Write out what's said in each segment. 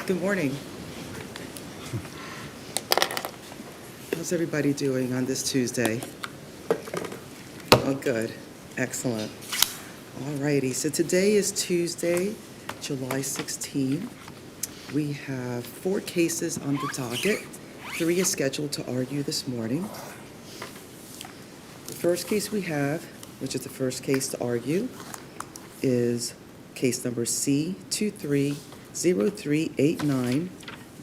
Good morning. How's everybody doing on this Tuesday? Oh, good. Excellent. All righty. So today is Tuesday, July 16. We have 4 cases on the docket. 3 is scheduled to argue this morning. The first case we have, which is the first case to argue, is case number C230389,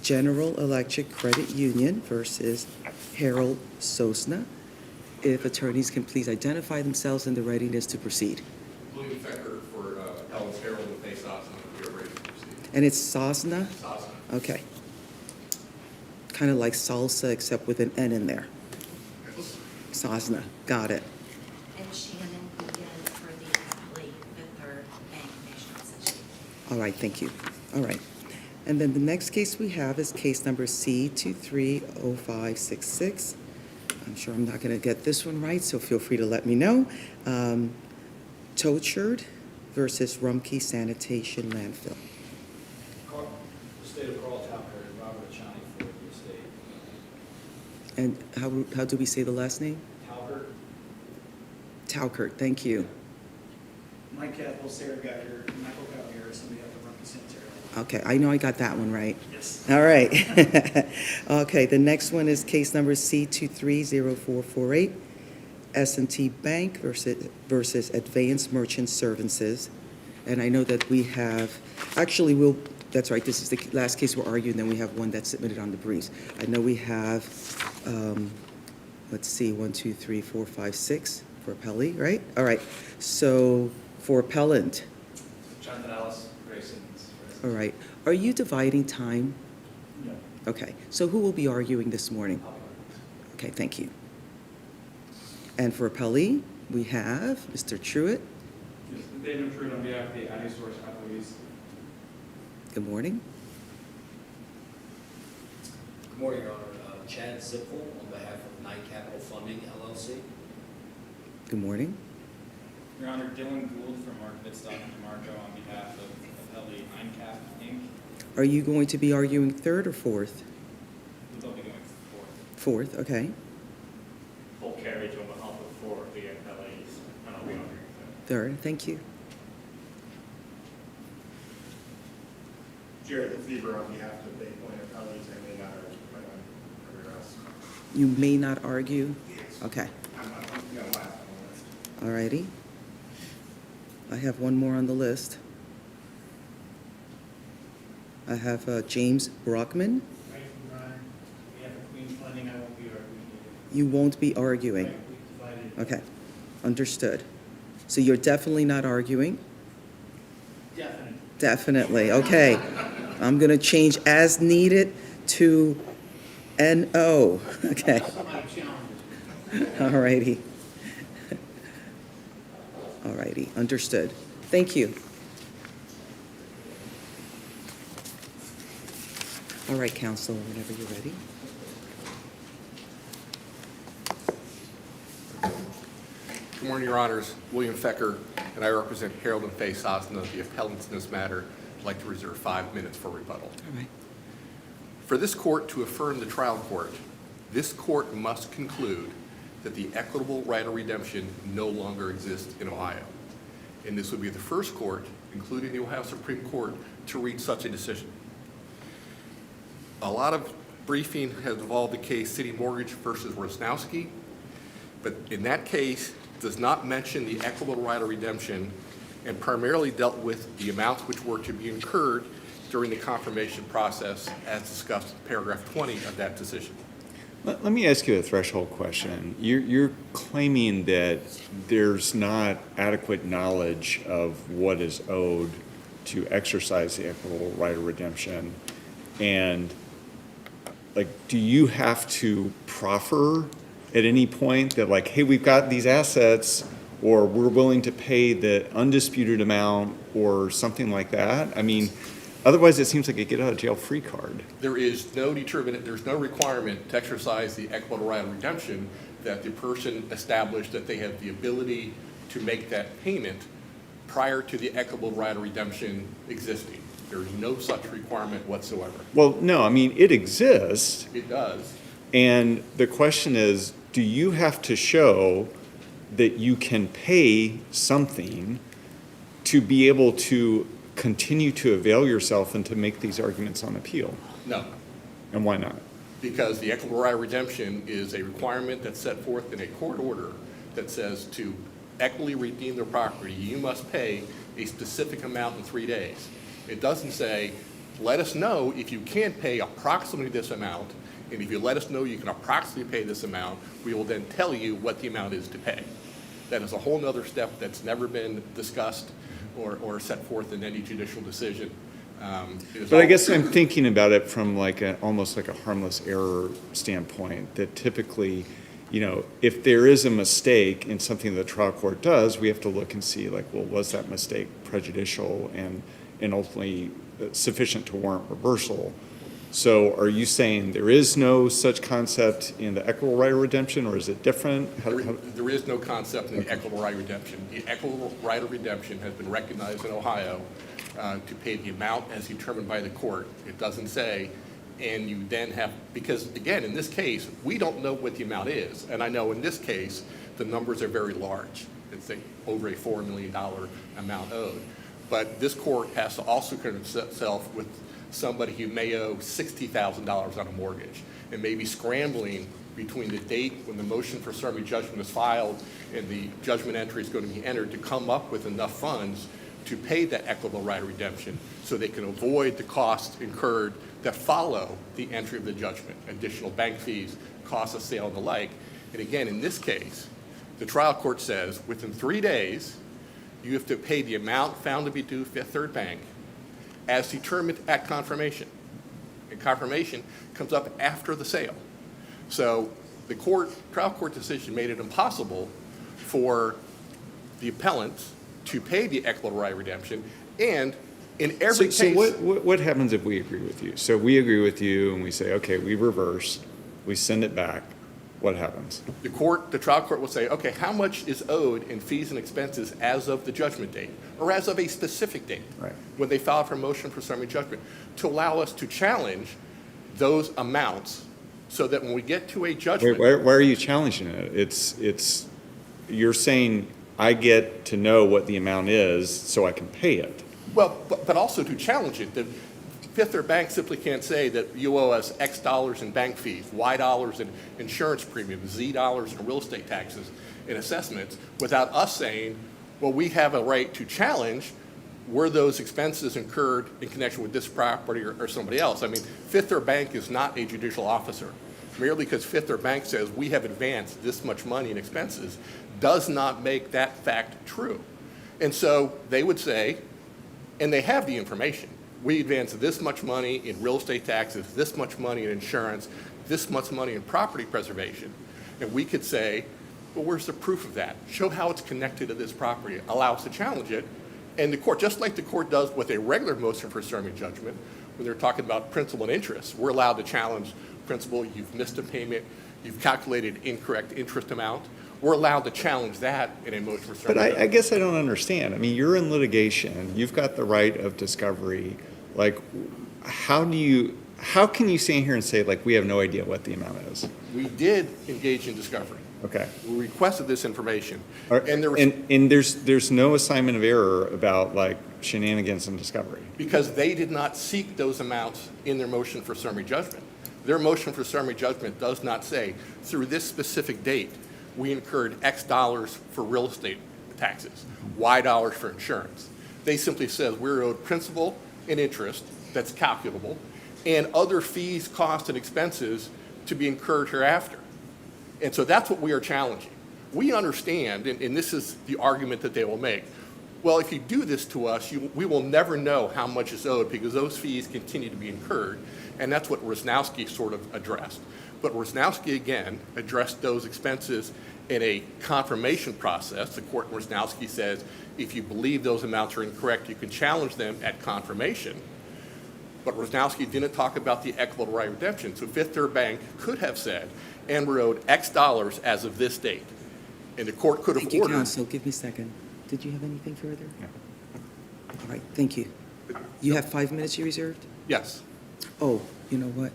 General Electric Credit Union versus Harold Sosna. If attorneys can please identify themselves and the readiness to proceed. William Fecker for Ellis Harold and Faye Sosna. We are ready to proceed. And it's Sosna? Sosna. Okay. Kind of like salsa except with an N in there. Sosna. Got it. And Shannon again for the appellee with her bank national session. All right, thank you. All right. And then the next case we have is case number C230566. I'm sure I'm not going to get this one right, so feel free to let me know. Tochard versus Rumpke Sanitation Landfill. The state of Carl Towker and Robert Achani for the estate. And how do we say the last name? Towker, Towkert, thank you. Mike Campbell, Sarah Geiger, Michael Gallagher, somebody at the Rumpke Sanitary. Okay, I know I got that one right. Yes. All right. Okay, the next one is case number C230448, S&T Bank versus Advanced Merchant Services. And I know that we have, actually, that's right, this is the last case we're arguing, then we have one that's submitted on the briefs. I know we have, let's see, 1, 2, 3, 4, 5, 6 for appellee, right? All right, so for appellant, Jonathan Ellis, Grayson. all right, are you dividing time? No. Okay, so who will be arguing this morning? Okay, thank you. And for appellee, we have Mr. Truitt. Yes, David Truitt on behalf of the iSource employees. Good morning. Good morning, Your Honor. Chad Zippel on behalf of Knight Capital Funding, LLC. Good morning. Your Honor, Dylan Gould from Market Stock and DeMarco on behalf of appellee INCAP Inc. Are you going to be arguing third or fourth? They'll be going Fourth, okay. Full carriage on behalf of 4 of the appellees, and I'll be arguing Third, thank you. Jared Lefevre on behalf of the Bay Point appellees, I may not argue, but everywhere else. You may not argue? Okay, I'm gonna last on the list. all righty. I have one more on the list. I have James Brockman. Right from Ron, we have a Queen's Funding, I won't be arguing either. You won't be arguing. Right, we divided. Okay, understood. So you're definitely not arguing? Definitely. Definitely, okay. I'm going to change as needed to NO, okay. Somebody challenges. All righty. All righty, understood. Thank you. All right, counsel, whenever you're ready. Good morning, Your Honors. William Fecker, and I represent Harold and Faye Sosna, the appellants in this matter. I'd like to reserve 5 minutes for rebuttal. All right. For this court to affirm the trial court, this court must conclude that the equitable right of redemption no longer exists in Ohio. And this would be the first court, including the Ohio Supreme Court, to reach such a decision. A lot of briefing has involved the case City Mortgage versus Rosnowski, but in that case does not mention the equitable right of redemption and primarily dealt with the amounts which were to be incurred during the confirmation process as discussed in paragraph 20 of that decision. Let me ask you a threshold question. You're claiming that there's not adequate knowledge of what is owed to exercise the equitable right of redemption. And like, do you have to proffer at any point that like, hey, we've got these assets, or we're willing to pay the undisputed amount or something like that? I mean, otherwise it seems like a get out of jail free card. There is no determinant, there's no requirement to exercise the equitable right of redemption that the person established that they have the ability to make that payment prior to the equitable right of redemption existing. There's no such requirement whatsoever. Well, no, I mean, it exists. It does. And the question is, do you have to show that you can pay something to be able to continue to avail yourself and to make these arguments on appeal? No, And why not? because the equitable right of redemption is a requirement that's set forth in a court order that says to equitably redeem their property, you must pay a specific amount in 3 days. It doesn't say, let us know if you can't pay approximately this amount, and if you let us know you can approximately pay this amount, we will then tell you what the amount is to pay. That is a whole nother step that's never been discussed or set forth in any judicial decision. It is But I all- guess I'm thinking about it from like almost like a harmless error standpoint, that typically, you know, if there is a mistake in something the trial court does, we have to look and see like, well, was that mistake prejudicial and ultimately sufficient to warrant reversal? So are you saying there is no such concept in the equitable right of redemption, or is it different? There is no concept in the equitable right of redemption. The equitable right of redemption has been recognized in Ohio to pay the amount as determined by the court. It doesn't say, and you then have, because again, in this case, we don't know what the amount is. And I know in this case, the numbers are very large. It's over a $4 million amount owed. But this court has to also concern itself with somebody who may owe $60,000 on a mortgage and may be scrambling between the date when the motion for summary judgment is filed and the judgment entry is going to be entered to come up with enough funds to pay that equitable right of redemption so they can avoid the costs incurred that follow the entry of the judgment, additional bank fees, costs of sale and the like. And again, in this case, the trial court says within 3 days, you have to pay the amount found to be due Fifth Third Bank as determined at confirmation. And confirmation comes up after the sale. So the trial court decision made it impossible for the appellant to pay the equitable right of redemption, and in every case. So what happens if we agree with you? So we agree with you and we say, okay, we reverse, we send it back. What happens? The trial court will say, okay, how much is owed in fees and expenses as of the judgment date, or as of a specific date, Right. when they file for motion for summary judgment, to allow us to challenge those amounts so that when we get to a judgment. Wait, why are you challenging it? You're saying I get to know what the amount is so I can pay it. Well, but also to challenge it. The Fifth Third Bank simply can't say that you owe us X dollars in bank fees, Y dollars in insurance premiums, Z dollars in real estate taxes and assessments, without us saying, well, we have a right to challenge were those expenses incurred in connection with this property or somebody else. I mean, Fifth Third Bank is not a judicial officer. Merely because Fifth Third Bank says we have advanced this much money in expenses does not make that fact true. And so they would say, and they have the information, we advanced this much money in real estate taxes, this much money in insurance, this much money in property preservation. And we could say, well, where's the proof of that? Show how it's connected to this property. Allow us to challenge it. And the court, just like the court does with a regular motion for summary judgment, when they're talking about principal and interest, we're allowed to challenge principal, you've missed a payment, you've calculated incorrect interest amount. We're allowed to challenge that in a motion for summary But judgment. I guess I don't understand. I mean, you're in litigation, you've got the right of discovery. Like, how can you stand here and say, like, we have no idea what the amount is? We did engage in discovery. Okay. We requested this information. All right, And there was, and there's no assignment of error about like shenanigans in discovery. because they did not seek those amounts in their motion for summary judgment. Their motion for summary judgment does not say, through this specific date, we incurred X dollars for real estate taxes, Y dollars for insurance. They simply says we're owed principal and interest that's calculable, and other fees, costs, and expenses to be incurred hereafter. And so that's what we are challenging. We understand, and this is the argument that they will make, well, if you do this to us, we will never know how much is owed because those fees continue to be incurred, and that's what Rosnowski sort of addressed. But Rosnowski, again, addressed those expenses in a confirmation process. The court in Rosnowski says if you believe those amounts are incorrect, you can challenge them at confirmation. But Rosnowski didn't talk about the equitable right of redemption. So Fifth Third Bank could have said, and we're owed X dollars as of this date. And the court could have Thank you, ordered. counsel. Give me a second. Did you have anything further? No. All right, thank you. You have 5 minutes you reserved? Yes. Oh, you know what?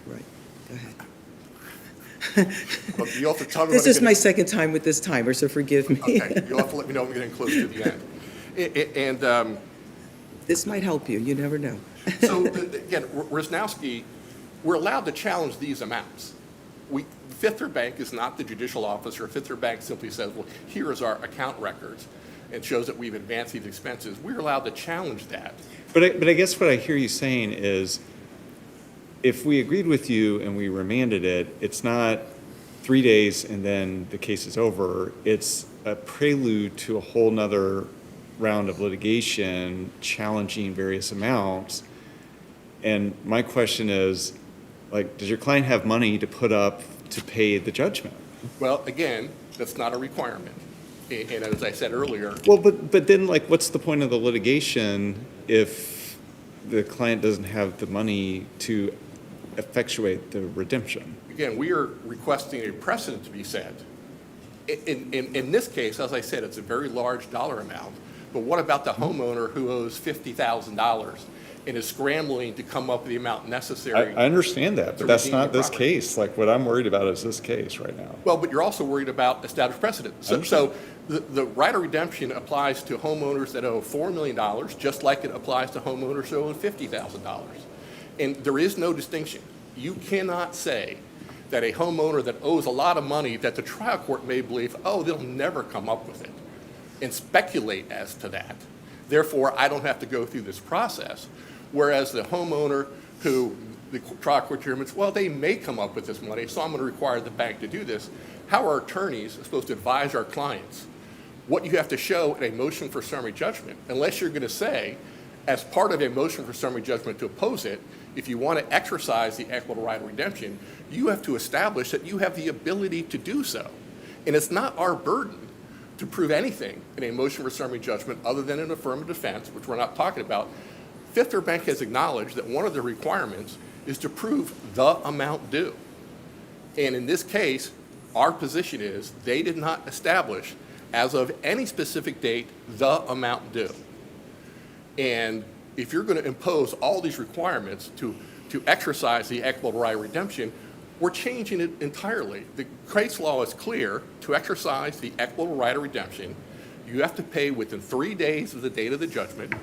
Right, go ahead. Well, you'll have to tell me This when is I'm my gonna- second time with this timer, so forgive me. Okay, you'll have to let me know when we're getting close to the end. And This might help you, you never know. so, again, Wisnowski, we're allowed to challenge these amounts. Fifth Third Bank is not the judicial officer. Fifth Third Bank simply says, well, here is our account records, and shows that we've advanced these expenses. We're allowed to challenge that. But I guess what I hear you saying is, if we agreed with you and we remanded it, it's not 3 days and then the case is over. It's a prelude to a whole nother round of litigation challenging various amounts. And my question is, like, does your client have money to put up to pay the judgment? Well, again, that's not a requirement. And as I said earlier, Well, but then, like, what's the point of the litigation if the client doesn't have the money to effectuate the redemption? again, we are requesting a precedent to be set. In this case, as I said, it's a very large dollar amount. But what about the homeowner who owes $50,000 and is scrambling to come up with the amount necessary? I understand that, to but that's redeem not the this property. case. Like, what I'm worried about is this case right now. Well, but you're also worried about established precedent. So the right of redemption applies to homeowners that owe $4 million, just like it applies to homeowners who owe $50,000. And there is no distinction. You cannot say that a homeowner that owes a lot of money that the trial court may believe, oh, they'll never come up with it, and speculate as to that. Therefore, I don't have to go through this process. Whereas the homeowner who the trial court determines, well, they may come up with this money, so I'm going to require the bank to do this. How are attorneys supposed to advise our clients what you have to show in a motion for summary judgment, unless you're going to say, as part of a motion for summary judgment to oppose it, if you want to exercise the equitable right of redemption, you have to establish that you have the ability to do so. And it's not our burden to prove anything in a motion for summary judgment other than an affirmative defense, which we're not talking about. Fifth Third Bank has acknowledged that one of the requirements is to prove the amount due. And in this case, our position is they did not establish, as of any specific date, the amount due. And if you're going to impose all these requirements to exercise the equitable right of redemption, we're changing it entirely. The case law is clear. To exercise the equitable right of redemption, you have to pay within 3 days of the date of the judgment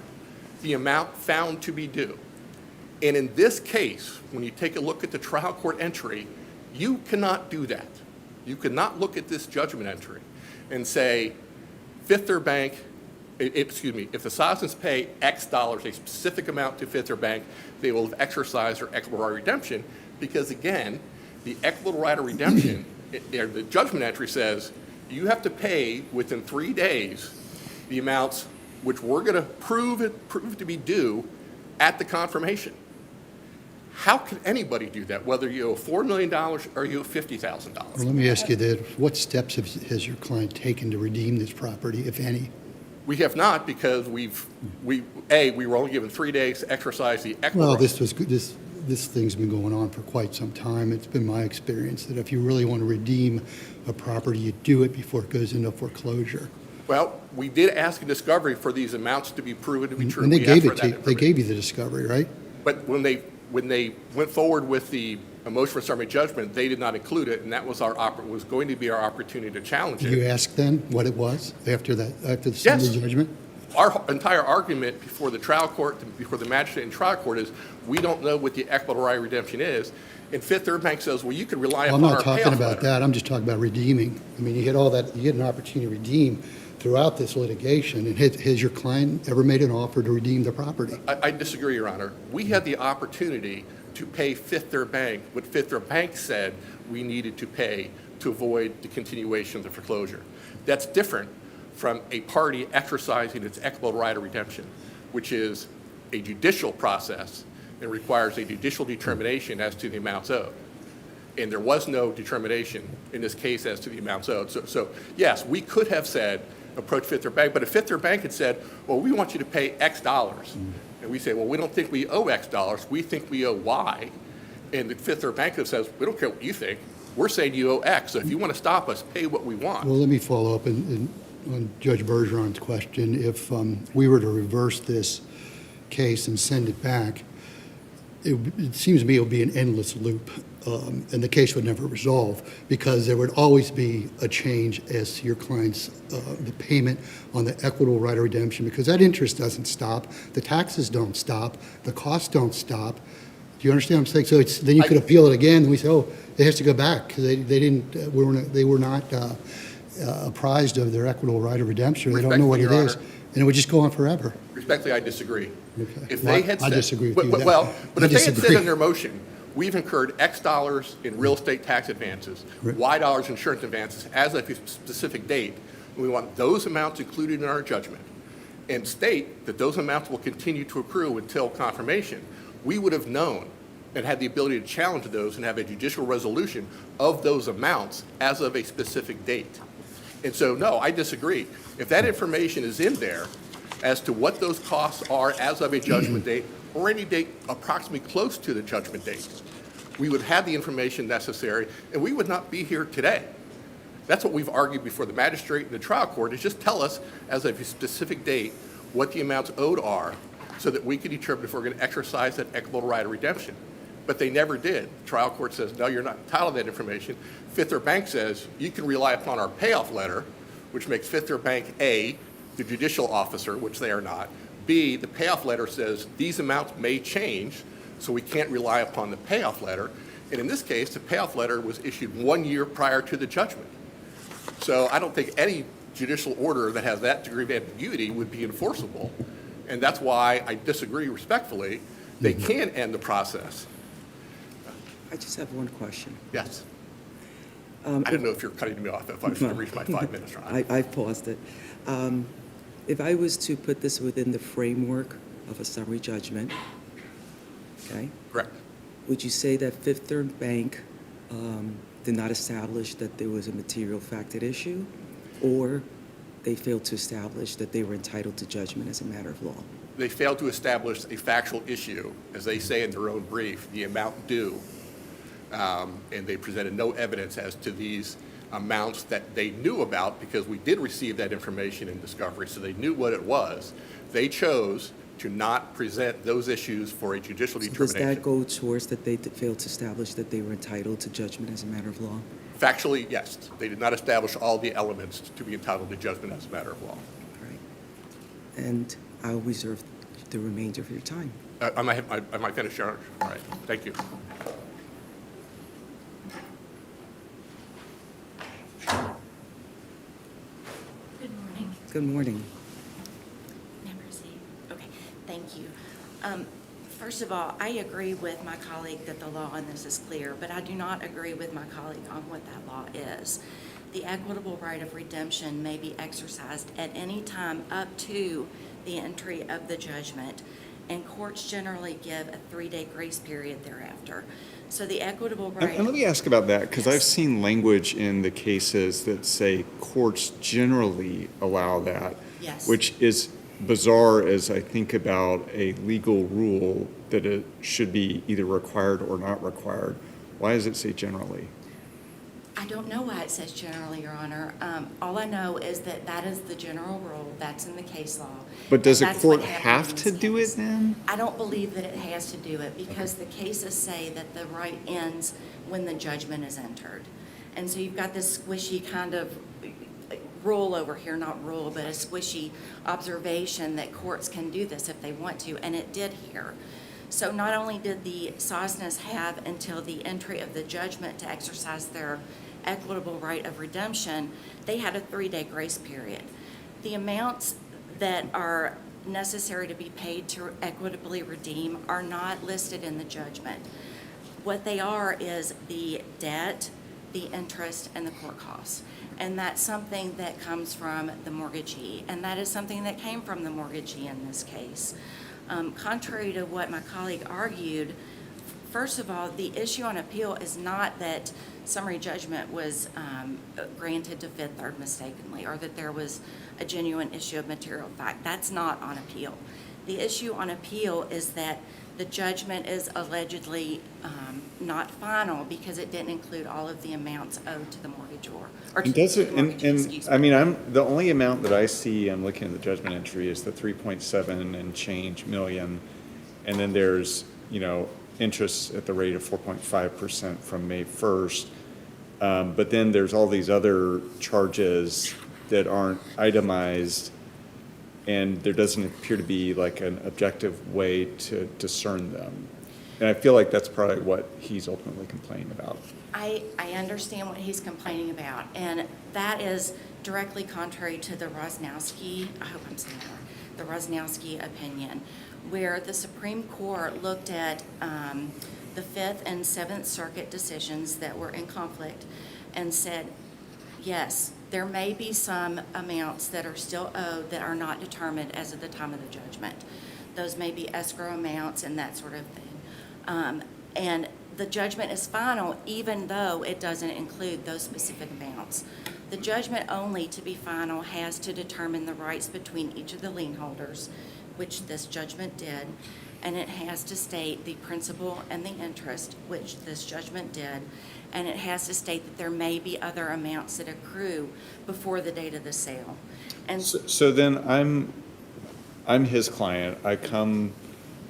the amount found to be due. And in this case, when you take a look at the trial court entry, you cannot do that. You cannot look at this judgment entry and say, Fifth Third Bank, if the Sosens pay X dollars, a specific amount to Fifth Third Bank, they will have exercised their equitable right of redemption, because again, the equitable right of redemption, the judgment entry says, you have to pay within 3 days the amounts which we're going to prove to be due at the confirmation. How can anybody do that, whether you owe $4 million or you owe $50,000? Well, let me ask you this. What steps has your client taken to redeem this property, if any? We have not, because we were only given 3 days to exercise the equitable Well, right. this thing's been going on for quite some time. It's been my experience that if you really want to redeem a property, you do it before it goes into foreclosure. Well, we did ask a discovery for these amounts to be proven to be true. And they We asked gave for it that to you. They information. gave you the discovery, right? But when they went forward with the motion for summary judgment, they did not include it, and that was was going to be our opportunity to challenge Did you it. ask then what it was after the summary Yes. judgment? Our entire argument before the trial court, before the magistrate and trial court, is we don't know what the equitable right of redemption is. And Fifth Third Bank says, well, you can rely Well, upon I'm our not talking payoff about letter. that. I'm just talking about redeeming. I mean, you get all that, you get an opportunity to redeem throughout this litigation. And has your client ever made an offer to redeem the property? I disagree, Your Honor. We had the opportunity to pay Fifth Third Bank what Fifth Third Bank said we needed to pay to avoid the continuation of the foreclosure. That's different from a party exercising its equitable right of redemption, which is a judicial process and requires a judicial determination as to the amounts owed. And there was no determination in this case as to the amounts owed. So yes, we could have said, approach Fifth Third Bank, but if Fifth Third Bank had said, well, we want you to pay X dollars, and we say, well, we don't think we owe X dollars, we think we owe Y, and the Fifth Third Bank says, we don't care what you think, we're saying you owe X, so if you want to stop us, pay what we want. Well, let me follow up on Judge Bergeron's question. If we were to reverse this case and send it back, it seems to me it would be an endless loop, and the case would never resolve, because there would always be a change as to your client's, the payment on the equitable right of redemption, because that interest doesn't stop, the taxes don't stop, the costs don't stop. Do you understand what I'm saying? So it's, then you could appeal it again, and we say, oh, it has to go back, because they were not apprised of their equitable right of redemption, they don't know what it Respectfully, Your is, Honor. and it would just go on forever. Respectfully, I disagree. Okay. If Well, they had I said. disagree with you But- there. Well, but I if they had said disagree. in their motion, we've incurred X dollars in real estate tax advances, Right. Y dollars insurance advances as of a specific date, and we want those amounts included in our judgment, and state that those amounts will continue to accrue until confirmation, we would have known and had the ability to challenge those and have a judicial resolution of those amounts as of a specific date. And so, no, I disagree. If that information is in there as to what those costs are as of a judgment date or any date approximately close to the judgment date, we would have the information necessary and we would not be here today. That's what we've argued before the magistrate and the trial court, is just tell us as of a specific date what the amounts owed are so that we can determine if we're going to exercise that equitable right of redemption. But they never did. The trial court says, no, you're not entitled to that information. Fifth Third Bank says, you can rely upon our payoff letter, which makes Fifth Third Bank, A, the judicial officer, which they are not. B, the payoff letter says these amounts may change, so we can't rely upon the payoff letter. And in this case, the payoff letter was issued 1 year prior to the judgment. So I don't think any judicial order that has that degree of ambiguity would be enforceable. And that's why I disagree respectfully. They can end the process. I just have one question. Yes. I didn't know if you're cutting me off if I was going to reach my 5 minutes, Ron. I paused it. If I was to put this within the framework of a summary judgment, okay, Correct. would you say that Fifth Third Bank did not establish that there was a material fact at issue, or they failed to establish that they were entitled to judgment as a matter of law? They failed to establish a factual issue, as they say in their own brief, the amount due. And they presented no evidence as to these amounts that they knew about, because we did receive that information in discovery, so they knew what it was. They chose to not present those issues for a judicial So does determination. that go towards that they failed to establish that they were entitled to judgment as a matter of law? Factually, yes. They did not establish all the elements to be entitled to judgment as a matter of law. All right. And I'll reserve the remainder of your time. Am I finished, Your Honor? All right, thank you. Good morning. Good morning. May I proceed? Okay, thank you. First of all, I agree with my colleague that the law in this is clear, but I do not agree with my colleague on what that law is. The equitable right of redemption may be exercised at any time up to the entry of the judgment, and courts generally give a 3-day grace period thereafter. So the equitable right. And let me ask about that, because I've Yes. seen language in the cases that say courts generally allow that. Yes. Which is bizarre as I think about a legal rule that it should be either required or not required. Why does it say generally? I don't know why it says generally, Your Honor. All I know is that that is the general rule, that's in the case law. But does a and that's what court happened have in to this do case. it then? I don't believe that it has to do it, because the cases say that the right ends when the judgment is entered. And so you've got this squishy kind of rule over here, not rule, but a squishy observation that courts can do this if they want to, and it did here. So not only did the Sosnas have until the entry of the judgment to exercise their equitable right of redemption, they had a 3-day grace period. The amounts that are necessary to be paid to equitably redeem are not listed in the judgment. What they are is the debt, the interest, and the court costs. And that's something that comes from the mortgagee, and that is something that came from the mortgagee in this case. Contrary to what my colleague argued, first of all, the issue on appeal is not that summary judgment was granted to Fifth Third mistakenly, or that there was a genuine issue of material fact. That's not on appeal. The issue on appeal is that The judgment is allegedly not final because it didn't include all of the amounts owed to the mortgagor, or to And does the it, mortgagee, and, excuse I me. mean, the only amount that I see, I'm looking at the judgment entry, is the 3.7 and change million. And then there's, interest at the rate of 4.5% from May 1st. But then there's all these other charges that aren't itemized, and there doesn't appear to be like an objective way to discern them. And I feel like that's probably what he's ultimately complaining about. I understand what he's complaining about, and that is directly contrary to the Rosnowski, I hope I'm saying that right, the Rosnowski opinion, where the Supreme Court looked at the Fifth and Seventh Circuit decisions that were in conflict and said, yes, there may be some amounts that are still owed that are not determined as of the time of the judgment. Those may be escrow amounts and that sort of thing. And the judgment is final even though it doesn't include those specific amounts. The judgment only, to be final, has to determine the rights between each of the lien holders, which this judgment did, and it has to state the principal and the interest, which this judgment did, and it has to state that there may be other amounts that accrue before the date of the sale. And So then I'm his client. I come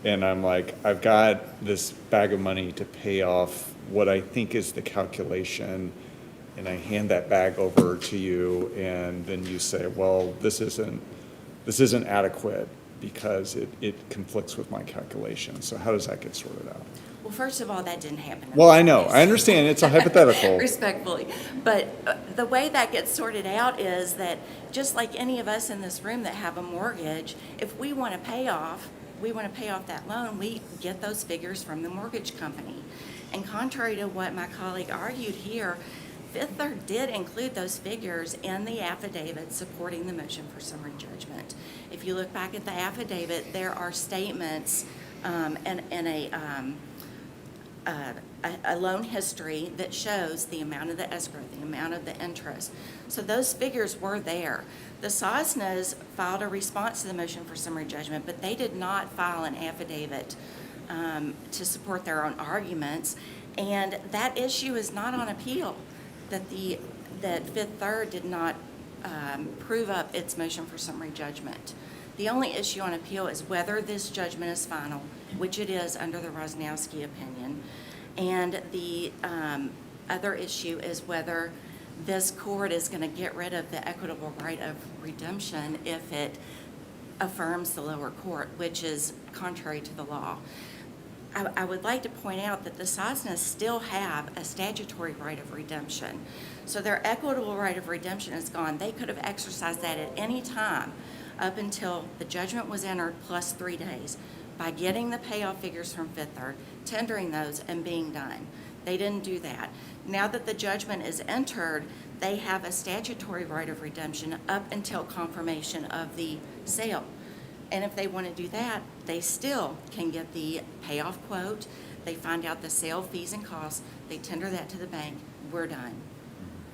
and I'm like, I've got this bag of money to pay off what I think is the calculation, and I hand that bag over to you, and then you say, well, this isn't adequate because it conflicts with my calculation. So how does that get sorted out? well, first of all, that didn't happen. in Well, this I know. case. I understand. It's a hypothetical. Respectfully. But the way that gets sorted out is that just like any of us in this room that have a mortgage, if we want to pay off that loan, we get those figures from the mortgage company. And contrary to what my colleague argued here, Fifth Third did include those figures in the affidavit supporting the motion for summary judgment. If you look back at the affidavit, there are statements and a loan history that shows the amount of the escrow, the amount of the interest. So those figures were there. The Sosnas filed a response to the motion for summary judgment, but they did not file an affidavit to support their own arguments. And that issue is not on appeal, that Fifth Third did not prove up its motion for summary judgment. The only issue on appeal is whether this judgment is final, which it is under the Rosnowski opinion. And the other issue is whether this court is going to get rid of the equitable right of redemption if it affirms the lower court, which is contrary to the law. I would like to point out that the Sosnas still have a statutory right of redemption. So their equitable right of redemption is gone. They could have exercised that at any time up until the judgment was entered plus 3 days by getting the payoff figures from Fifth Third, tendering those, and being done. They didn't do that. Now that the judgment is entered, they have a statutory right of redemption up until confirmation of the sale. And if they want to do that, they still can get the payoff quote. They find out the sale fees and costs. They tender that to the bank. We're done.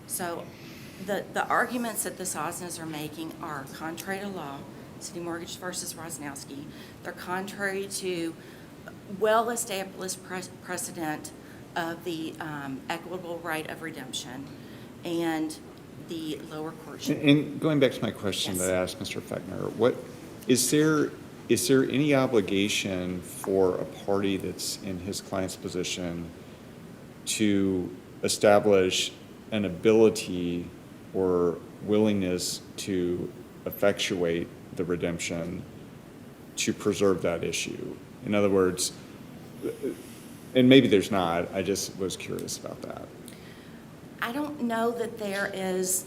So the arguments that the Sosnas are making are contrary to law, City Mortgage versus Rosnowski. They're contrary to well-established precedent of the equitable right of redemption and the lower court should. And going back to my question Yes. that I asked Mr. Fechner, what is there any obligation for a party that's in his client's position to establish an ability or willingness to effectuate the redemption to preserve that issue? In other words, and maybe there's not, I just was curious about that. I don't know that there is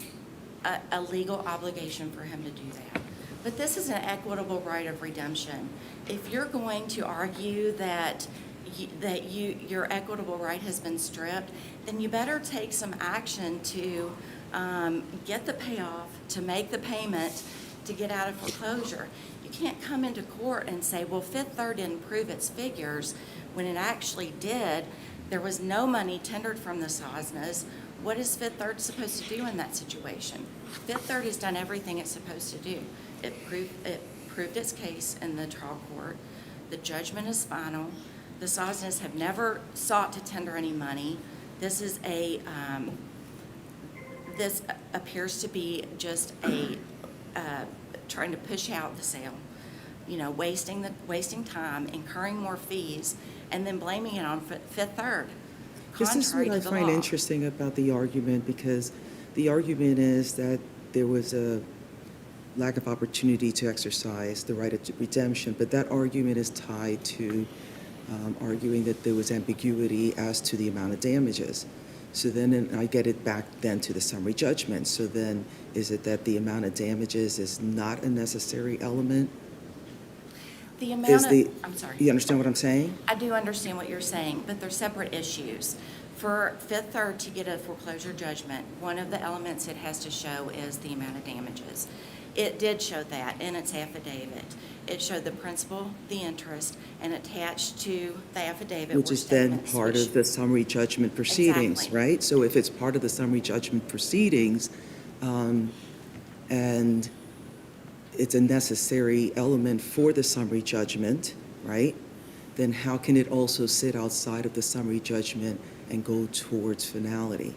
a legal obligation for him to do that. But this is an equitable right of redemption. If you're going to argue that your equitable right has been stripped, then you better take some action to get the payoff, to make the payment, to get out of foreclosure. You can't come into court and say, well, Fifth Third didn't prove its figures, when it actually did. There was no money tendered from the Sosnas. What is Fifth Third supposed to do in that situation? Fifth Third has done everything it's supposed to do. It proved its case in the trial court. The judgment is final. The Sosnas have never sought to tender any money. This is this appears to be just trying to push out the sale, wasting time, incurring more fees, and then blaming it on Fifth Third, This is what contrary I to the find law. interesting about the argument, because the argument is that there was a lack of opportunity to exercise the right of redemption, but that argument is tied to arguing that there was ambiguity as to the amount of damages. So then I get it back then to the summary judgment. So then is it that the amount of damages is not a necessary element? The Is amount the, of, I'm sorry. you understand what I'm saying? I do understand what you're saying, but they're separate issues. For Fifth Third to get a foreclosure judgment, one of the elements it has to show is the amount of damages. It did show that in its affidavit. It showed the principal, the interest, and attached to the affidavit Which were is then statements part which- of the summary judgment proceedings, Exactly. right? So if it's part of the summary judgment proceedings, and it's a necessary element for the summary judgment, right? Then how can it also sit outside of the summary judgment and go towards finality?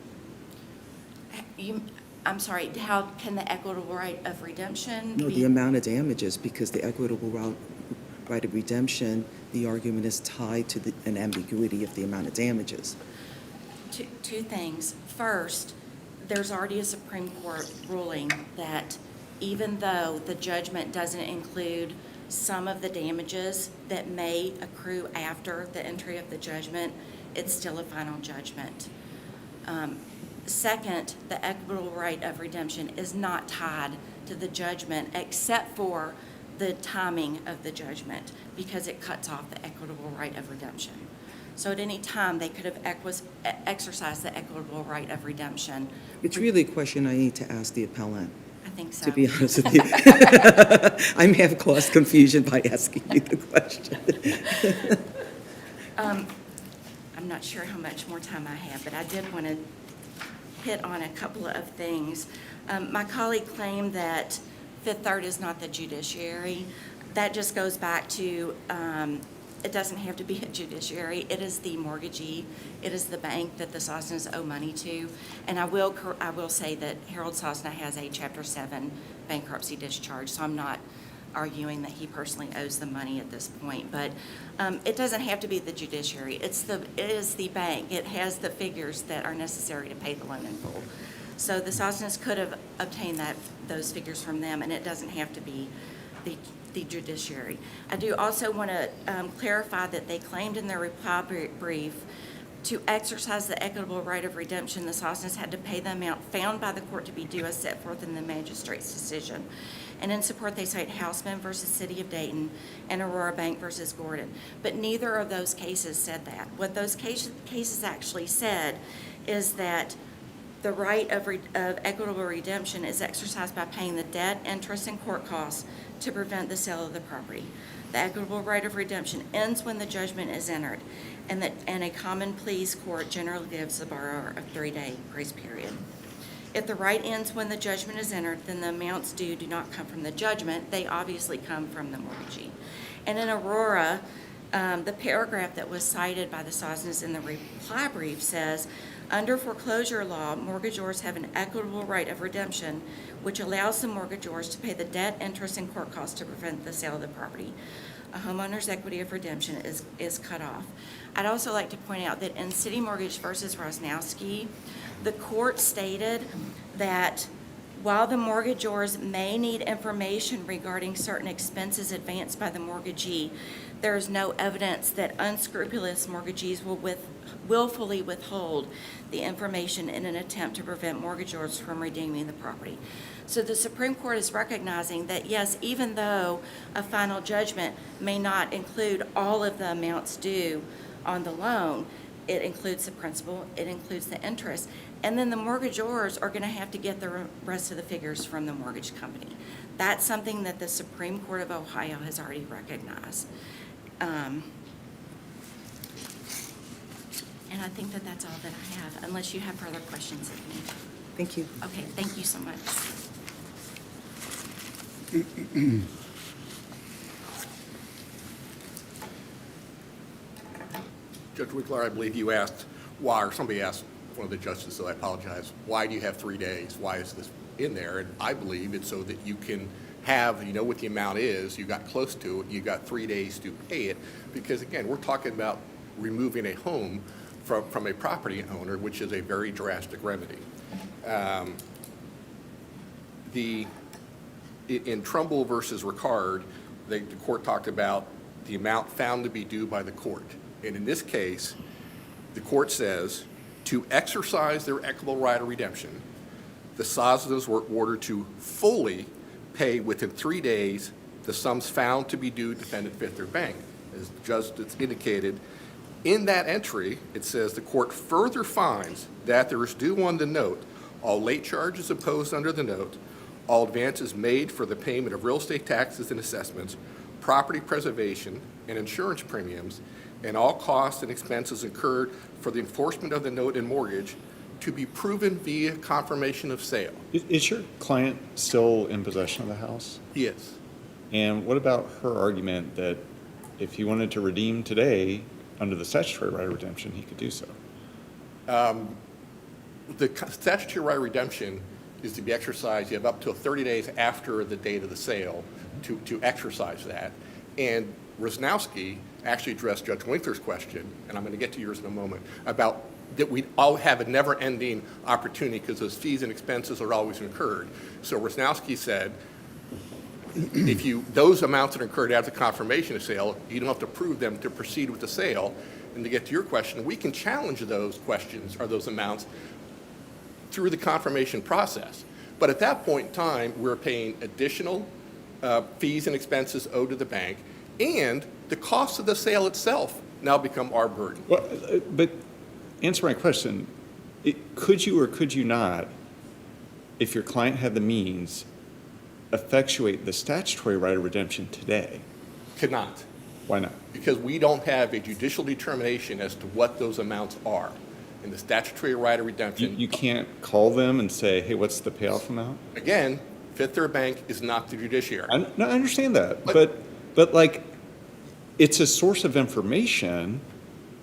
I'm sorry, how can the equitable right of redemption No, be? the amount of damages, because the equitable right of redemption, the argument is tied to an ambiguity of the amount of damages. Two things. First, there's already a Supreme Court ruling that even though the judgment doesn't include some of the damages that may accrue after the entry of the judgment, it's still a final judgment. Second, the equitable right of redemption is not tied to the judgment except for the timing of the judgment, because it cuts off the equitable right of redemption. So at any time, they could have exercised the equitable right of redemption. It's really a question I need to ask the appellant, I think so. to be honest with you. I may have caused confusion by asking you the question. I'm not sure how much more time I have, but I did want to hit on a couple of things. My colleague claimed that Fifth Third is not the judiciary. That just goes back to, it doesn't have to be a judiciary. It is the mortgagee. It is the bank that the Sosnas owe money to. And I will say that Harold Sosna has a Chapter 7 bankruptcy discharge, so I'm not arguing that he personally owes the money at this point. But it doesn't have to be the judiciary. It is the bank. It has the figures that are necessary to pay the loan in full. So the Sosnas could have obtained those figures from them, and it doesn't have to be the judiciary. I do also want to clarify that they claimed in their reply brief to exercise the equitable right of redemption, the Sosnas had to pay the amount found by the court to be due as set forth in the magistrate's decision. And in support, they cite Houseman versus City of Dayton and Aurora Bank versus Gordon. But neither of those cases said that. What those cases actually said is that the right of equitable redemption is exercised by paying the debt, interest, and court costs to prevent the sale of the property. The equitable right of redemption ends when the judgment is entered, and a common pleas court generally gives the borrower a 3-day grace period. If the right ends when the judgment is entered, then the amounts due do not come from the judgment. They obviously come from the mortgagee. And in Aurora, the paragraph that was cited by the Sosnas in the reply brief says, under foreclosure law, mortgagors have an equitable right of redemption, which allows the mortgagors to pay the debt, interest, and court costs to prevent the sale of the property. A homeowner's equity of redemption is cut off. I'd also like to point out that in City Mortgage versus Rosnowski, the court stated that while the mortgagors may need information regarding certain expenses advanced by the mortgagee, there is no evidence that unscrupulous mortgagees will willfully withhold the information in an attempt to prevent mortgagors from redeeming the property. So the Supreme Court is recognizing that, yes, even though a final judgment may not include all of the amounts due on the loan, it includes the principal, it includes the interest, and then the mortgagors are going to have to get the rest of the figures from the mortgage company. That's something that the Supreme Court of Ohio has already recognized. And I think that that's all that I have, unless you have further questions of me. Thank you. Okay, thank you so much. Judge Winkler, I believe you asked why, or somebody asked one of the justices, so I apologize, why do you have 3 days? Why is this in there? And I believe it's so that you can have, you know what the amount is, you got close to it, you got 3 days to pay it. Because again, we're talking about removing a home from a property owner, which is a very drastic remedy. In Trumbull versus Ricard, the court talked about the amount found to be due by the court. And in this case, the court says, to exercise their equitable right of redemption, the Sosnas were ordered to fully pay within 3 days the sums found to be due defendant Fifth Third Bank. As Justice indicated, in that entry, it says the court further finds that there is due on the note all late charges imposed under the note, all advances made for the payment of real estate taxes and assessments, property preservation and insurance premiums, and all costs and expenses incurred for the enforcement of the note and mortgage to be proven via confirmation of sale. Is your client still in possession of the house? Yes. And what about her argument that if he wanted to redeem today under the statutory right of redemption, he could do so? The statutory right of redemption is to be exercised. You have up to 30 days after the date of the sale to exercise that. And Rosnowski actually addressed Judge Winkler's question, and I'm going to get to yours in a moment, about that we all have a never-ending opportunity because those fees and expenses are always incurred. So Rosnowski said, if those amounts that are incurred after confirmation of sale, you don't have to prove them to proceed with the sale. And to get to your question, we can challenge those questions or those amounts through the confirmation process. But at that point in time, we're paying additional fees and expenses owed to the bank, and the cost of the sale itself now become our burden. Well, but answer my question. Could you or could you not, if your client had the means, effectuate the statutory right of redemption today? Could not. Why not? Because we don't have a judicial determination as to what those amounts are. In the statutory right of redemption, You can't call them and say, hey, what's the payoff amount? again, Fifth Third Bank is not the judiciary. No, I understand that, But- but like, it's a source of information.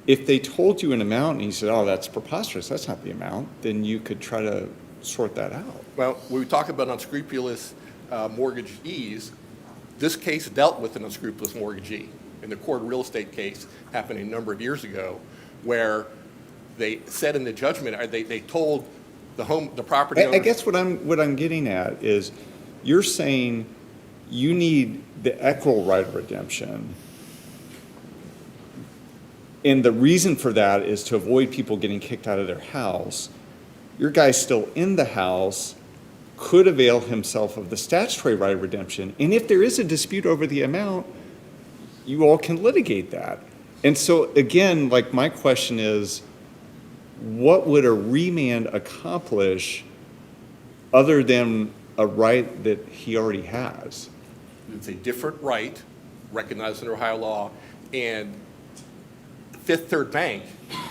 If they told you an amount and you said, oh, that's preposterous, that's not the amount, then you could try to sort that out. Well, when we talk about unscrupulous mortgagees, this case dealt with an unscrupulous mortgagee. In the Court Real Estate case happened a number of years ago, where they said in the judgment, they told the property owner. I guess what I'm getting at is, you're saying you need the equitable right of redemption, and the reason for that is to avoid people getting kicked out of their house. Your guy's still in the house, could avail himself of the statutory right of redemption, and if there is a dispute over the amount, you all can litigate that. And so, again, like, my question is, what would a remand accomplish other than a right that he already has? It's a different right recognized under Ohio law, and Fifth Third Bank,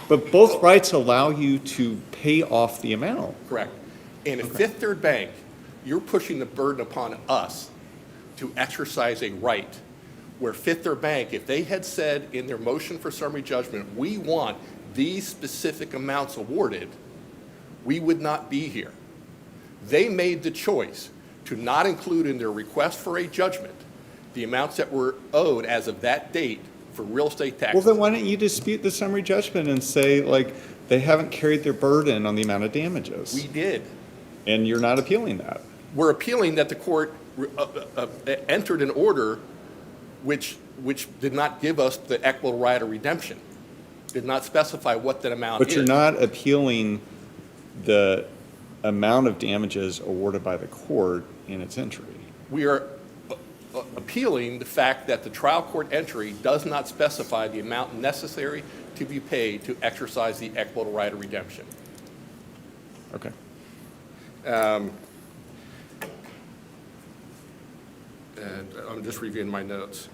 But both rights allow you to pay off the amount. correct. And in Fifth Third Bank, you're pushing the burden upon us to exercise a right, where Fifth Third Bank, if they had said in their motion for summary judgment, we want these specific amounts awarded, we would not be here. They made the choice to not include in their request for a judgment the amounts that were owed as of that date for real estate Well, taxes. then why don't you dispute the summary judgment and say, like, they haven't carried their burden on the amount of damages? We did. And you're not appealing that. We're appealing that the court entered an order which did not give us the equitable right of redemption, did not specify what that amount is. But you're not appealing the amount of damages awarded by the court in its entry. We are appealing the fact that the trial court entry does not specify the amount necessary to be paid to exercise the equitable right of redemption. Okay. And I'm just reviewing my notes.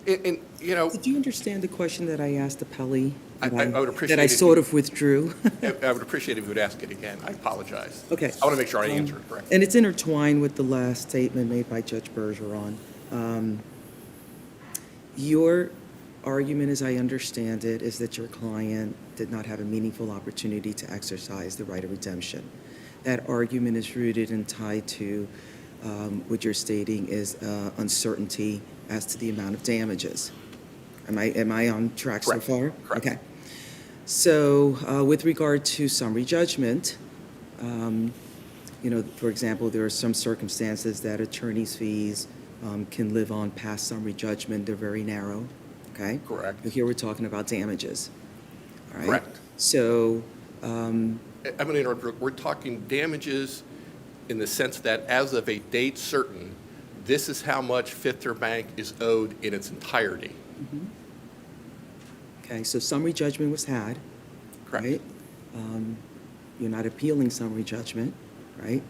And you know, Do you understand the question that I asked Appelli? I would appreciate That I it if sort you- of withdrew? I would appreciate if you would ask it again. I apologize. Okay. I want to make sure I answer it correctly. And it's intertwined with the last statement made by Judge Bergeron. Your argument, as I understand it, is that your client did not have a meaningful opportunity to exercise the right of redemption. That argument is rooted and tied to what you're stating is uncertainty as to the amount of damages. Am I on track so Correct. far? Correct. Okay. So with regard to summary judgment, for example, there are some circumstances that attorney's fees can live on past summary judgment. They're very narrow, okay? Correct. But here we're talking about damages, all right? Correct. So, I'm going to interrupt. We're talking damages in the sense that as of a date certain, this is how much Fifth Third Bank is owed in its entirety. okay, so summary judgment was had, Correct. right? You're not appealing summary judgment, right?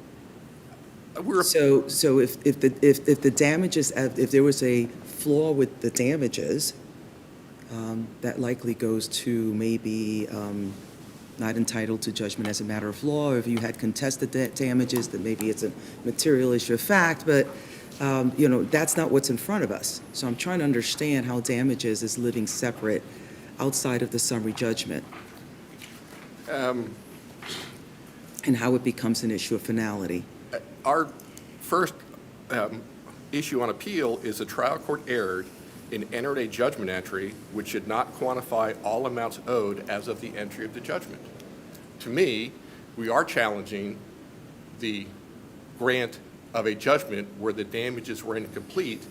We're, So if the damages, if there was a flaw with the damages, that likely goes to maybe not entitled to judgment as a matter of law, or if you had contested damages, then maybe it's a material issue of fact, but, that's not what's in front of us. So I'm trying to understand how damages is living separate outside of the summary judgment, and how it becomes an issue of finality. Our first issue on appeal is the trial court erred and entered a judgment entry which should not quantify all amounts owed as of the entry of the judgment. To me, we are challenging the grant of a judgment where the damages were incomplete.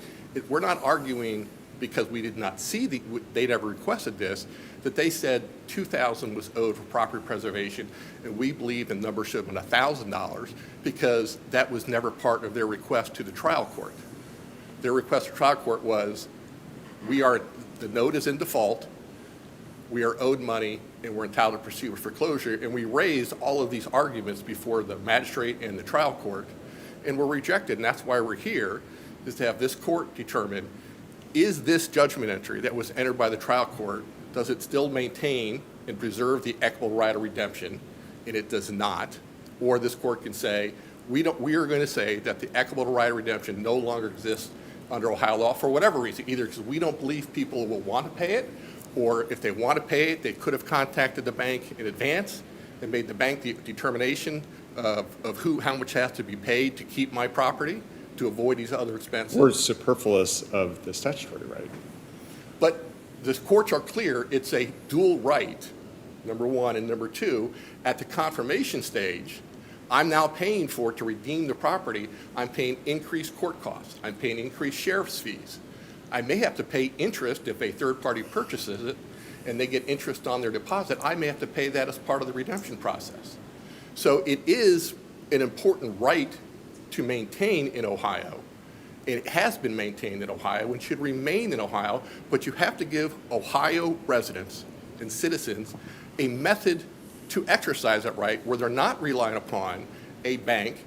We're not arguing because we did not see they'd ever requested this, that they said $2,000 was owed for property preservation, and we believe the number should have been $1,000 because that was never part of their request to the trial court. Their request to trial court was, the note is in default, we are owed money, and we're entitled to proceed with foreclosure, and we raised all of these arguments before the magistrate and the trial court, and were rejected, and that's why we're here, is to have this court determine, is this judgment entry that was entered by the trial court, does it still maintain and preserve the equitable right of redemption? And it does not. Or this court can say, we are going to say that the equitable right of redemption no longer exists under Ohio law for whatever reason, either because we don't believe people will want to pay it, or if they want to pay it, they could have contacted the bank in advance and made the bank the determination of how much has to be paid to keep my property to avoid these other expenses. Or superfluous of the statutory right. But the courts are clear, it's a dual right, number one, and number two, at the confirmation stage, I'm now paying for it to redeem the property. I'm paying increased court costs. I'm paying increased sheriff's fees. I may have to pay interest if a third party purchases it and they get interest on their deposit. I may have to pay that as part of the redemption process. So it is an important right to maintain in Ohio. It has been maintained in Ohio and should remain in Ohio, but you have to give Ohio residents and citizens a method to exercise that right where they're not relying upon a bank.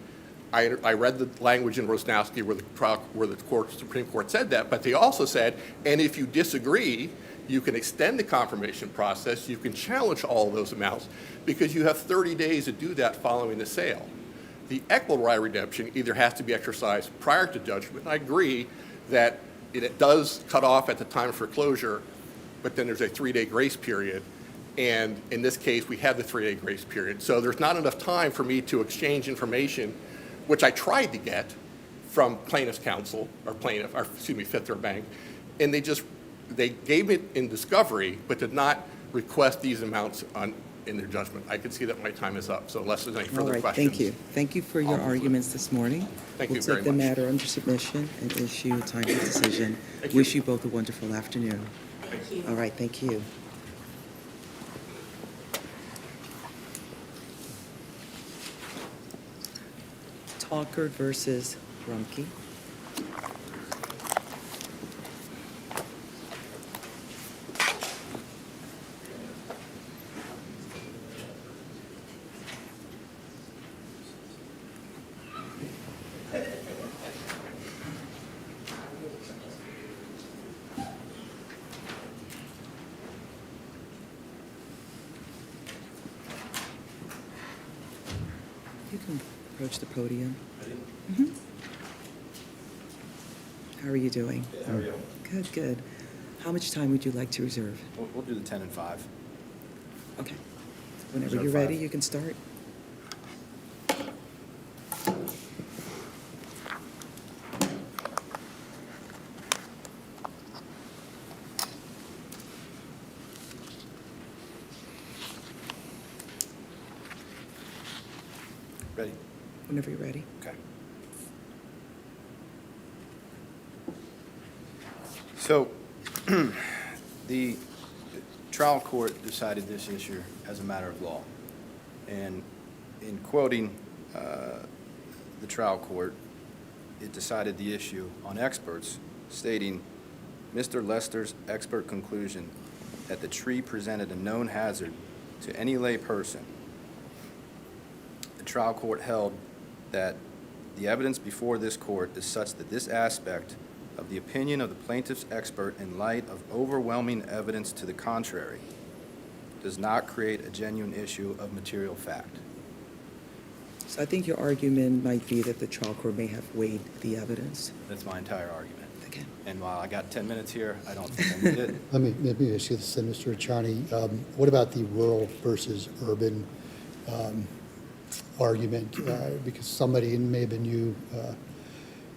I read the language in Rosnowski where the Supreme Court said that, but they also said, and if you disagree, you can extend the confirmation process, you can challenge all of those amounts, because you have 30 days to do that following the sale. The equitable right of redemption either has to be exercised prior to judgment. I agree that it does cut off at the time of foreclosure, but then there's a 3-day grace period. And in this case, we have the 3-day grace period. So there's not enough time for me to exchange information, which I tried to get from plaintiff's counsel, Fifth Third Bank. And they gave it in discovery, but did not request these amounts in their judgment. I can see that my time is up, so unless there's any All further right, questions. thank you. Thank you for your arguments this morning. Thank you very We'll take the much. matter under submission and issue a timely decision. Thank you. Wish you both a wonderful afternoon. Thank you. All right, thank you. Talker versus Rumke. You can approach the podium. Mhm. How are you doing? How are you? Good, good. How much time would you like to reserve? We'll do the 10 and 5. Okay. Whenever Reserve you're ready, 5. you can start. Ready? Whenever you're ready. Okay. So, the trial court decided this issue as a matter of law. And in quoting the trial court, it decided the issue on experts, stating, Mr. Lester's expert conclusion that the tree presented a known hazard to any lay person. The trial court held that the evidence before this court is such that this aspect of the opinion of the plaintiff's expert in light of overwhelming evidence to the contrary does not create a genuine issue of material fact. So I think your argument might be that the trial court may have weighed the evidence. That's my entire argument. Okay. And while I got 10 minutes here, I don't think I need it. Let me ask you this, Mr. Achani. What about the rural versus urban argument? Because somebody, and may have been you,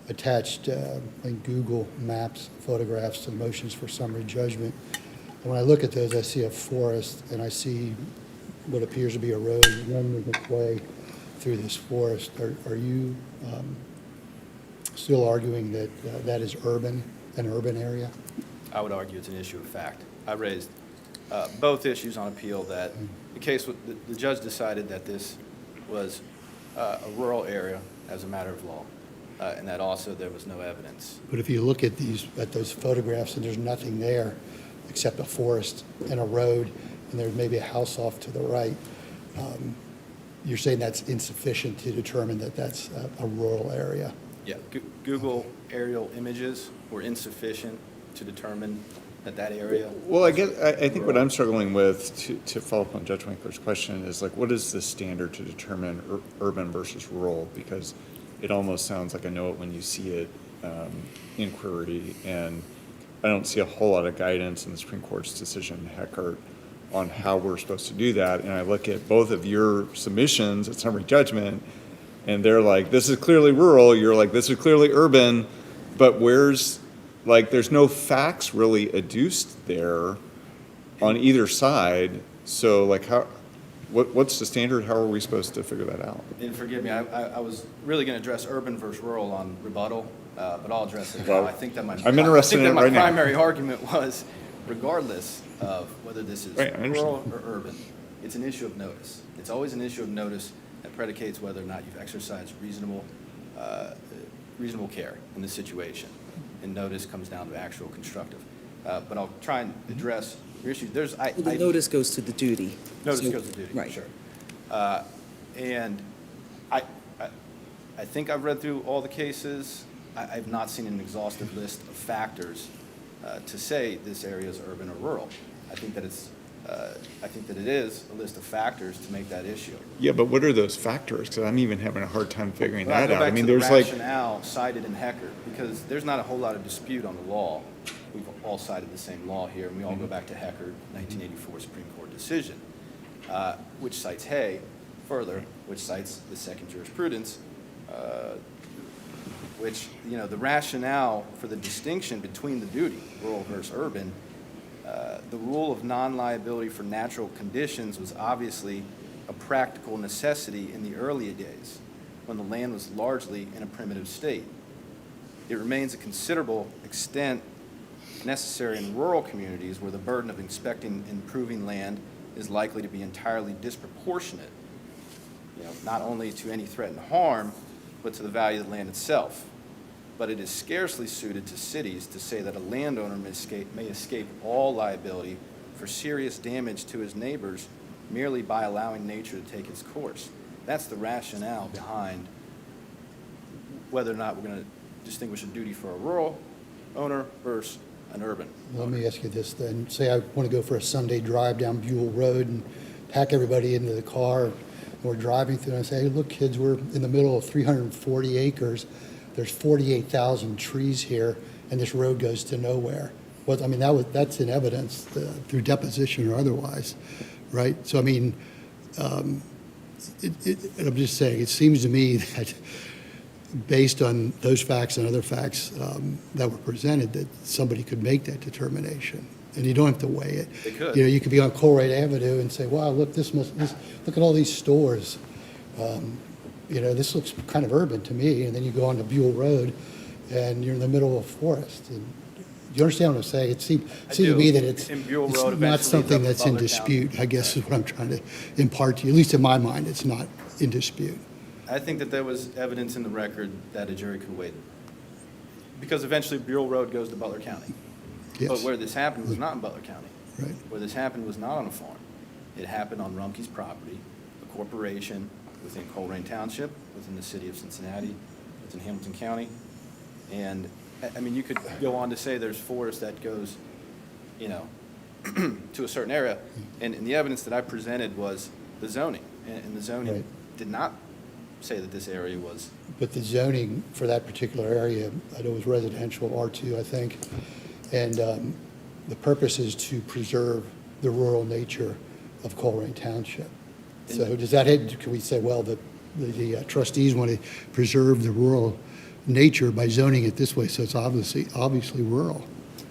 attached in Google Maps photographs to the motions for summary judgment. And when I look at those, I see a forest, and I see what appears to be a road running its way through this forest. Are you still arguing that that is urban, an urban area? I would argue it's an issue of fact. I raised both issues on appeal, that the case, the judge decided that this was a rural area as a matter of law, and that also there was no evidence. But if you look at those photographs, and there's nothing there except a forest and a road, and there's maybe a house off to the right, you're saying that's insufficient to determine that that's a rural area? Yeah, Google aerial images were insufficient to determine that area. Well, I think what I'm struggling with, to follow up on Judge Winkler's question, is like, what is the standard to determine urban versus rural? Because it almost sounds like I know it when you see it inquiry, and I don't see a whole lot of guidance in the Supreme Court's decision, Heckert, on how we're supposed to do that. And I look at both of your submissions at summary judgment, and they're like, this is clearly rural. You're like, this is clearly urban. But there's no facts really adduced there on either side. So like, what's the standard? How are we supposed to figure that out? And forgive me, I was really going to address urban versus rural on rebuttal, but I'll address it now. Well, I think that I'm interested in it right now. my primary argument was, regardless of whether this is Right, I understand. rural or urban, it's an issue of notice. It's always an issue of notice that predicates whether or not you've exercised reasonable care in the situation. And notice comes down to actual constructive. But I'll try and address your issue. The notice goes to the duty. Notice So- goes to duty, Right. sure. And I think I've read through all the cases. I've not seen an exhaustive list of factors to say this area is urban or rural. I think that it is a list of factors to make that issue. Yeah, but what are those factors? Because I'm even having a hard time figuring Well, I that go out. I back mean, to the there's like, rationale cited in Heckert, because there's not a whole lot of dispute on the law. We've all cited the same law here, and we all go back to Heckert, 1984 Supreme Court decision, which cites Hay further, which cites the second jurisprudence, which, the rationale for the distinction between the duty, rural versus urban, the rule of non-liability for natural conditions was obviously a practical necessity in the earlier days, when the land was largely in a primitive state. It remains a considerable extent necessary in rural communities where the burden of inspecting and improving land is likely to be entirely disproportionate, not only to any threat and harm, but to the value of the land itself. But it is scarcely suited to cities to say that a landowner may escape all liability for serious damage to his neighbors merely by allowing nature to take its course. That's the rationale behind whether or not we're going to distinguish a duty for a rural owner versus an urban. Let me ask you this then. Say I want to go for a Sunday drive down Buell Road and pack everybody into the car. And we're driving through and I say, hey, look, kids, we're in the middle of 340 acres. There's 48,000 trees here, and this road goes to nowhere. Well, I mean, that's in evidence through deposition or otherwise, right? So, I mean, I'm just saying, it seems to me that based on those facts and other facts that were presented, that somebody could make that determination. And you don't have to weigh it. They could. You know, you could be on Colruyt Avenue and say, wow, look, look at all these stores. You know, this looks kind of urban to me. And then you go on to Buell Road and you're in the middle of a forest. And you understand what I'm saying? It seems to me that it's And Buell it's Road not eventually something ends up that's in Butler County. dispute, I guess is what I'm trying to impart to you. At least in my mind, it's not in dispute. I think that there was evidence in the record that a jury could weigh. Because eventually Buell Road goes to Butler County. But Yes, where this happened was not in Butler County. right. Where this happened was not on a farm. It happened on Rumpke's property, a corporation within Colerain Township, within the city of Cincinnati, within Hamilton County. And, I mean, you could go on to say there's forest that goes, you know, to a certain area. And the evidence that I presented was the zoning. And the zoning Right. did not say that this area was, But the zoning for that particular area, I know it was residential, R2, I think, and the purpose is to preserve the rural nature of Colerain Township. So does that, can we say, well, the trustees want to preserve the rural nature by zoning it this way, so it's obviously rural?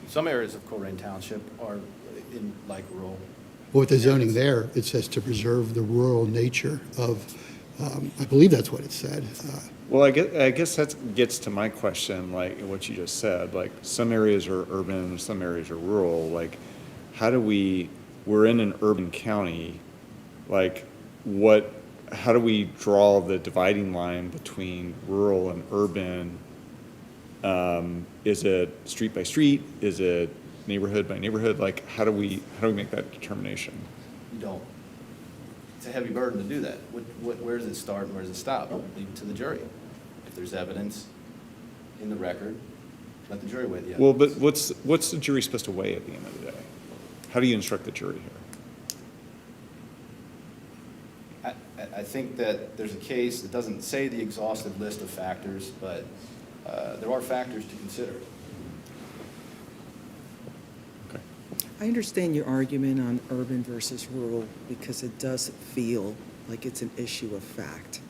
some areas of Colerain Township are in like rural. Well, with the zoning there, it says to preserve the rural nature of, I believe that's what it said. Well, I guess that gets to my question, like what you just said, like some areas are urban, some areas are rural. Like, how do we're in an urban county, like how do we draw the dividing line between rural and urban? Is it street by street? Is it neighborhood by neighborhood? Like, how do we make that determination? You don't. It's a heavy burden to do that. Where does it start and where does it stop? Leave it to the jury. If there's evidence in the record, let the jury weigh the evidence. Well, but what's the jury supposed to weigh at the end of the day? How do you instruct the jury here? I think that there's a case that doesn't say the exhaustive list of factors, but there are factors to consider. Okay. I understand your argument on urban versus rural because it does feel like it's an issue of fact.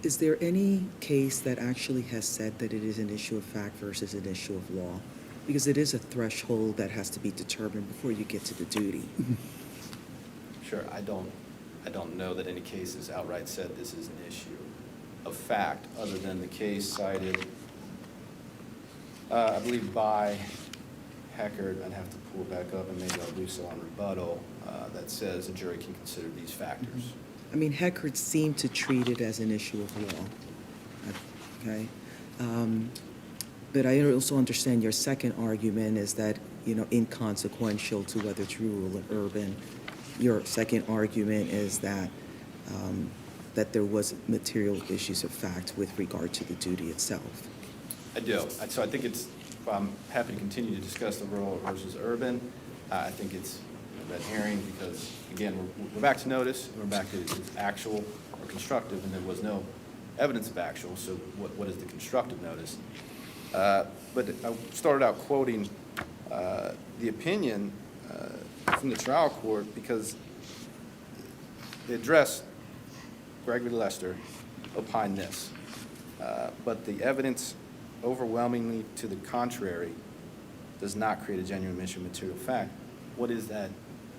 Is there any case that actually has said that it is an issue of fact versus an issue of law? Because it is a threshold that has to be determined before you get to the duty. Sure, I don't know that any cases outright said this is an issue of fact, other than the case cited, I believe by Heckard. I'd have to pull back up and maybe I'll do so on rebuttal, that says a jury can consider these factors. I mean, Heckard seemed to treat it as an issue of law, okay? But I also understand your second argument is that, inconsequential to whether it's rural or urban. Your second argument is that, that there was material issues of fact with regard to the duty itself. I do. So I think I'm happy to continue to discuss the rural versus urban. I think it's a red herring because, again, we're back to notice, and we're back to it's actual or constructive, and there was no evidence of actual, so what is the constructive notice? But I started out quoting the opinion from the trial court because the address, Gregory Lester, opined this. But the evidence overwhelmingly to the contrary does not create a genuine issue of material fact. What is that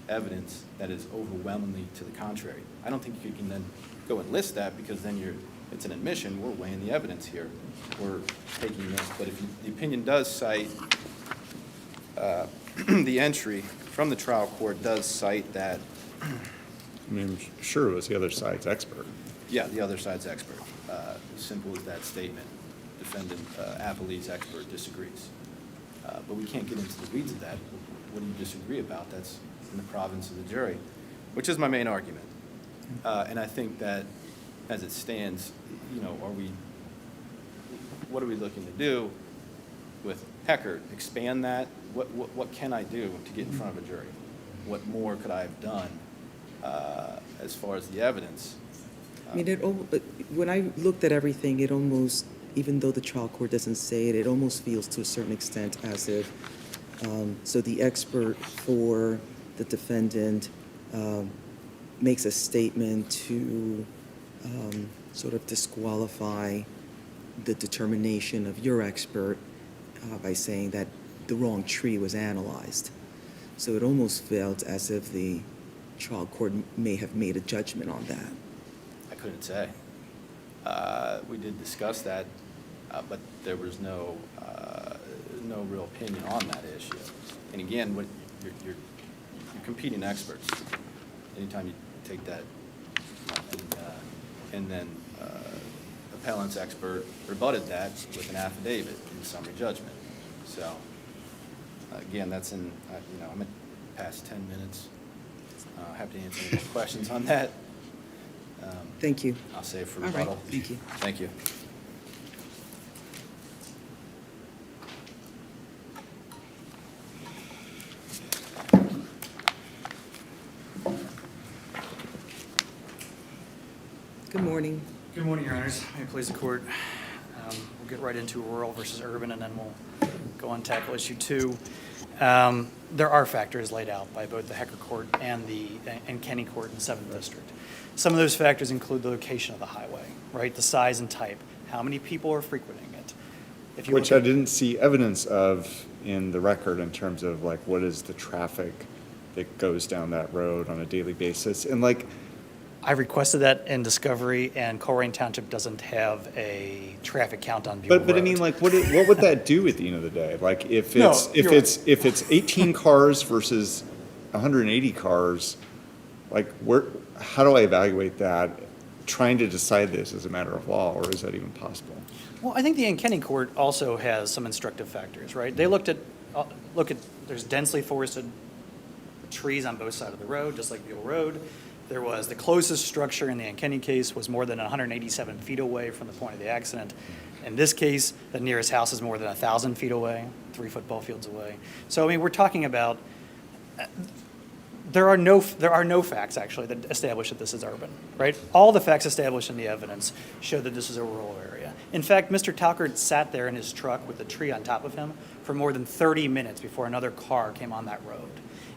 evidence that is overwhelmingly to the contrary? I don't think you can then go and list that because then it's an admission. We're weighing the evidence here. We're taking this. But if the opinion does cite, the entry from the trial court does cite that. I mean, sure, it was the other side's expert. Yeah, the other side's expert. As simple as that statement. Defendant, Appleby's expert disagrees. But we can't get into the weeds of that. What do you disagree about? That's in the province of the jury, which is my main argument. And I think that as it stands, what are we looking to do with Heckard? Expand that? What can I do to get in front of a jury? What more could I have done as far as the evidence? I mean, when I looked at everything, it almost even though the trial court doesn't say it, it almost feels to a certain extent as if, so the expert for the defendant makes a statement to sort of disqualify the determination of your expert by saying that the wrong tree was analyzed. So it almost felt as if the trial court may have made a judgment on that. I couldn't say. We did discuss that, but there was no real opinion on that issue. And again, what you're competing experts. Anytime you take that, and then appellant's expert rebutted that with an affidavit in summary judgment. So again, that's in, I'm at past 10 minutes. Happy to answer any questions on that. Thank you. I'll save for All right, rebuttal. thank you. Thank you. Good morning. Good morning, Your Honors. May it please the court. We'll get right into rural versus urban, and then we'll go on tackle issue 2. There are factors laid out by both the Hecker Court and Kenny Court in the 7th District. Some of those factors include the location of the highway, right? The size and type, how many people are frequenting it. If you Which look I didn't see evidence of in the record in terms of like what is the traffic that goes down that road on a daily basis. And like, I requested that in discovery, and Colerain Township doesn't have a traffic count on Buell but I Road. mean, like, what would that do at the end of the day? Like, if No, it's you're if it's 18 cars versus 180 cars, like, how do I evaluate that? Trying to decide this as a matter of law, or is that even possible? Well, I think the Kenny Court also has some instructive factors, right? They look at, there's densely forested trees on both sides of the road, just like Buell Road. There was, the closest structure in the Kenny case was more than 187 feet away from the point of the accident. In this case, the nearest house is more than 1,000 feet away, 3 football fields away. So, I mean, we're talking about, there are no facts, actually, that establish that this is urban, right? All the facts established in the evidence show that this is a rural area. In fact, Mr. Talkert sat there in his truck with the tree on top of him for more than 30 minutes before another car came on that road.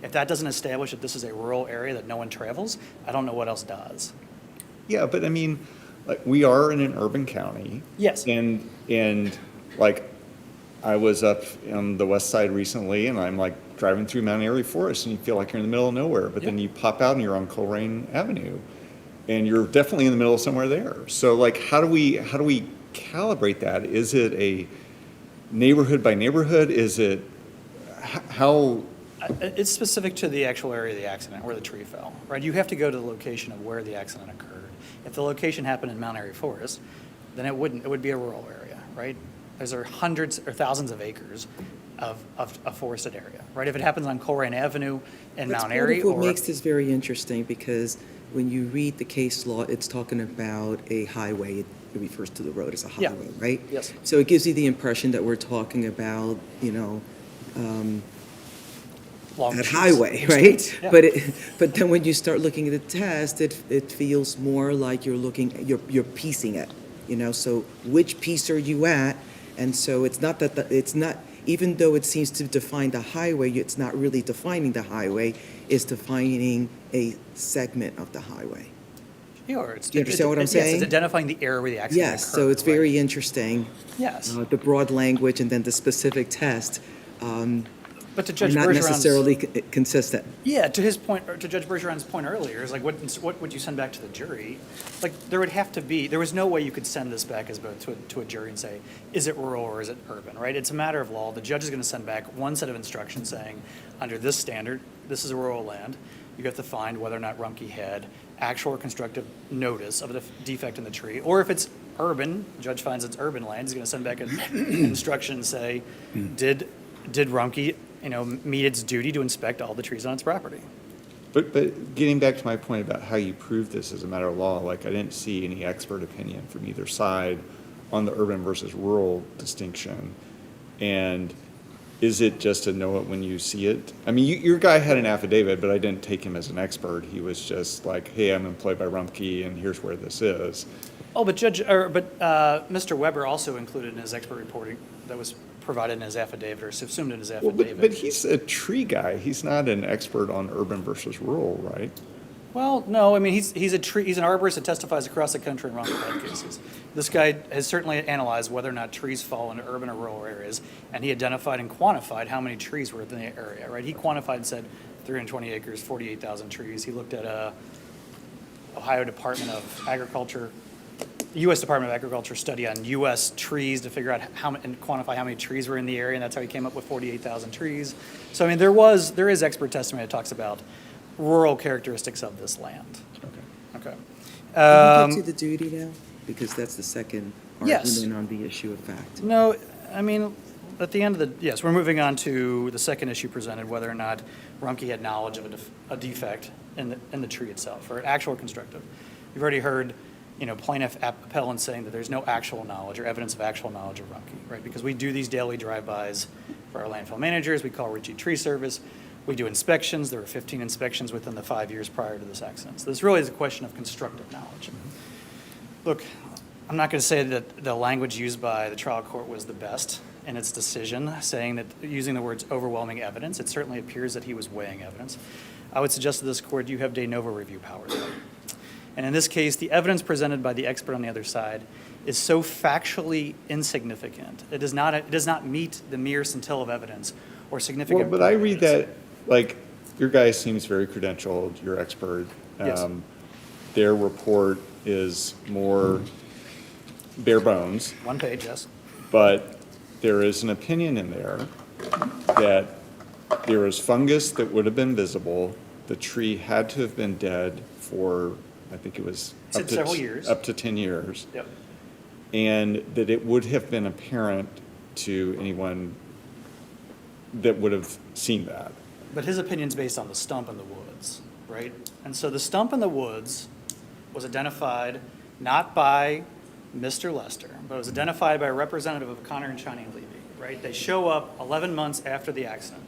If that doesn't establish that this is a rural area that no one travels, I don't know what else does. Yeah, but I mean, like, we are in an urban county. Yes. And like, I was up on the west side recently, and I'm like driving through Mount Airy Forest, and you feel like you're in the middle of nowhere, but then you pop out and you're on Colerain Avenue, and you're definitely in the middle of somewhere there. So like, how do we calibrate that? Is it a neighborhood by neighborhood? Is it how? It's specific to the actual area of the accident where the tree fell, right? You have to go to the location of where the accident occurred. If the location happened in Mount Airy Forest, then it would be a rural area, right? Those are hundreds or thousands of acres of a forested area, right? If it happens on Colerain Avenue in That's Mount part Airy, of what or makes this very interesting, because when you read the case law, it's talking about a highway. It refers to the road as a Yeah. highway, right? Yes. So it gives you the impression that we're talking about, long that streets. highway, right? Streets, yeah. But then when you start looking at the test, it feels more like you're piecing it, so which piece are you at? And so it's not that, it's not, even though it seems to define the highway, it's not really defining the highway, it's defining a segment of the highway. Or it's, Do you understand what I'm yes, saying? it's identifying the area where the accident occurred. Yes, so it's very right? interesting, Yes, the broad language and then the specific test but to are Judge not Bergeron's necessarily consistent. Yeah, to his point, or to Judge Bergeron's point earlier, is like, what would you send back to the jury? Like, there was no way you could send this back as both to a jury and say, is it rural or is it urban, right? It's a matter of law. The judge is going to send back one set of instructions saying, under this standard, this is a rural land. You have to find whether or not Rumpke had actual or constructive notice of a defect in the tree. Or if it's urban, the judge finds it's urban land, he's going to send back an instruction and say, did Rumpke meet its duty to inspect all the trees on its property? But getting back to my point about how you prove this as a matter of law, like, I didn't see any expert opinion from either side on the urban versus rural distinction. And is it just to know it when you see it? I mean, your guy had an affidavit, but I didn't take him as an expert. He was just like, hey, I'm employed by Rumpke, and here's where this is. Oh, but Mr. Weber also included in his expert reporting that was provided in his affidavit or subsumed in his Well, affidavit. but he's a tree guy. He's not an expert on urban versus rural, right? Well, no, I mean, he's an arborist that testifies across the country in wrongful death cases. This guy has certainly analyzed whether or not trees fall into urban or rural areas, and he identified and quantified how many trees were in the area, right? He quantified and said 320 acres, 48,000 trees. He looked at Ohio Department of Agriculture, U.S. Department of Agriculture study on U.S. trees to figure out and quantify how many trees were in the area, and that's how he came up with 48,000 trees. So, I mean, there is expert testimony that talks about rural characteristics of this land. Okay. Can we get to the duty now? Because that's the second Yes. argument on the issue of fact. No, I mean, at the end of yes, we're moving on to the second issue presented, whether or not Rumpke had knowledge of a defect in the tree itself, or actual or constructive. You've already heard, plaintiff appellant saying that there's no actual knowledge or evidence of actual knowledge of Rumpke, right? Because we do these daily drive-bys for our landfill managers. We call Ritchie Tree Service. We do inspections. There were 15 inspections within the 5 years prior to this accident. So this really is a question of constructive knowledge. Look, I'm not going to say that the language used by the trial court was the best in its decision, saying that using the words overwhelming evidence. It certainly appears that he was weighing evidence. I would suggest to this court you have de novo review power though. And in this case, the evidence presented by the expert on the other side is so factually insignificant. It does not meet the mere scintilla of evidence or significant. Well, but I read that, like, your guy seems very credentialed, you're expert. Yes. Their report is more bare bones, One page, yes. but there is an opinion in there that there is fungus that would have been visible. The tree had to have been dead for, I think it was Said several years. up to 10 years. Yep. And that it would have been apparent to anyone that would have seen that. But his opinion's based on the stump in the woods, right? And so the stump in the woods was identified not by Mr. Lester, but it was identified by a representative of Connor and Shining Levy, right? They show up 11 months after the accident.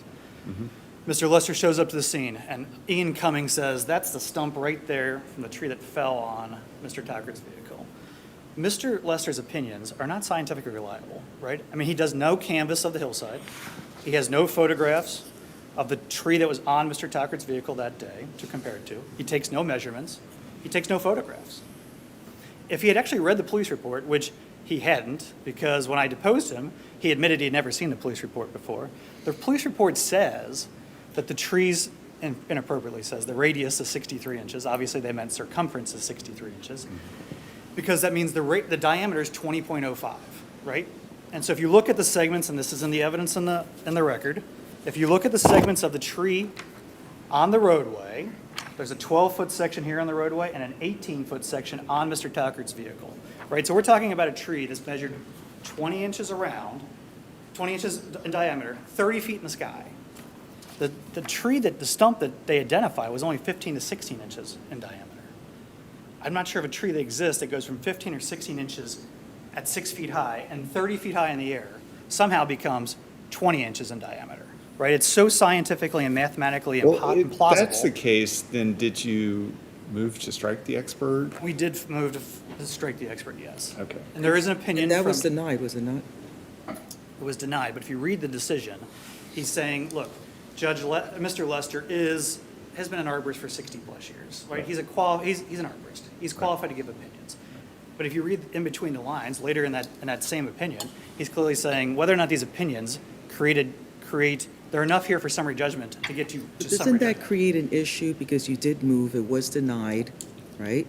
Mr. Lester shows up to the scene, and Ian Cummings says, that's the stump right there from the tree that fell on Mr. Tackert's vehicle. Mr. Lester's opinions are not scientifically reliable, right? I mean, he does no canvas of the hillside. He has no photographs of the tree that was on Mr. Tackert's vehicle that day to compare it to. He takes no measurements. He takes no photographs. If he had actually read the police report, which he hadn't, because when I deposed him, he admitted he had never seen the police report before. The police report says that the trees, inappropriately says, the radius is 63 inches. Obviously, they meant circumference is 63 inches, because that means the diameter is 20.05, right? And so if you look at the segments, and this is in the evidence in the record, if you look at the segments of the tree on the roadway, there's a 12-foot section here on the roadway and an 18-foot section on Mr. Tackert's vehicle, right? So we're talking about a tree that's measured 20 inches around, 20 inches in diameter, 30 feet in the sky. The stump that they identify was only 15 to 16 inches in diameter. I'm not sure of a tree that exists that goes from 15 or 16 inches at 6 feet high and 30 feet high in the air somehow becomes 20 inches in diameter, right? It's so scientifically and mathematically implausible. If that's the case, then did you move to strike the expert? We did move to strike the expert, yes. Okay. And there is an opinion And that from... was denied, was it not? It was denied, but if you read the decision, he's saying, look, Mr. Lester has been an arborist for 60-plus years, right? He's an arborist. He's qualified to give opinions. But if you read in between the lines, later in that same opinion, he's clearly saying whether or not these opinions they're enough here for summary judgment to get you But to summary doesn't that judgment. create an issue because you did move, it was denied, right?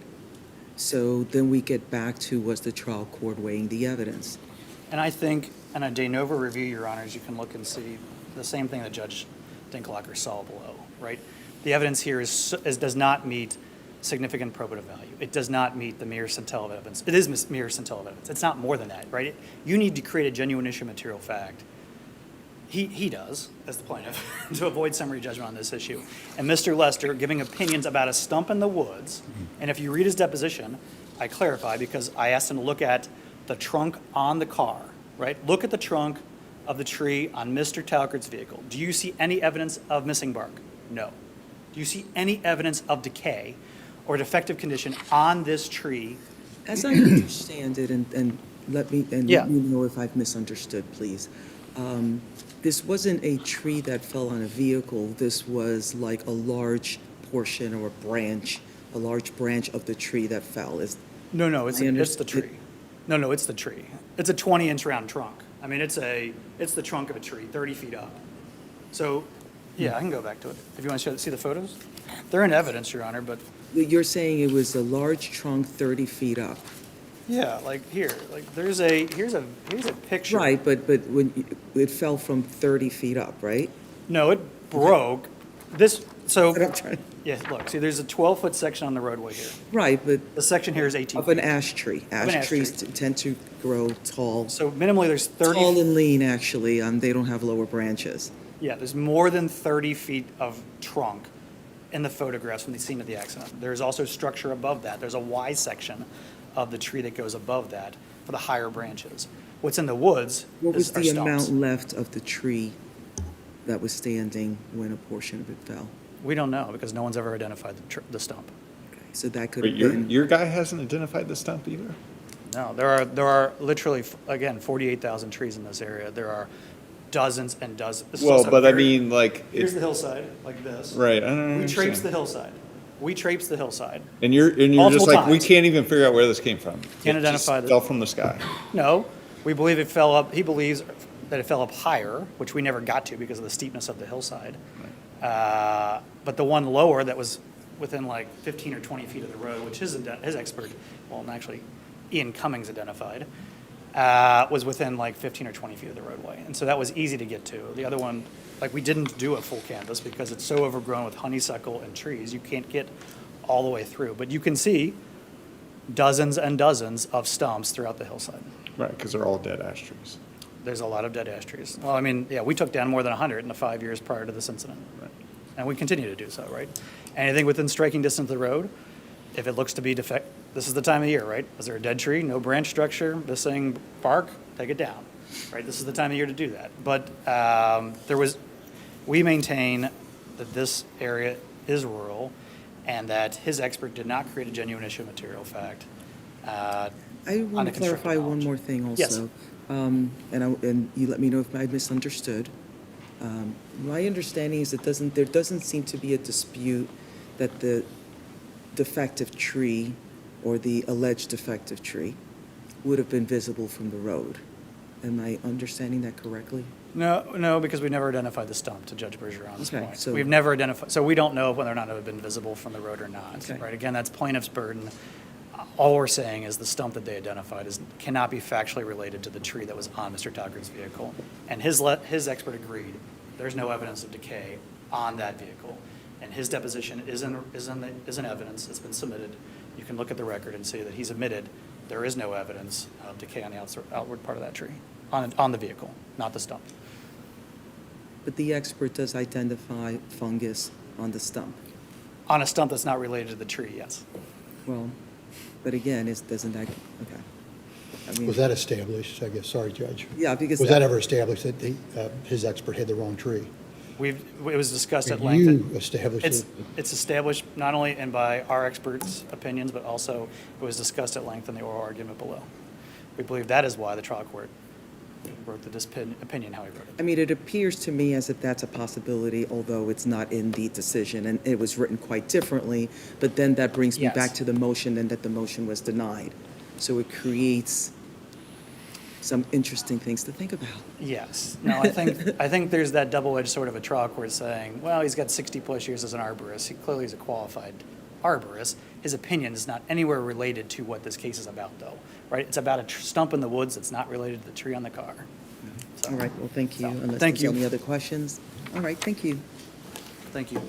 So then we get back to was the trial court weighing the evidence? And I think in a de novo review, Your Honors, you can look and see the same thing that Judge Dinklager saw below, right? The evidence here does not meet significant probative value. It does not meet the mere scintilla of evidence. It is mere scintilla of evidence. It's not more than that, right? You need to create a genuine issue of material fact. He does, as the plaintiff, to avoid summary judgment on this issue. And Mr. Lester giving opinions about a stump in the woods, and if you read his deposition, I clarify because I asked him to look at the trunk on the car, right? Look at the trunk of the tree on Mr. Tackert's vehicle. Do you see any evidence of missing bark? No. Do you see any evidence of decay or defective condition on this tree As I understand it, and Yeah. let me know if I've misunderstood, please. This wasn't a tree that fell on a vehicle. This was like a large portion or branch, a large branch of the tree that fell. No, I it's the understood- tree. No, it's the tree. It's a 20-inch round trunk. I mean, it's the trunk of a tree, 30 feet up. So, yeah, I can go back to it. If you want to see the photos? They're in evidence, Your Honor, but, You're saying it was a large trunk 30 feet up. yeah, like here, like here's a picture. Right, but it fell from 30 feet up, right? No, it broke. This, so, But I'm trying, yeah, look, see, there's a 12-foot section on the roadway here. right, but The section here is 18 of an feet. ash tree. an Ash ash trees tree. tend to grow tall. So minimally, there's 30. Tall and lean, actually. They don't have lower branches. Yeah, there's more than 30 feet of trunk in the photographs from the scene of the accident. There's also structure above that. There's a Y section of the tree that goes above that for the higher branches. What's in the woods What was are the stumps. amount left of the tree that was standing when a portion of it fell? We don't know because no one's ever identified the stump. Okay, so that could But have your, been, your guy hasn't identified the stump either? No, there are literally, again, 48,000 trees in this area. There are dozens and dozens. This is Well, also but I very- mean, like, Here's the hillside, like this. right, I don't We traipse understand. the hillside. We traipse the hillside. And you're just Multiple like, we times. can't even figure out where this came from. Can't It just identify the- fell from the sky. No, we believe it fell up, he believes that it fell up higher, which we never got to because of the steepness of the hillside. But the one lower that was within like 15 or 20 feet of the road, which his expert, well, actually Ian Cummings identified, was within like 15 or 20 feet of the roadway. And so that was easy to get to. The other one, like we didn't do a full canvas because it's so overgrown with honeysuckle and trees, you can't get all the way through. But you can see dozens and dozens of stumps throughout the hillside. Right, because they're all dead ash trees. There's a lot of dead ash trees. Well, I mean, yeah, we took down more than 100 in the 5 years prior to this incident. Right. And we continue to do so, right? Anything within striking distance of the road, if it looks to be defect, this is the time of year, right? Is there a dead tree, no branch structure, missing bark, take it down, right? This is the time of year to do that. But we maintain that this area is rural and that his expert did not create a genuine issue of material fact. I on want a to constructive clarify one knowledge. more thing also. Yes. And you let me know if I misunderstood. My understanding is there doesn't seem to be a dispute that the defective tree or the alleged defective tree would have been visible from the road. Am I understanding that correctly? No, because we never identified the stump, to Judge Bergeron's Okay, point. so- We've never identified, so we don't know whether or not it would have been visible from the road or not, Okay. right? Again, that's plaintiff's burden. All we're saying is the stump that they identified cannot be factually related to the tree that was on Mr. Tucker's vehicle. And his expert agreed, there's no evidence of decay on that vehicle. And his deposition is in evidence, it's been submitted. You can look at the record and see that he's admitted there is no evidence of decay on the outward part of that tree, on the vehicle, not the stump. But the expert does identify fungus on the stump. On a stump that's not related to the tree, yes. Well, but again, doesn't that, okay. I mean, Was that established, I guess, sorry, Judge? Yeah, because. Was that ever established that his expert had the wrong tree? It was discussed at Or length. you established it? It's established not only by our experts' opinions, but also it was discussed at length in the oral argument below. We believe that is why the trial court wrote this opinion how he wrote it. I mean, it appears to me as if that's a possibility, although it's not in the decision, and it was written quite differently. But then that brings me Yes. back to the motion, and that the motion was denied. So it creates some interesting things to think about. Yes. No, I think there's that double-edged sort of a trial court saying, well, he's got 60-plus years as an arborist. He clearly is a qualified arborist. His opinion is not anywhere related to what this case is about, though, right? It's about a stump in the woods that's not related to the tree on the car. So, All right, well, thank you. So, Unless thank there's you. any other questions. All right, thank you. Thank you.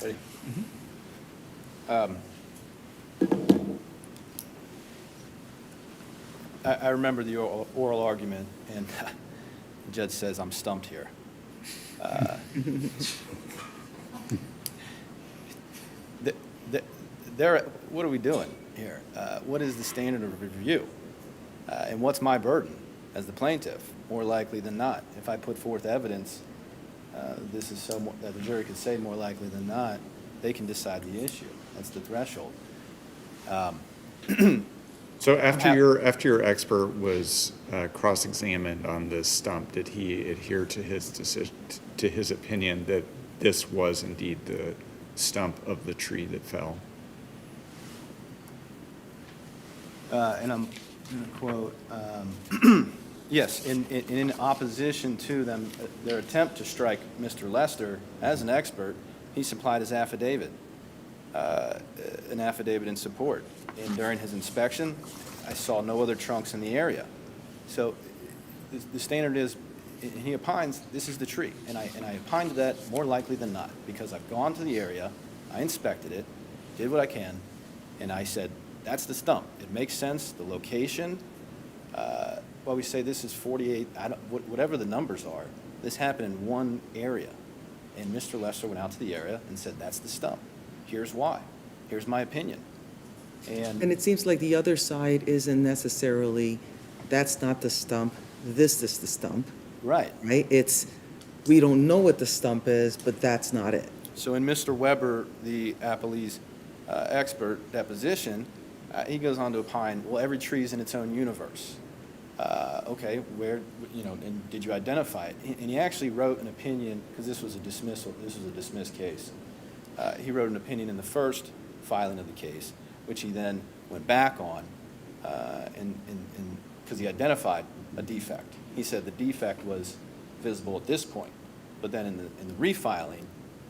Ready? I remember the oral argument, and the judge says, I'm stumped here. what are we doing here? What is the standard of review? And what's my burden as the plaintiff? More likely than not, if I put forth evidence, this is that the jury could say more likely than not, they can decide the issue. That's the threshold. So after your expert was cross-examined on this stump, did he adhere to his decision, to his opinion that this was indeed the stump of the tree that fell? And I'm going to quote, yes, in opposition to them, their attempt to strike Mr. Lester as an expert, he supplied his affidavit, an affidavit in support. And during his inspection, I saw no other trunks in the area. So the standard is, and he opines, this is the tree. And I opined to that more likely than not, because I've gone to the area, I inspected it, did what I can, and I said, that's the stump. It makes sense, the location. Well, we say this is 48, whatever the numbers are, this happened in one area. And Mr. Lester went out to the area and said, that's the stump. Here's why. Here's my opinion. And it seems like the other side isn't necessarily, that's not the stump, this is the stump, Right. right? It's, we don't know what the stump is, but that's not it. So in Mr. Weber, the appellee's expert deposition, he goes on to opine, well, every tree is in its own universe. Okay, where, and did you identify it? And he actually wrote an opinion, because this was a dismissed case. He wrote an opinion in the first filing of the case, which he then went back on, because he identified a defect. He said the defect was visible at this point, but then in the refiling,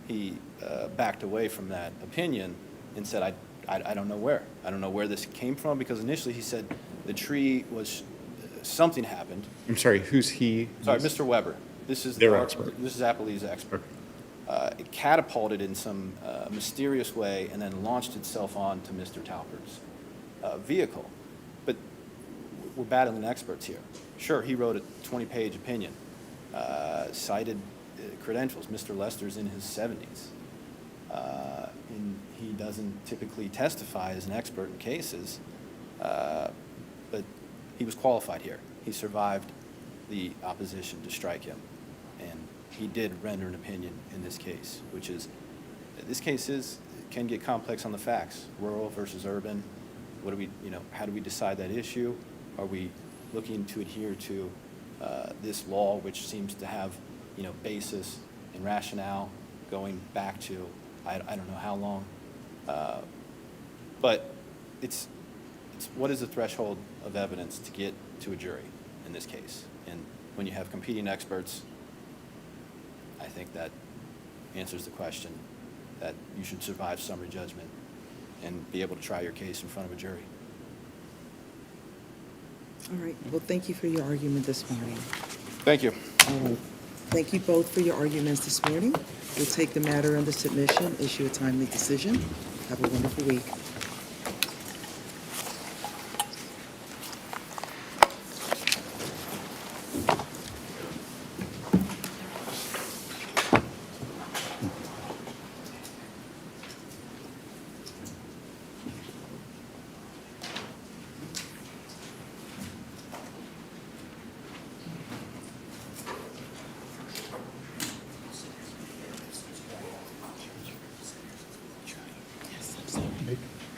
he backed away from that opinion and said, I don't know where. I don't know where this came from, because initially he said the tree was, something happened. I'm sorry, who's he? Sorry, Mr. Weber. This is Their expert. This is appellee's expert. It catapulted in some mysterious way and then launched itself onto Mr. Talpert's vehicle. But we're battling experts here. Sure, he wrote a 20-page opinion, cited credentials. Mr. Lester's in his 70s. And he doesn't typically testify as an expert in cases, but he was qualified here. He survived the opposition to strike him, and he did render an opinion in this case, which is, this case can get complex on the facts, rural versus urban. What do we, how do we decide that issue? Are we looking to adhere to this law, which seems to have, basis and rationale going back to, I don't know how long, but it's what is the threshold of evidence to get to a jury in this case? And when you have competing experts, I think that answers the question that you should survive summary judgment and be able to try your case in front of a jury. All right, well, thank you for your argument this morning. Thank you. All right. Thank you both for your arguments this morning. We'll take the matter under submission, issue a timely decision. Have a wonderful week.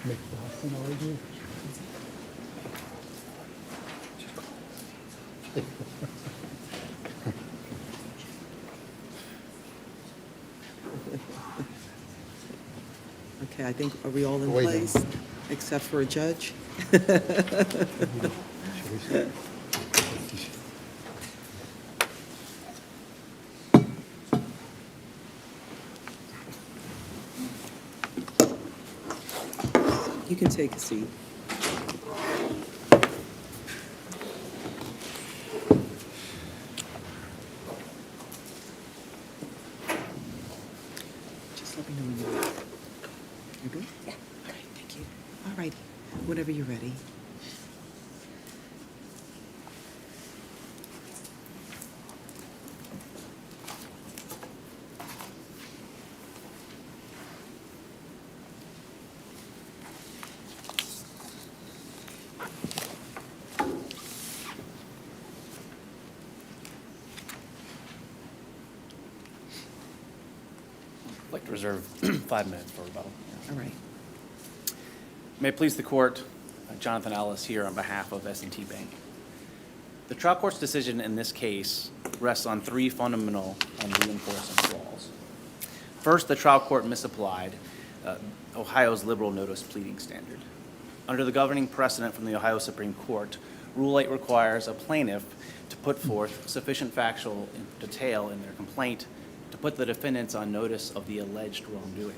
Make Boston argue? Okay, I think, are we all in Wait, no. place, except for a judge? Shall we see? You can take a seat. Just let me know when you're ready. You're good? Yeah. All right, thank you. All righty, whenever you're ready. I'd like to reserve 5 minutes for rebuttal. All right. May it please the court, Jonathan Ellis here on behalf of S&T Bank. The trial court's decision in this case rests on 3 fundamental and reinforcing flaws. First, the trial court misapplied Ohio's liberal notice pleading standard. Under the governing precedent from the Ohio Supreme Court, Rule 8 requires a plaintiff to put forth sufficient factual detail in their complaint to put the defendants on notice of the alleged wrongdoing.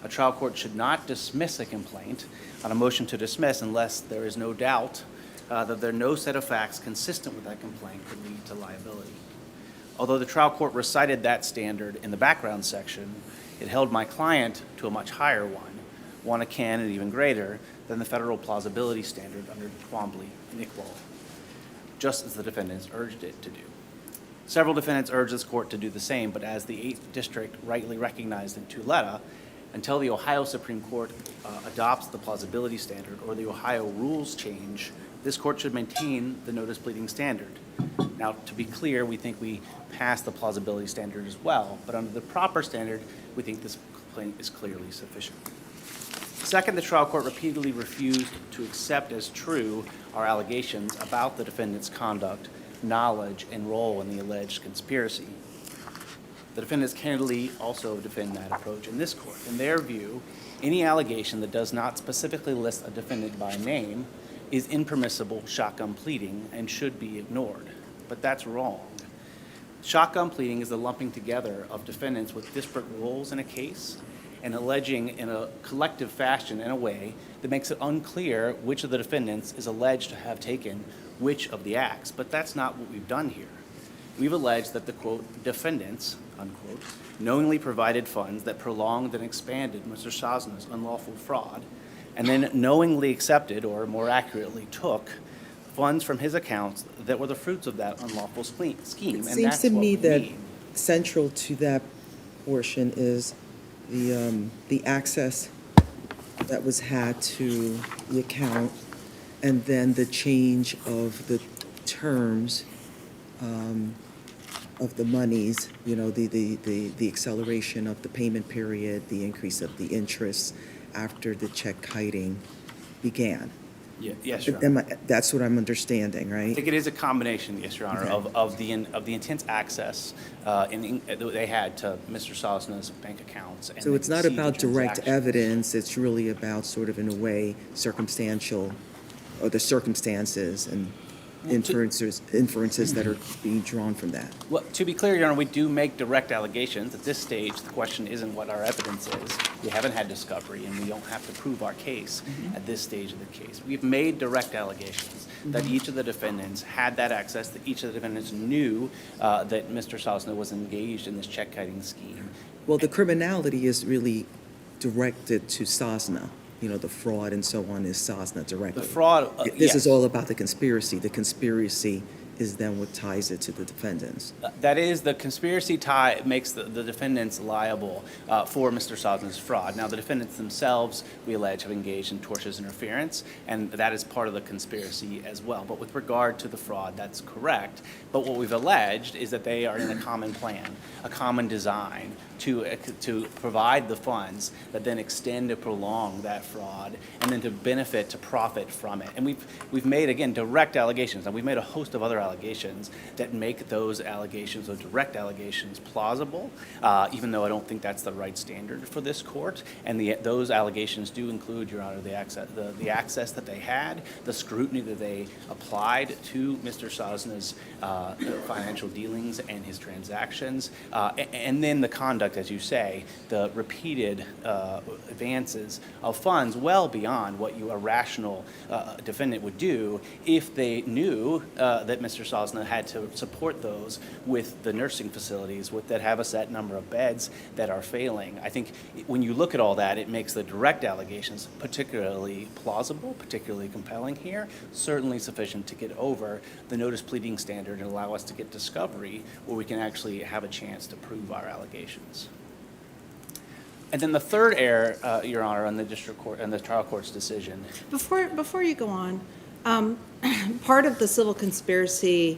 A trial court should not dismiss a complaint on a motion to dismiss unless there is no doubt that there are no set of facts consistent with that complaint could lead to liability. Although the trial court recited that standard in the background section, it held my client to a much higher one akin and even greater than the federal plausibility standard under Twombly and Iqbal, just as the defendants urged it to do. Several defendants urged this court to do the same, but as the 8th District rightly recognized in Tuleta, until the Ohio Supreme Court adopts the plausibility standard or the Ohio rules change, this court should maintain the notice pleading standard. Now, to be clear, we think we passed the plausibility standard as well, but under the proper standard, we think this complaint is clearly sufficient. Second, the trial court repeatedly refused to accept as true our allegations about the defendant's conduct, knowledge, and role in the alleged conspiracy. The defendants candidly also defend that approach in this court. In their view, any allegation that does not specifically list a defendant by name is impermissible shotgun pleading and should be ignored. But that's wrong. Shotgun pleading is the lumping together of defendants with disparate roles in a case and alleging in a collective fashion in a way that makes it unclear which of the defendants is alleged to have taken which of the acts. But that's not what we've done here. We've alleged that the, quote, defendants, unquote, knowingly provided funds that prolonged and expanded Mr. Sosna's unlawful fraud, and then knowingly accepted, or more accurately took, funds from his accounts that were the fruits of that unlawful scheme. It And seems that's to what me we that mean. central to that portion is the access that was had to the account, and then the change of the terms of the monies, you know, the acceleration of the payment period, the increase of the interest after the check kiting began. Yeah, yes, Your Honor. That's what I'm understanding, I right? think it is a combination, yes, Your Honor, Okay. of the intense access that they had to Mr. Sosna's bank accounts. And So it's not see the about direct transactions. evidence, it's really about sort of, in a way, circumstantial, or the circumstances and inferences that are being drawn from that. Well, to be clear, Your Honor, we do make direct allegations. At this stage, the question isn't what our evidence is. We haven't had discovery, and we don't have to prove our case at this stage of the case. We've made direct allegations that each of the defendants had that access, that each of the defendants knew that Mr. Sosna was engaged in this check-kiting scheme. Well, the criminality is really directed to Sosna. You know, the fraud and so on is Sosna directly. The fraud, This is yes. all about the conspiracy. The conspiracy is then what ties it to the defendants. That is, the conspiracy tie makes the defendants liable for Mr. Sosna's fraud. Now, the defendants themselves, we allege, have engaged in tortious interference, and that is part of the conspiracy as well. But with regard to the fraud, that's correct. But what we've alleged is that they are in a common plan, a common design to provide the funds that then extend to prolong that fraud and then to benefit, to profit from it. And we've made, again, direct allegations, and we've made a host of other allegations that make those allegations, those direct allegations, plausible, even though I don't think that's the right standard for this court. And those allegations do include, Your Honor, the access that they had, the scrutiny that they applied to Mr. Sosna's financial dealings and his transactions, and then the conduct, as you say, the repeated advances of funds well beyond what a rational defendant would do if they knew that Mr. Sosna had to support those with the nursing facilities that have a set number of beds that are failing. I think when you look at all that, it makes the direct allegations particularly plausible, particularly compelling here, certainly sufficient to get over the notice pleading standard and allow us to get discovery where we can actually have a chance to prove our allegations. And then the third error, Your Honor, on the district court and the trial court's decision. Before you go on, part of the civil conspiracy,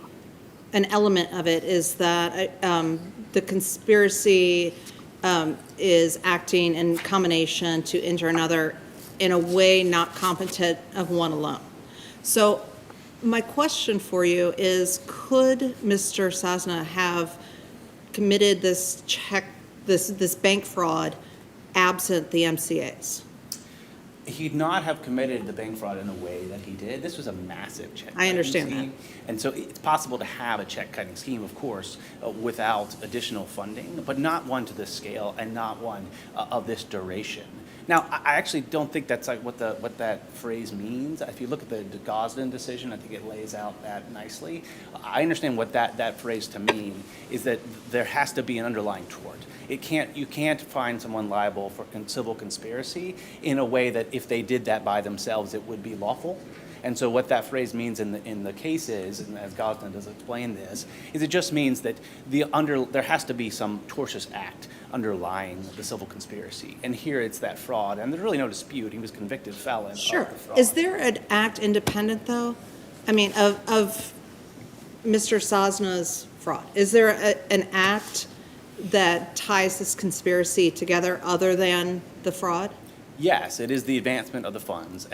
an element of it is that the conspiracy is acting in combination to injure another in a way not competent of one alone. So my question for you is, could Mr. Sosna have committed this this bank fraud absent the MCAs? He'd not have committed the bank fraud in the way that he did. This was a massive check. I understand scheme. And so it's possible to have a check kiting scheme, of course, without additional funding, but not one to this scale and not one of this duration. Now, I actually don't think that's like what that phrase means. If you look at the Gosden decision, I think it lays out that nicely. I understand what that phrase to mean is that there has to be an underlying tort. You can't find someone liable for civil conspiracy in a way that if they did that by themselves, it would be lawful. And so what that phrase means in the case is, and as Gosden does explain this, is it just means that there has to be some tortious act underlying the civil conspiracy. And here it's that fraud, and there's really no dispute. He was convicted felon Sure. of the fraud. Is there an act independent, though? I mean, of Mr. Sosna's fraud? Is there an act that ties this conspiracy together other than the fraud? Yes, it is the advancement of the funds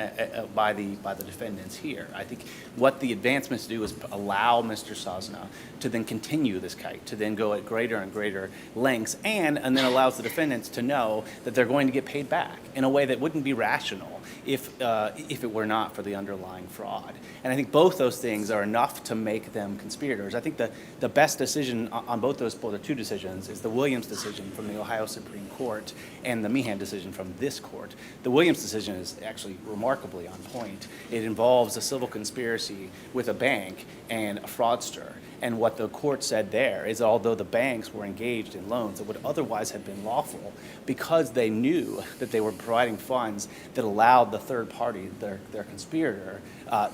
by the defendants here. I think what the advancements do is allow Mr. Sosna to then continue this kite, to then go at greater and greater lengths, and then allows the defendants to know that they're going to get paid back in a way that wouldn't be rational if it were not for the underlying fraud. And I think both those things are enough to make them conspirators. I think the best decision on both those two decisions is the Williams decision from the Ohio Supreme Court and the Meehan decision from this court. The Williams decision is actually remarkably on point. It involves a civil conspiracy with a bank and a fraudster. And what the court said there is, although the banks were engaged in loans that would otherwise have been lawful, because they knew that they were providing funds that allowed the third party, their conspirator,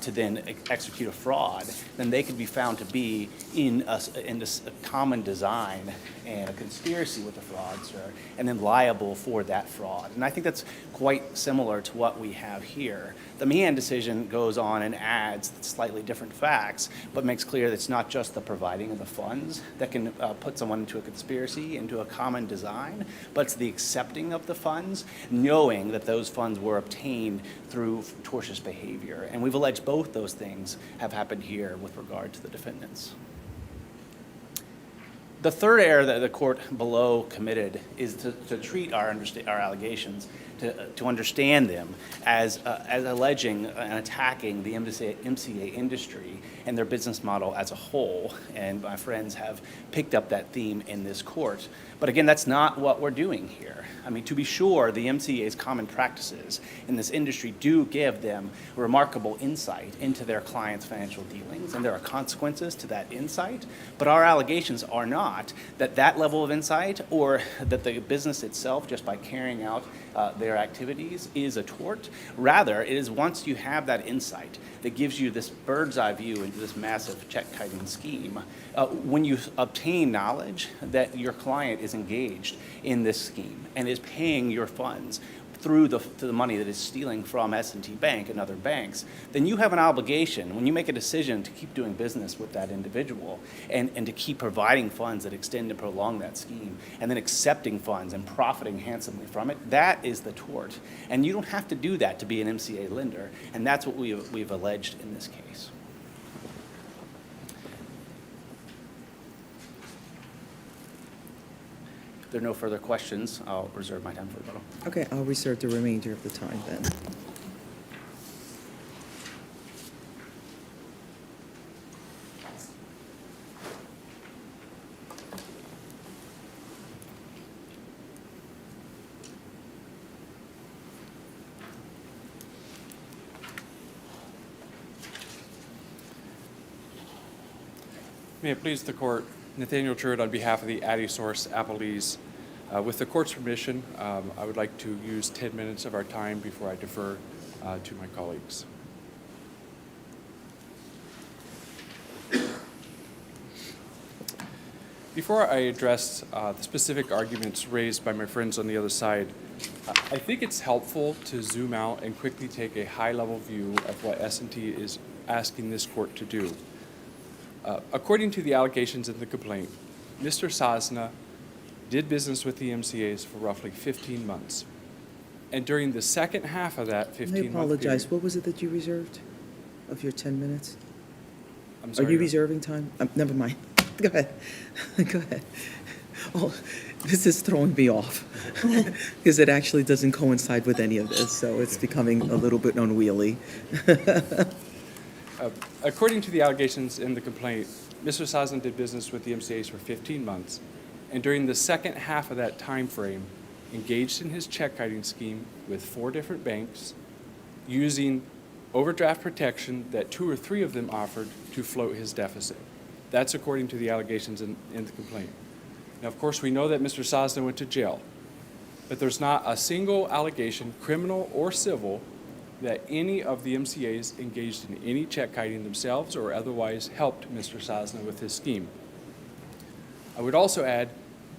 to then execute a fraud, then they could be found to be in a common design and a conspiracy with the fraudster, and then liable for that fraud. And I think that's quite similar to what we have here. The Meehan decision goes on and adds slightly different facts, but makes clear that it's not just the providing of the funds that can put someone into a conspiracy, into a common design, but it's the accepting of the funds, knowing that those funds were obtained through tortious behavior. And we've alleged both those things have happened here with regard to the defendants. The third error that the court below committed is to treat our allegations, to understand them as alleging and attacking the MCA industry and their business model as a whole. And my friends have picked up that theme in this court. But again, that's not what we're doing here. I mean, to be sure, the MCA's common practices in this industry do give them remarkable insight into their clients' financial dealings, and there are consequences to that insight. But our allegations are not that level of insight or that the business itself, just by carrying out their activities, is a tort. Rather, it is once you have that insight that gives you this bird's eye view into this massive check kiting scheme, when you obtain knowledge that your client is engaged in this scheme and is paying your funds through the money that is stealing from S&T Bank and other banks, then you have an obligation when you make a decision to keep doing business with that individual and to keep providing funds that extend and prolong that scheme, and then accepting funds and profiting handsomely from it. That is the tort. And you don't have to do that to be an MCA lender, and that's what we've alleged in this case. If there are no further questions, I'll reserve my time for rebuttal. Okay, I'll reserve the remainder of the time then. May it please the court, Nathaniel Churd on behalf of the AddySource Appellees. With the court's permission, I would like to use 10 minutes of our time before I defer to my colleagues. Before I address the specific arguments raised by my friends on the other side, I think it's helpful to zoom out and quickly take a high-level view of what S&T is asking this court to do. According to the allegations in the complaint, Mr. Sosna did business with the MCAs for roughly 15 months. And during the second half of that I 15-month apologize. period, What was it that you reserved of your 10 minutes? I'm Are sorry, you Your- reserving time? Never mind. Go ahead. Go ahead. Oh, this is throwing me off because it actually doesn't coincide with any of this, so it's becoming a little bit unwieldy. According to the allegations in the complaint, Mr. Sosna did business with the MCAs for 15 months, and during the second half of that time frame, engaged in his check kiting scheme with 4 different banks, using overdraft protection that 2 or 3 of them offered to float his deficit. That's according to the allegations in the complaint. Now, of course, we know that Mr. Sosna went to jail, but there's not a single allegation, criminal or civil, that any of the MCAs engaged in any check kiting themselves or otherwise helped Mr. Sosna with his scheme. I would also add,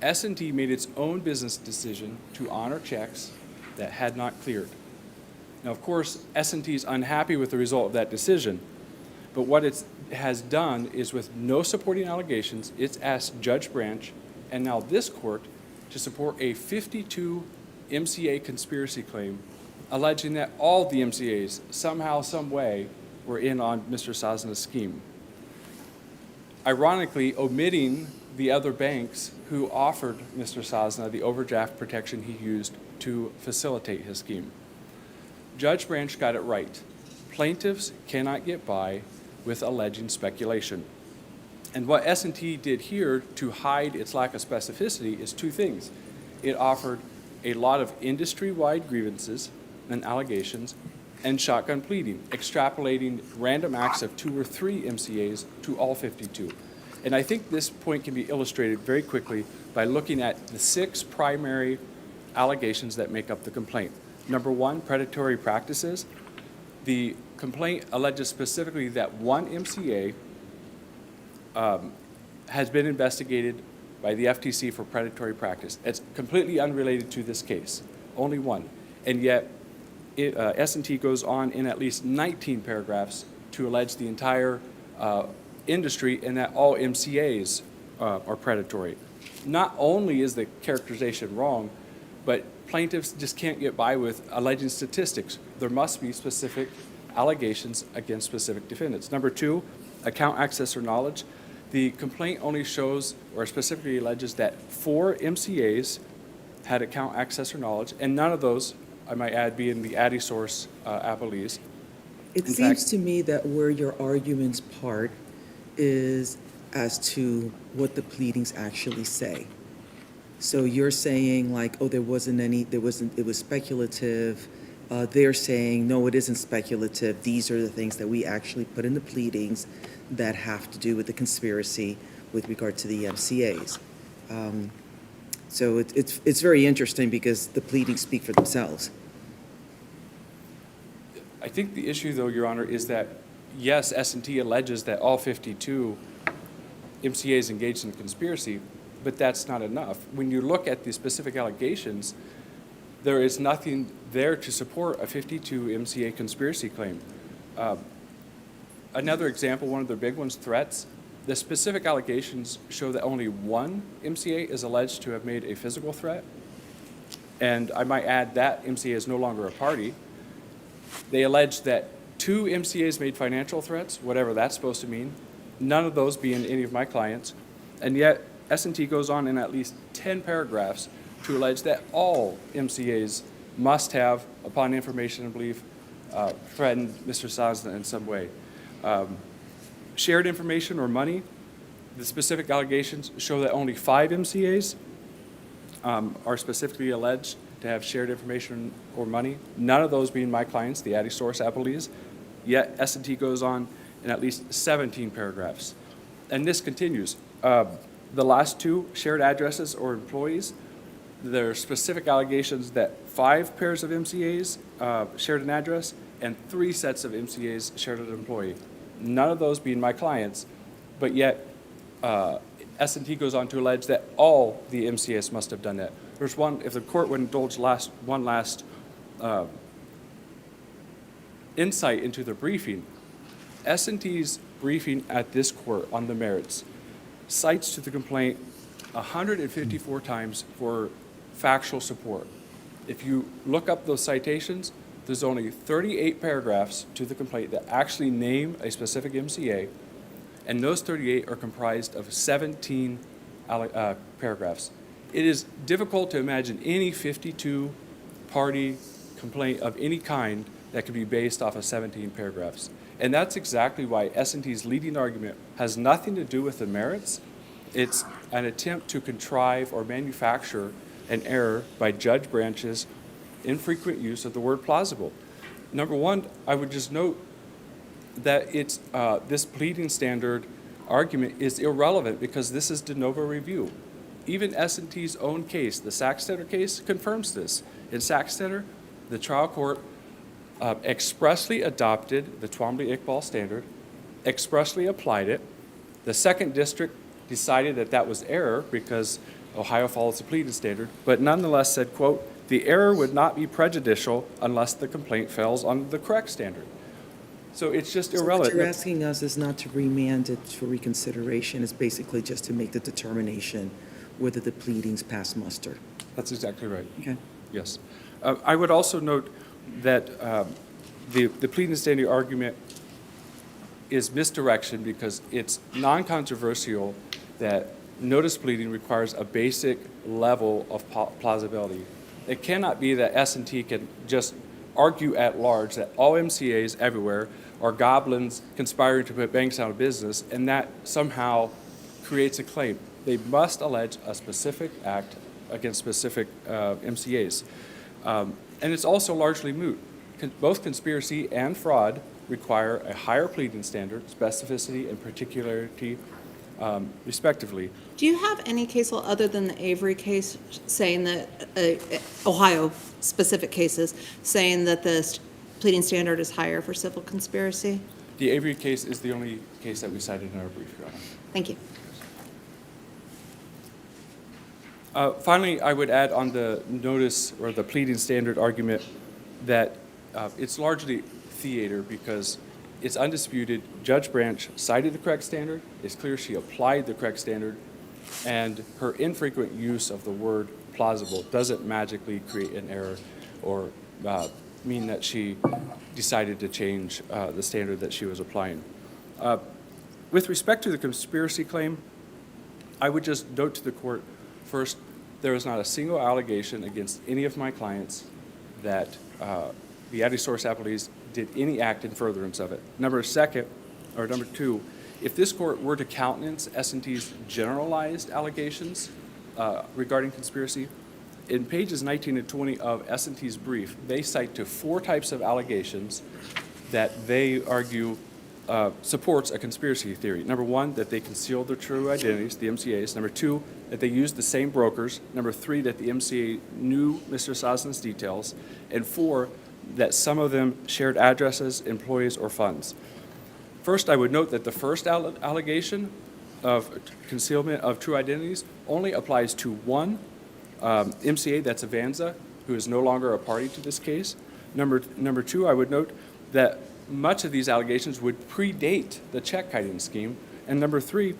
S&T made its own business decision to honor checks that had not cleared. Now, of course, S&T is unhappy with the result of that decision, but what it has done is, with no supporting allegations, it's asked Judge Branch and now this court to support a 52 MCA conspiracy claim alleging that all the MCAs somehow, some way, were in on Mr. Sosna's scheme. Ironically, omitting the other banks who offered Mr. Sosna the overdraft protection he used to facilitate his scheme. Judge Branch got it right. Plaintiffs cannot get by with alleging speculation. And what S&T did here to hide its lack of specificity is 2 things. It offered a lot of industry-wide grievances and allegations and shotgun pleading, extrapolating random acts of 2 or 3 MCAs to all 52. And I think this point can be illustrated very quickly by looking at the 6 primary allegations that make up the complaint. Number 1, predatory practices. The complaint alleges specifically that one MCA has been investigated by the FTC for predatory practice. It's completely unrelated to this case, only one. And yet, S&T goes on in at least 19 paragraphs to allege the entire industry and that all MCAs are predatory. Not only is the characterization wrong, but plaintiffs just can't get by with alleging statistics. There must be specific allegations against specific defendants. Number 2, account access or knowledge. The complaint only shows or specifically alleges that 4 MCAs had account access or knowledge, and none of those, I might add, being the AdiSource appellees. It In seems fact- to me that where your arguments part is as to what the pleadings actually say. So you're saying like, oh, it was speculative. They're saying, no, it isn't speculative. These are the things that we actually put in the pleadings that have to do with the conspiracy with regard to the MCAs. So it's very interesting because the pleadings speak for themselves. I think the issue, though, Your Honor, is that, yes, S&T alleges that all 52 MCAs engaged in the conspiracy, but that's not enough. When you look at the specific allegations, there is nothing there to support a 52 MCA conspiracy claim. Another example, one of their big ones, threats. The specific allegations show that only one MCA is alleged to have made a physical threat. And I might add that MCA is no longer a party. They allege that 2 MCAs made financial threats, whatever that's supposed to mean, none of those being any of my clients. And yet S&T goes on in at least 10 paragraphs to allege that all MCAs must have, upon information and belief, threatened Mr. Sosna in some way. Shared information or money, the specific allegations show that only 5 MCAs are specifically alleged to have shared information or money, none of those being my clients, the AdiSource appellees, yet S&T goes on in at least 17 paragraphs. And this continues. The last 2, shared addresses or employees, there are specific allegations that 5 pairs of MCAs shared an address and 3 sets of MCAs shared an employee. None of those being my clients, but yet S&T goes on to allege that all the MCAs must have done that. There's one, if the court would indulge one last insight into the briefing, S&T's briefing at this court on the merits cites to the complaint 154 times for factual support. If you look up those citations, there's only 38 paragraphs to the complaint that actually name a specific MCA, and those 38 are comprised of 17 paragraphs. It is difficult to imagine any 52-party complaint of any kind that could be based off of 17 paragraphs. And that's exactly why S&T's leading argument has nothing to do with the merits. It's an attempt to contrive or manufacture an error by Judge Branch's infrequent use of the word plausible. Number one, I would just note that it's this pleading standard argument is irrelevant because this is de novo review. Even S&T's own case, the Sacksteder case, confirms this. In Sacksteder, the trial court expressly adopted the Twombly-Iqbal standard, expressly applied it. The second district decided that that was error because Ohio follows the pleading standard, but nonetheless said, quote, the error would not be prejudicial unless the complaint fails on the correct standard. So it's just So irrelevant. what you're asking us is not to remand it for reconsideration, it's basically just to make the determination whether the pleadings pass muster. That's exactly right. Okay. Yes. I would also note that the pleading standard argument is misdirection because it's non-controversial that notice pleading requires a basic level of plausibility. It cannot be that S&T can just argue at large that all MCAs everywhere are goblins conspiring to put banks out of business, and that somehow creates a claim. They must allege a specific act against specific MCAs. And it's also largely moot. Both conspiracy and fraud require a higher pleading standard, specificity and particularity, respectively. Do you have any case law other than the Avery case saying that, Ohio-specific cases, saying that the pleading standard is higher for civil conspiracy? The Avery case is the only case that we cited in our brief, Your Honor. Thank you. Finally, I would add on the notice or the pleading standard argument that it's largely theater because it's undisputed. Judge Branch cited the correct standard. It's clear she applied the correct standard. And her infrequent use of the word plausible doesn't magically create an error or mean that she decided to change the standard that she was applying. With respect to the conspiracy claim, I would just note to the court, first, there is not a single allegation against any of my clients that the Adisource appellees did any act in furtherance of it. Number two, if this court were to countenance S&T's generalized allegations regarding conspiracy, in pages 19 and 20 of S&T's brief, they cite to 4 types of allegations that they argue supports a conspiracy theory. Number 1, that they concealed their true identities, the MCAs. Number 2, that they used the same brokers. Number 3, that the MCA knew Mr. Sosna's details. And 4, that some of them shared addresses, employees, or funds. First, I would note that the first allegation of concealment of true identities only applies to one MCA, that's Avanza, who is no longer a party to this case. Number 2, I would note that much of these allegations would predate the check kiting scheme. And number 3,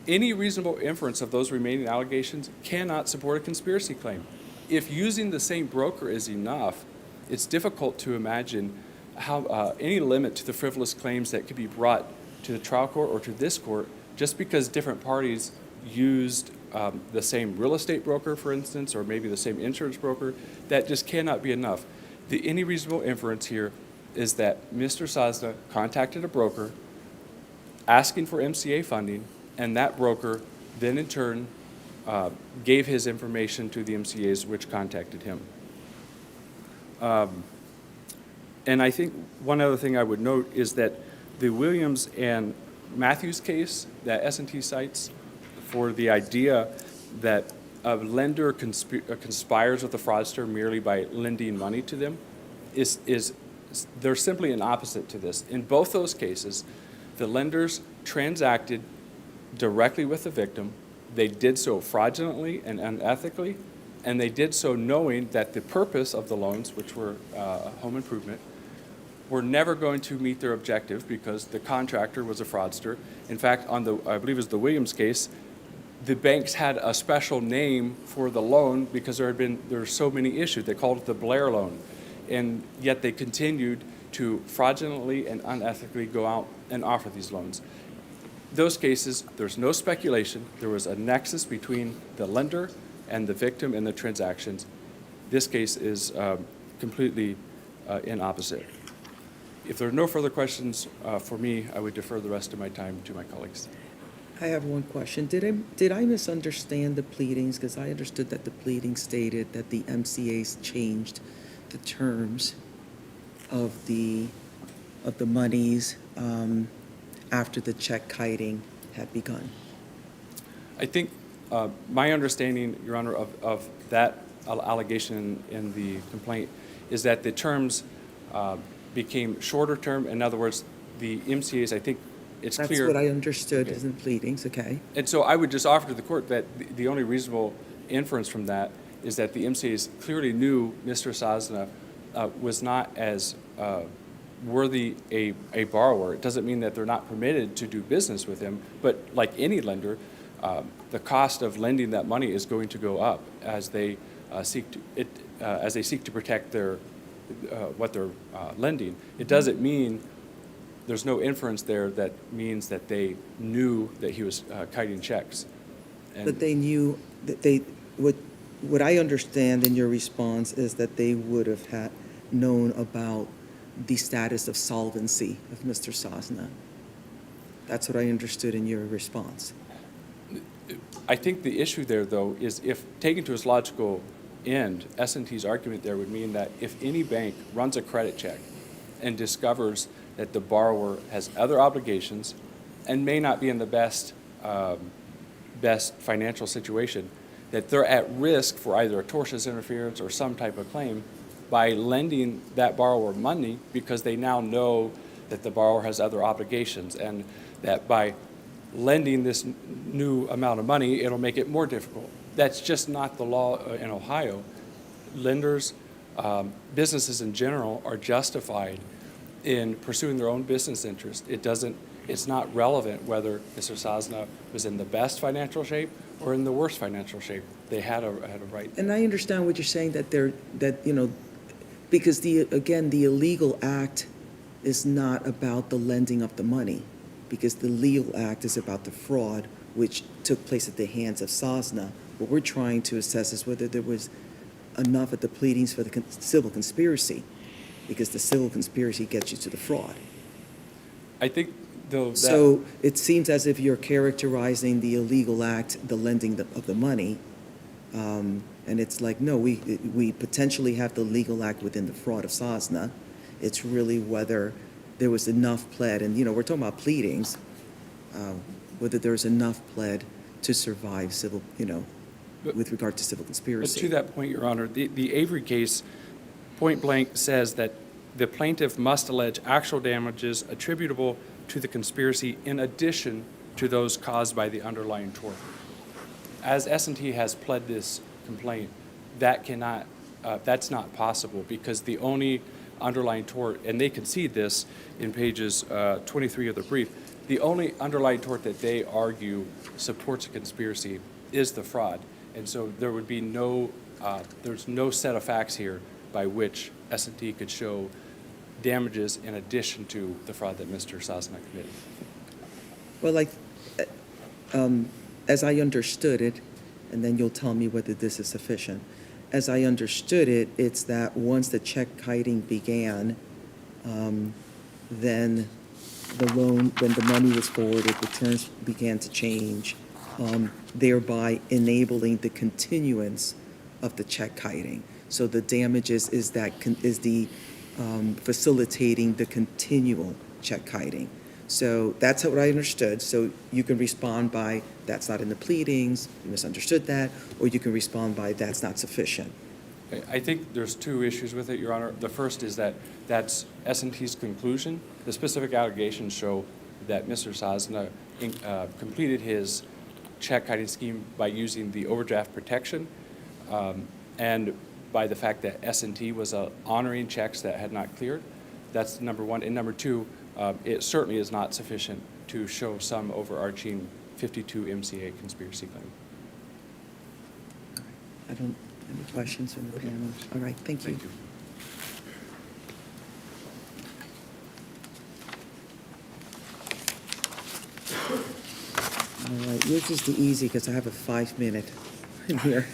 any reasonable inference of those remaining allegations cannot support a conspiracy claim. If using the same broker is enough, it's difficult to imagine how any limit to the frivolous claims that could be brought to the trial court or to this court just because different parties used the same real estate broker, for instance, or maybe the same insurance broker. That just cannot be enough. Any reasonable inference here is that Mr. Sosna contacted a broker asking for MCA funding, and that broker then in turn gave his information to the MCAs which contacted him. And I think one other thing I would note is that the Williams and Matthews case that S&T cites for the idea that a lender conspires with a fraudster merely by lending money to them they're simply an opposite to this. In both those cases, the lenders transacted directly with the victim. They did so fraudulently and unethically, and they did so knowing that the purpose of the loans, which were home improvement, were never going to meet their objective because the contractor was a fraudster. In fact, on the, I believe it was the Williams case, the banks had a special name for the loan because there were so many issues. They called it the Blair loan. And yet they continued to fraudulently and unethically go out and offer these loans. Those cases, there's no speculation. There was a nexus between the lender and the victim in the transactions. This case is completely in opposite. If there are no further questions for me, I would defer the rest of my time to my colleagues. I have one question. Did I misunderstand the pleadings? Because I understood that the pleading stated that the MCAs changed the terms of the monies after the check kiting had begun. I think my understanding, Your Honor, of that allegation in the complaint is that the terms became shorter term. In other words, the MCAs, I think it's clear. That's what I understood Okay. is in pleadings, okay? And so I would just offer to the court that the only reasonable inference from that is that the MCAs clearly knew Mr. Sosna was not as worthy a borrower. It doesn't mean that they're not permitted to do business with him, but like any lender, the cost of lending that money is going to go up as they seek to protect their what they're lending. It doesn't mean there's no inference there that means that they knew that he was kiting checks. And But they knew that what I understand in your response is that they would have had known about the status of solvency of Mr. Sosna. That's what I understood in your response. I think the issue there, though, is if taken to its logical end, S&T's argument there would mean that if any bank runs a credit check and discovers that the borrower has other obligations and may not be in the best financial situation, that they're at risk for either a tortious interference or some type of claim by lending that borrower money because they now know that the borrower has other obligations, and that by lending this new amount of money, it'll make it more difficult. That's just not the law in Ohio. Lenders, businesses in general, are justified in pursuing their own business interest. It's not relevant whether Mr. Sosna was in the best financial shape or in the worst financial shape. They had a right. And I understand what you're saying, because the illegal act is not about the lending of the money, because the legal act is about the fraud which took place at the hands of Sosna. What we're trying to assess is whether there was enough at the pleadings for the civil conspiracy, because the civil conspiracy gets you to the fraud. I think, though, that... So it seems as if you're characterizing the illegal act, the lending of the money, and it's like, no, we potentially have the legal act within the fraud of Sosna. It's really whether there was enough pled, and we're talking about pleadings, whether there's enough pled to survive civil, with regard to civil But conspiracy. to that point, Your Honor, the Avery case point blank says that the plaintiff must allege actual damages attributable to the conspiracy in addition to those caused by the underlying tort. As S&T has pled this complaint, that's not possible, because the only underlying tort, and they concede this in pages 23 of the brief, the only underlying tort that they argue supports a conspiracy is the fraud. And so there would be there's no set of facts here by which S&T could show damages in addition to the fraud that Mr. Sosna committed. Well, as I understood it, and then you'll tell me whether this is sufficient. As I understood it, it's that once the check kiting began, then the loan, when the money was forwarded, the terms began to change, thereby enabling the continuance of the check kiting. So the damages is facilitating the continual check kiting. So that's what I understood. So you can respond by, that's not in the pleadings, you misunderstood that, or you can respond by, that's not sufficient. I think there's two issues with it, Your Honor. The first is that that's S&T's conclusion. The specific allegations show that Mr. Sosna completed his check kiting scheme by using the overdraft protection and by the fact that S&T was honoring checks that had not cleared. That's number one. And number two, it certainly is not sufficient to show some overarching 52 MCA conspiracy claim. I don't, any questions from the panel? All right, thank you. Thank you. All right, yours is the easy because I have a 5-minute in here.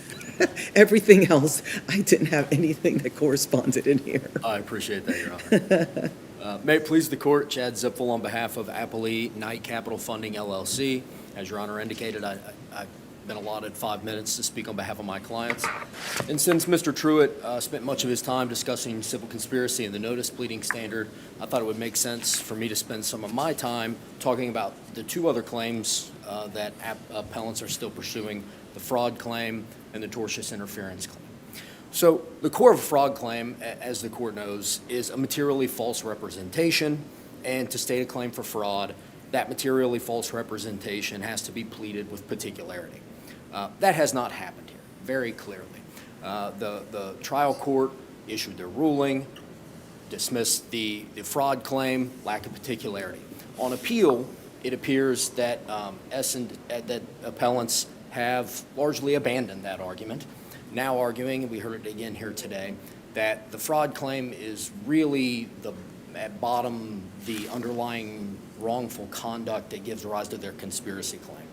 Everything else, I didn't have anything that corresponded in here. I appreciate that, Your Honor. May it please the court, Chad Zipfel on behalf of Applee Knight Capital Funding LLC. As Your Honor indicated, I've been allotted 5 minutes to speak on behalf of my clients. And since Mr. Truitt spent much of his time discussing civil conspiracy and the notice pleading standard, I thought it would make sense for me to spend some of my time talking about the two other claims that appellants are still pursuing, the fraud claim and the tortious interference claim. So the core of a fraud claim, as the court knows, is a materially false representation, and to state a claim for fraud, that materially false representation has to be pleaded with particularity. That has not happened here, very clearly. The trial court issued their ruling, dismissed the fraud claim, lack of particularity. On appeal, it appears that that appellants have largely abandoned that argument, now arguing, and we heard it again here today, that the fraud claim is really at bottom the underlying wrongful conduct that gives rise to their conspiracy claim.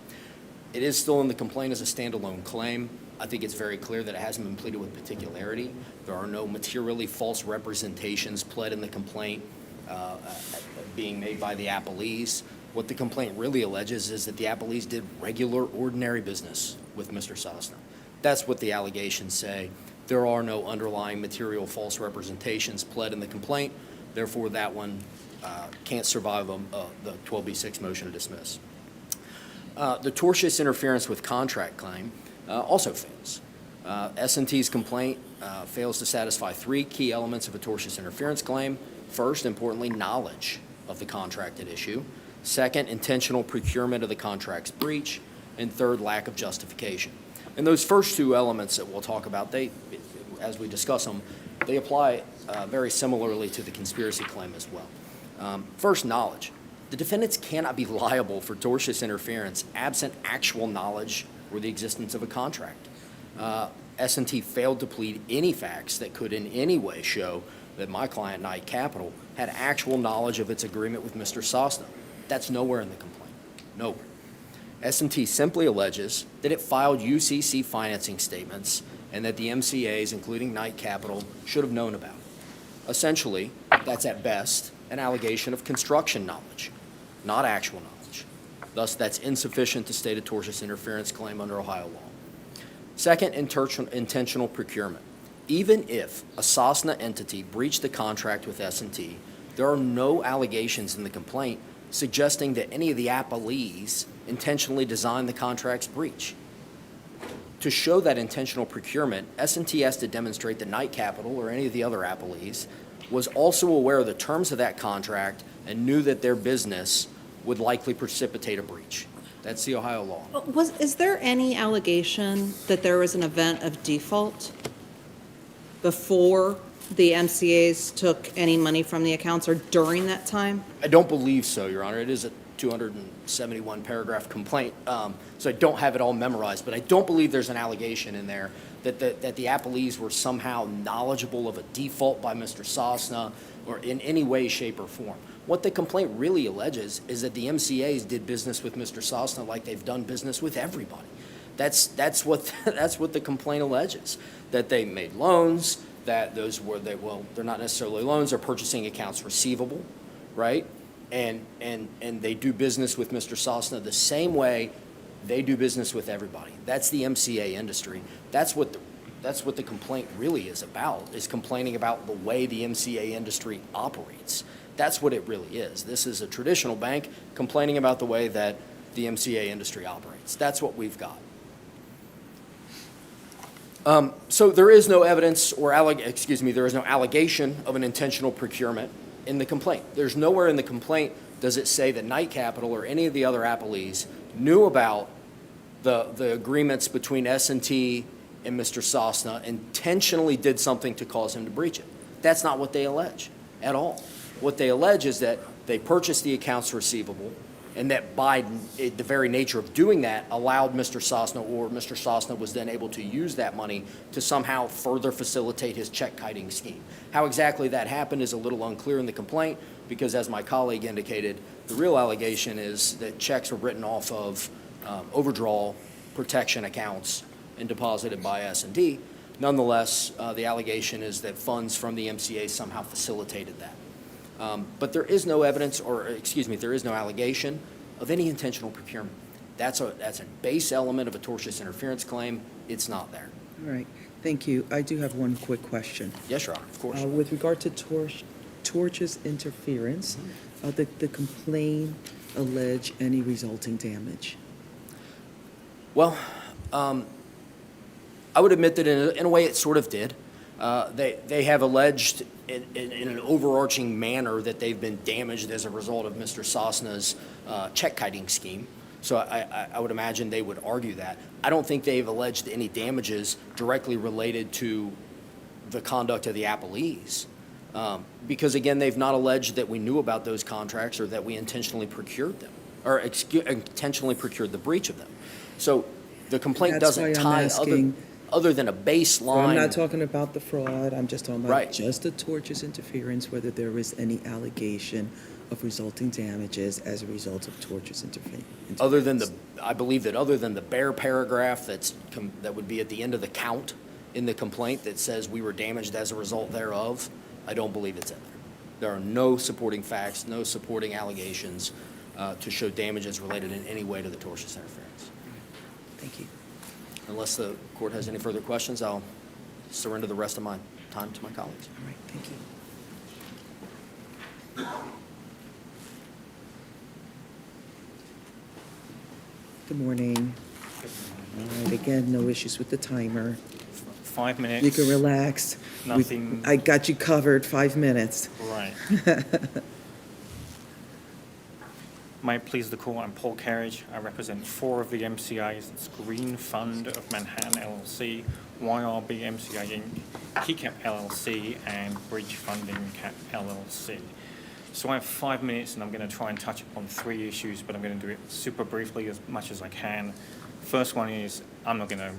It is still in the complaint as a standalone claim. I think it's very clear that it hasn't been pleaded with particularity. There are no materially false representations pled in the complaint being made by the appellees. What the complaint really alleges is that the appellees did regular, ordinary business with Mr. Sosna. That's what the allegations say. There are no underlying material false representations pled in the complaint. Therefore, that one can't survive the 12b6 motion to dismiss. The tortious interference with contract claim also fails. S&T's complaint fails to satisfy three key elements of a tortious interference claim. First, importantly, knowledge of the contract at issue. Second, intentional procurement of the contract's breach. And third, lack of justification. And those first two elements that we'll talk about, as we discuss them, they apply very similarly to the conspiracy claim as well. First, knowledge. The defendants cannot be liable for tortious interference absent actual knowledge or the existence of a contract. S&T failed to plead any facts that could in any way show that my client, Knight Capital, had actual knowledge of its agreement with Mr. Sosna. That's nowhere in the complaint. Nowhere. S&T simply alleges that it filed UCC financing statements and that the MCAs, including Knight Capital, should have known about it. Essentially, that's at best an allegation of construction knowledge, not actual knowledge. Thus, that's insufficient to state a tortious interference claim under Ohio law. Second, intentional procurement. Even if a Sosna entity breached the contract with S&T, there are no allegations in the complaint suggesting that any of the appellees intentionally designed the contract's breach. To show that intentional procurement, S&T has to demonstrate that Knight Capital or any of the other appellees was also aware of the terms of that contract and knew that their business would likely precipitate a breach. That's the Ohio law. Is there any allegation that there was an event of default before the MCAs took any money from the accounts or during that time? I don't believe so, Your Honor. It is a 271 paragraph complaint, so I don't have it all memorized, but I don't believe there's an allegation in there that the appellees were somehow knowledgeable of a default by Mr. Sosna or in any way, shape, or form. What the complaint really alleges is that the MCAs did business with Mr. Sosna like they've done business with everybody. That's what the complaint alleges, that they made loans, that those were, they're not necessarily loans, they're purchasing accounts receivable, right? And they do business with Mr. Sosna the same way they do business with everybody. That's the MCA industry. That's what the complaint really is about, is complaining about the way the MCA industry operates. That's what it really is. This is a traditional bank complaining about the way that the MCA industry operates. That's what we've got. So there is no evidence or there is no allegation of an intentional procurement in the complaint. There's nowhere in the complaint does it say that Knight Capital or any of the other appellees knew about the agreements between S&T and Mr. Sosna, intentionally did something to cause him to breach it. That's not what they allege at all. What they allege is that they purchased the accounts receivable and that by the very nature of doing that allowed Mr. Sosna, or Mr. Sosna was then able to use that money to somehow further facilitate his check kiting scheme. How exactly that happened is a little unclear in the complaint, because as my colleague indicated, the real allegation is that checks were written off of overdraw protection accounts and deposited by S&D. Nonetheless, the allegation is that funds from the MCA somehow facilitated that. But there is no evidence, or excuse me, there is no allegation of any intentional procurement. That's a base element of a tortious interference claim. It's not there. All right, thank you. I do have one quick question. Yes, Your Honor, of course. With regard to tortious interference, the complaint allege any resulting damage? Well, I would admit that in a way it sort of did. They have alleged in an overarching manner that they've been damaged as a result of Mr. Sosna's check kiting scheme. So I would imagine they would argue that. I don't think they've alleged any damages directly related to the conduct of the appellees. Because again, they've not alleged that we knew about those contracts or that we intentionally procured them, or intentionally procured the breach of them. So the complaint That's doesn't why I'm tie asking. other than a baseline. I'm not talking about the fraud, I'm just talking about Right. just the tortious interference, whether there is any allegation of resulting damages as a result of tortious interference. Other than I believe that other than the bare paragraph that would be at the end of the count in the complaint that says we were damaged as a result thereof, I don't believe it's in there. There are no supporting facts, no supporting allegations to show damages related in any way to the tortious interference. Thank you. Unless the court has any further questions, I'll surrender the rest of my time to my colleagues. All right, thank you. Good morning. All right, again, no issues with the timer. 5 minutes. You can relax. Nothing. I got you covered, 5 minutes. Right. May it please the court, I'm Paul Carriage. I represent 4 of the MCAs. It's Green Fund of Manhattan LLC, YRB MCA Inc., KeyCap LLC, and Bridge Funding Cap LLC. So I have 5 minutes, and I'm going to try and touch upon 3 issues, but I'm going to do it super briefly as much as I can. First one is, I'm not going to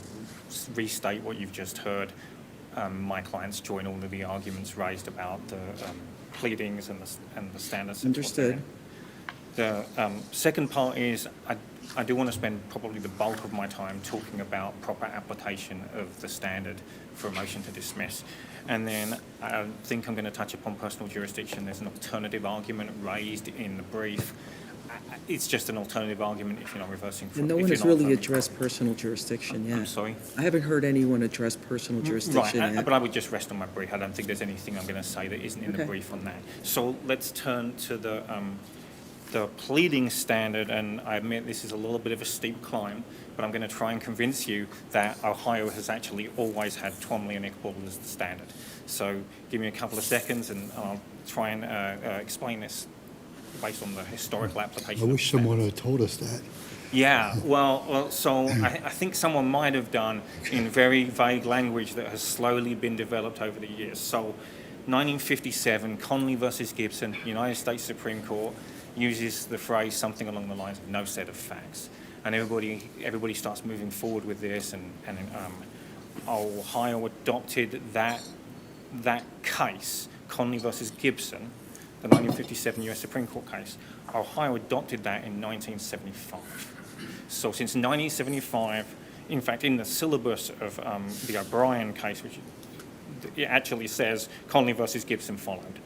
restate what you've just heard. My clients join all of the arguments raised about the pleadings and the standards. Understood. The second part is I do want to spend probably the bulk of my time talking about proper application of the standard for a motion to dismiss. And then I think I'm going to touch upon personal jurisdiction. There's an alternative argument raised in the brief. It's just an alternative argument if you're not reversing from. And no one has really addressed personal jurisdiction yet. I'm sorry? I haven't heard anyone address personal jurisdiction Right, yet. but I would just rest on my brief. I don't think there's anything I'm going to say that isn't in the Okay. brief on that. So let's turn to the pleading standard, and I admit this is a little bit of a steep climb, but I'm going to try and convince you that Ohio has actually always had Twombly and Iqbal as the standard. So give me a couple of seconds and I'll try and explain this based on the historical application. I of wish the someone standards. had told us that. Yeah, well, so I think someone might have done in very vague language that has slowly been developed over the years. So 1957, Conley versus Gibson, United States Supreme Court, uses the phrase something along the lines of no set of facts. And everybody starts moving forward with this, and Ohio adopted that case, Conley versus Gibson, the 1957 US Supreme Court case. Ohio adopted that in 1975. So since 1975, in fact, in the syllabus of the O'Brien case, which it actually says Conley versus Gibson followed.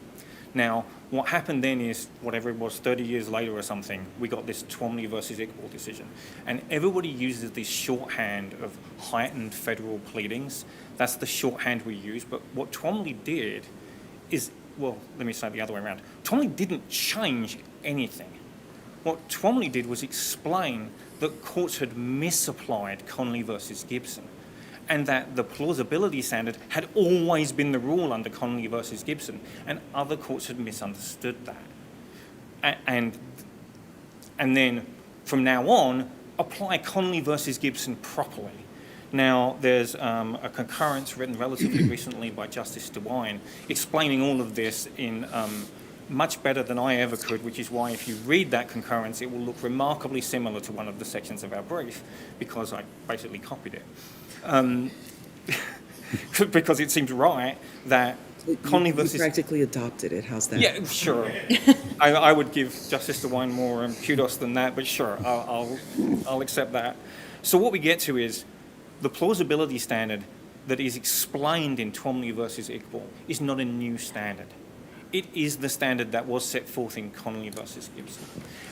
Now, what happened then is, whatever it was, 30 years later or something, we got this Twombly versus Iqbal decision. And everybody uses this shorthand of heightened federal pleadings. That's the shorthand we use. But what Twombly did is, well, let me say it the other way around. Twombly didn't change anything. What Twombly did was explain that courts had misapplied Conley versus Gibson, and that the plausibility standard had always been the rule under Conley versus Gibson, and other courts had misunderstood that. And then from now on, apply Conley versus Gibson properly. Now, there's a concurrence written relatively recently by Justice DeWine explaining all of this in much better than I ever could, which is why if you read that concurrence, it will look remarkably similar to one of the sections of our brief, because I basically copied it. Because it seemed right that Conley You versus... practically adopted it, how's that? Yeah, sure. I would give Justice DeWine more kudos than that, but sure, I'll accept that. So what we get to is the plausibility standard that is explained in Twomley versus Iqbal is not a new standard. It is the standard that was set forth in Conley versus Gibson.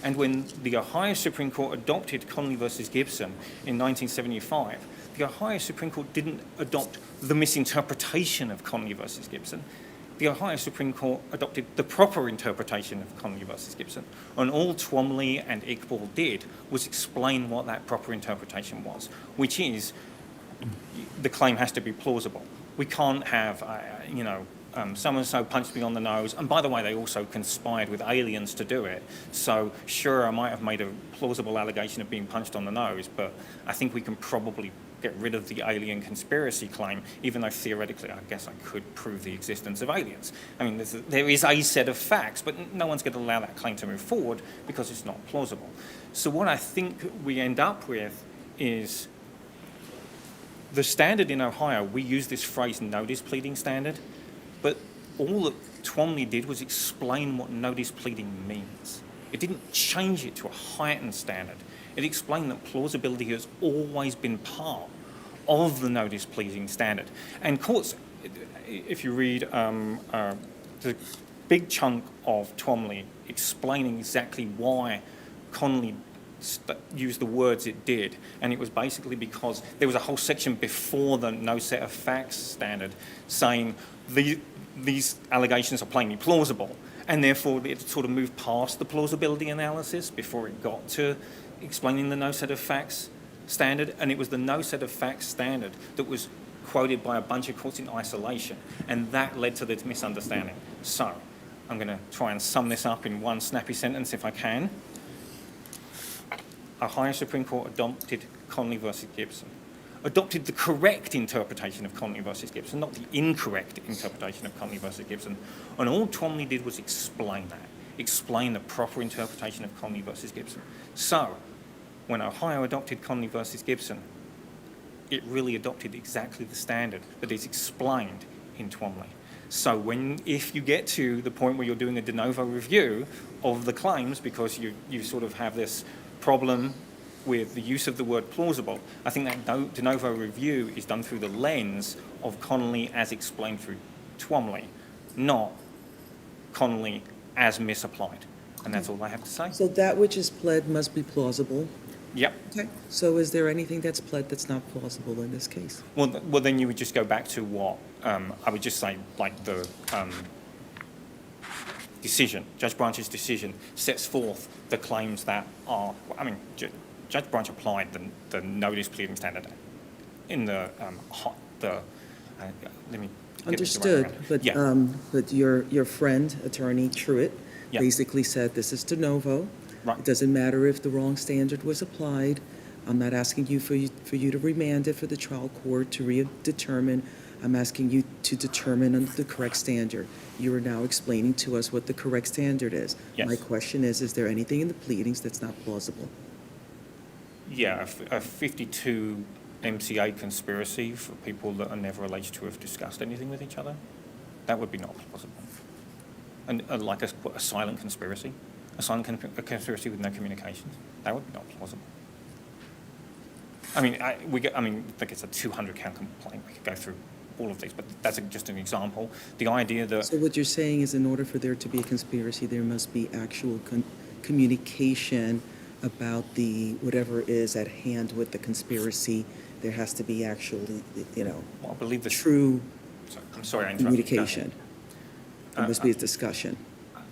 And when the Ohio Supreme Court adopted Conley versus Gibson in 1975, the Ohio Supreme Court didn't adopt the misinterpretation of Conley versus Gibson. The Ohio Supreme Court adopted the proper interpretation of Conley versus Gibson. And all Twomley and Iqbal did was explain what that proper interpretation was, which is the claim has to be plausible. We can't have, so-and-so punched me on the nose, and by the way, they also conspired with aliens to do it. So sure, I might have made a plausible allegation of being punched on the nose, but I think we can probably get rid of the alien conspiracy claim, even though theoretically I guess I could prove the existence of aliens. I mean, there is a set of facts, but no one's going to allow that claim to move forward because it's not plausible. So what I think we end up with is the standard in Ohio, we use this phrase notice pleading standard, but all that Twomley did was explain what notice pleading means. It didn't change it to a heightened standard. It explained that plausibility has always been part of the notice pleading standard. And courts, if you read the big chunk of Twomley explaining exactly why Conley used the words it did, and it was basically because there was a whole section before the no set of facts standard saying these allegations are plainly plausible, and therefore it sort of moved past the plausibility analysis before it got to explaining the no set of facts standard, and it was the no set of facts standard that was quoted by a bunch of courts in isolation, and that led to this misunderstanding. So I'm going to try and sum this up in one snappy sentence if I can. Ohio Supreme Court adopted Conley versus Gibson, adopted the correct interpretation of Conley versus Gibson, not the incorrect interpretation of Conley versus Gibson, and all Twomley did was explain that, explain the proper interpretation of Conley versus Gibson. So when Ohio adopted Conley versus Gibson, it really adopted exactly the standard that is explained in Twomley. So if you get to the point where you're doing a de novo review of the claims, because you sort of have this problem with the use of the word plausible, I think that de novo review is done through the lens of Conley as explained through Twomley, not Conley as misapplied. And that's all I have to say. So that which is pled must be plausible. Yep. Okay. So is there anything that's pled that's not plausible in this case? Well, then you would just go back to what I would just say, like the decision, Judge Branch's decision sets forth the claims that are, Judge Branch applied the notice pleading standard in let me get this the right Understood, around. but, Yeah. but your friend, Attorney Truitt, Yeah. basically said this is de novo. Right. It doesn't matter if the wrong standard was applied. I'm not asking you for you to remand it for the trial court to redetermine. I'm asking you to determine under the correct standard. You are now explaining to us what the correct standard is. Yes. My question is there anything in the pleadings that's not plausible? Yeah, a 52 MCA conspiracy for people that are never alleged to have discussed anything with each other, that would be not plausible. And like a silent conspiracy, a conspiracy with no communications, that would be not plausible. I think it's a 200 count complaint. We could go through all of these, but that's just an example. The idea that... So what you're saying is in order for there to be a conspiracy, there must be actual communication about the whatever is at hand with the conspiracy. There has to be actually, Well, I believe true I'm sorry, I interrupted. communication. There must be a discussion.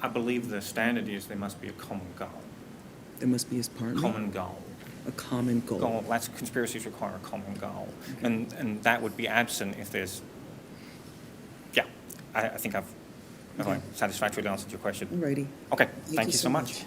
I believe the standard is there must be a common goal. There must be as part of Common goal. a common goal. That's conspiracies require a common goal, and that would be absent if there's. Yeah, I think I've satisfactorily answered your question. Alrighty. Okay, thank you so much.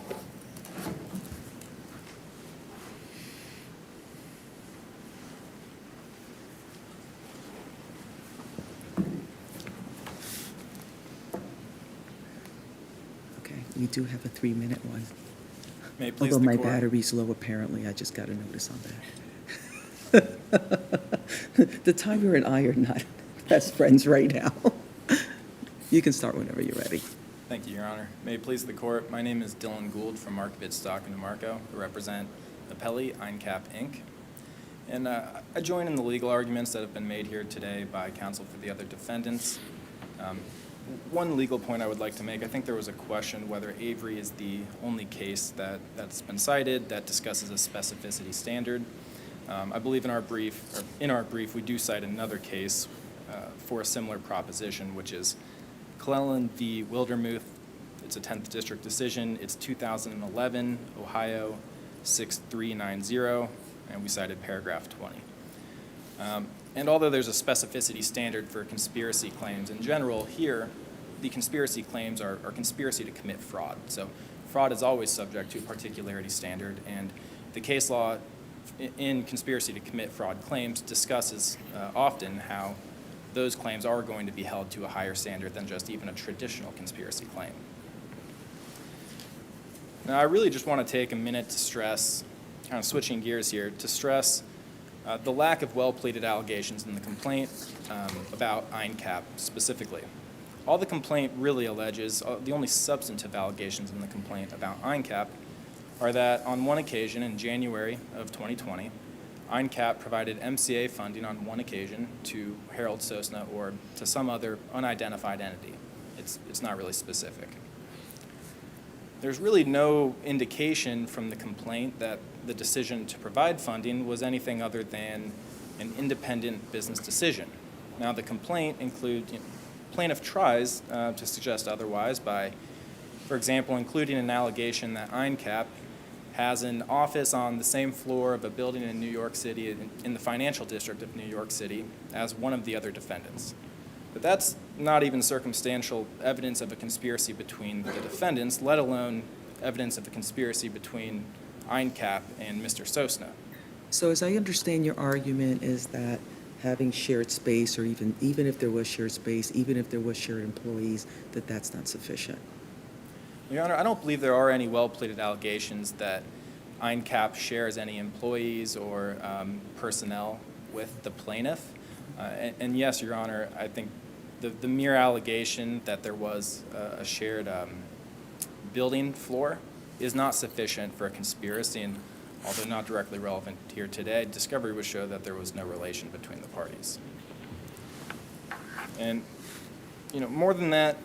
We do have a 3-minute one. May it please Although the my court. battery's low, apparently, I just got a notice on that. The timer and I are not best friends right now. You can start whenever you're ready. Thank you, Your Honor. May it please the court, my name is Dylan Gould from Markovitz, Stock and DeMarco, who represent Apelli Eincap, Inc. And I join in the legal arguments that have been made here today by counsel for the other defendants. One legal point I would like to make, I think there was a question whether Avery is the only case that's been cited that discusses a specificity standard. I believe in our brief, we do cite another case for a similar proposition, which is Clellan v. Wildermuth. It's a 10th District decision. It's 2011, Ohio 6390, and we cited paragraph 20. And although there's a specificity standard for conspiracy claims in general, here the conspiracy claims are conspiracy to commit fraud. So fraud is always subject to a particularity standard, and the case law in conspiracy to commit fraud claims discusses often how those claims are going to be held to a higher standard than just even a traditional conspiracy claim. Now, I really just want to take a minute to stress, kind of switching gears here, to stress the lack of well-pleaded allegations in the complaint about Eincap specifically. All the complaint really alleges, the only substantive allegations in the complaint about Eincap are that on one occasion in January of 2020, Eincap provided MCA funding on one occasion to Harold Sosna or to some other unidentified entity. It's not really specific. There's really no indication from the complaint that the decision to provide funding was anything other than an independent business decision. Now, the complaint includes, plaintiff tries to suggest otherwise by, for example, including an allegation that Eincap has an office on the same floor of a building in New York City, in the financial district of New York City, as one of the other defendants. But that's not even circumstantial evidence of a conspiracy between the defendants, let alone evidence of a conspiracy between Eincap and Mr. Sosna. So as I understand your argument is that having shared space, or even if there was shared space, even if there was shared employees, that's not sufficient. Your Honor, I don't believe there are any well-pleaded allegations that Eincap shares any employees or personnel with the plaintiff. And yes, Your Honor, I think the mere allegation that there was a shared building floor is not sufficient for a conspiracy, and although not directly relevant here today, discovery would show that there was no relation between the parties. And, more than that,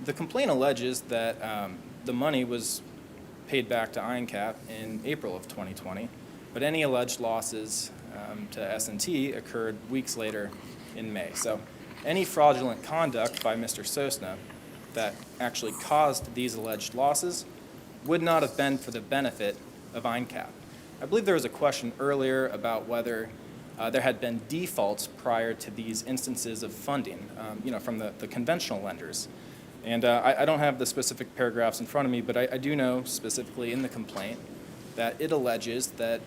the complaint alleges that the money was paid back to Eincap in April of 2020, but any alleged losses to S&T occurred weeks later in May. So any fraudulent conduct by Mr. Sosna that actually caused these alleged losses would not have been for the benefit of Eincap. I believe there was a question earlier about whether there had been defaults prior to these instances of funding, from the conventional lenders. And I don't have the specific paragraphs in front of me, but I do know specifically in the complaint that it alleges that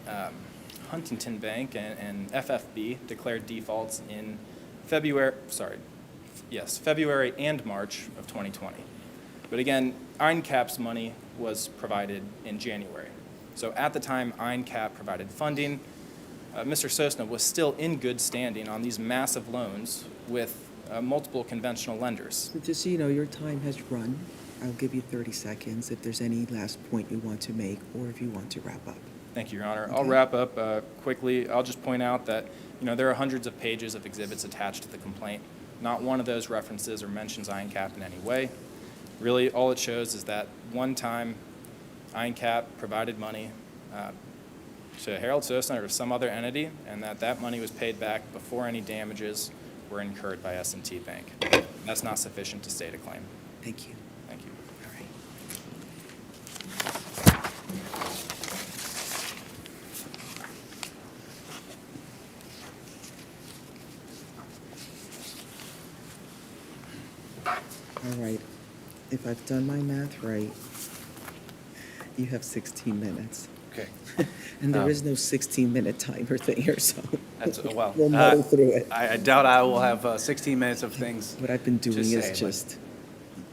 Huntington Bank and FFB declared defaults in February and March of 2020. But again, Eincap's money was provided in January. So at the time Eincap provided funding, Mr. Sosna was still in good standing on these massive loans with multiple conventional lenders. So just so you know, your time has run. I'll give you 30 seconds if there's any last point you want to make or if you want to wrap up. Thank you, Your Honor. Okay. I'll wrap up quickly. I'll just point out that there are hundreds of pages of exhibits attached to the complaint. Not one of those references or mentions Eincap in any way. Really, all it shows is that one time Eincap provided money to Harold Sosna or some other entity, and that money was paid back before any damages were incurred by S&T Bank. That's not sufficient to state a claim. Thank you. Thank you. All right. All right. If I've done my math right, you have 16 minutes. Okay. And there is no 16-minute timer thing here, so Well, we'll muddle through it. I doubt I will have 16 minutes of things. What I've been doing to is say, just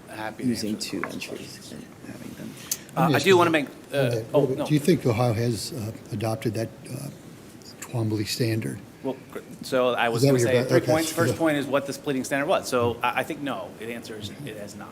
Happy to using answer two the court's entries and having them. I do want to make, no. Do you think Ohio has adopted that Twombly standard? Well, so I was Is that going to what say you're 3 okay. points. First point is what this pleading standard was. So I think no. The answer is it has not.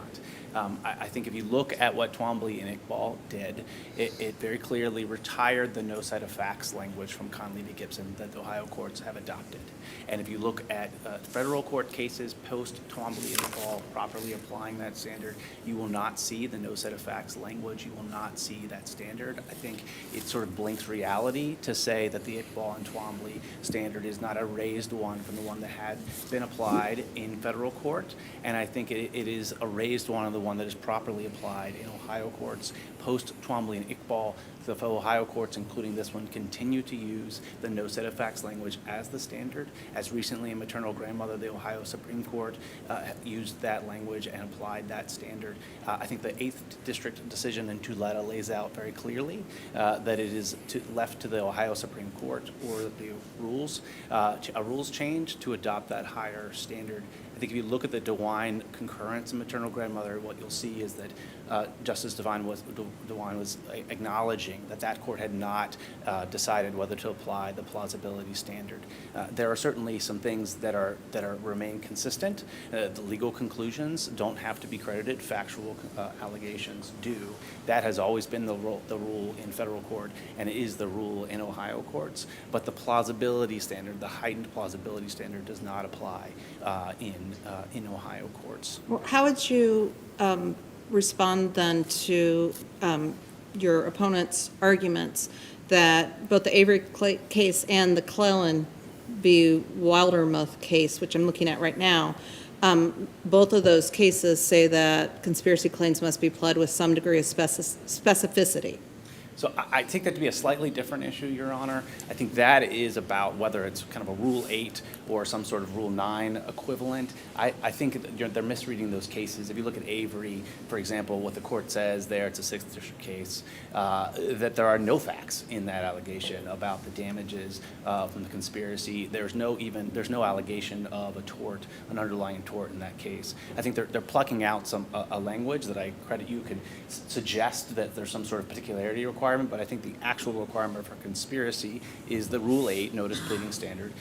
I think if you look at what Twombly and Iqbal did, it very clearly retired the no side of facts language from Conley v. Gibson that the Ohio courts have adopted. And if you look at federal court cases post Twombly and Iqbal properly applying that standard, you will not see the no side of facts language. You will not see that standard. I think it sort of blinks reality to say that the Iqbal and Twombly standard is not a raised one from the one that had been applied in federal court. And I think it is a raised one of the one that is properly applied in Ohio courts post Twombly and Iqbal. The Ohio courts, including this one, continue to use the no set of facts language as the standard. As recently in Maternal Grandmother, the Ohio Supreme Court used that language and applied that standard. I think the 8th District decision in Tuleta lays out very clearly that it is left to the Ohio Supreme Court or the rules, a rules change to adopt that higher standard. I think if you look at the DeWine concurrence in Maternal Grandmother, what you'll see is that Justice DeWine was acknowledging that that court had not decided whether to apply the plausibility standard. There are certainly some things that remain consistent. The legal conclusions don't have to be credited. Factual allegations do. That has always been the rule in federal court, and it is the rule in Ohio courts. But the plausibility standard, the heightened plausibility standard, does not apply in Ohio courts. Well, how would you respond then to your opponent's arguments that both the Avery case and the Clellan v. Wildermuth case, which I'm looking at right now, both of those cases say that conspiracy claims must be pled with some degree of specificity? So I take that to be a slightly different issue, Your Honor. I think that is about whether it's kind of a Rule 8 or some sort of Rule 9 equivalent. I think they're misreading those cases. If you look at Avery, for example, what the court says there, it's a 6th District case, that there are no facts in that allegation about the damages from the conspiracy. There's no allegation of a tort, an underlying tort in that case. I think they're plucking out a language that I credit you could suggest that there's some sort of particularity requirement, but I think the actual requirement for conspiracy is the Rule 8 notice pleading standard.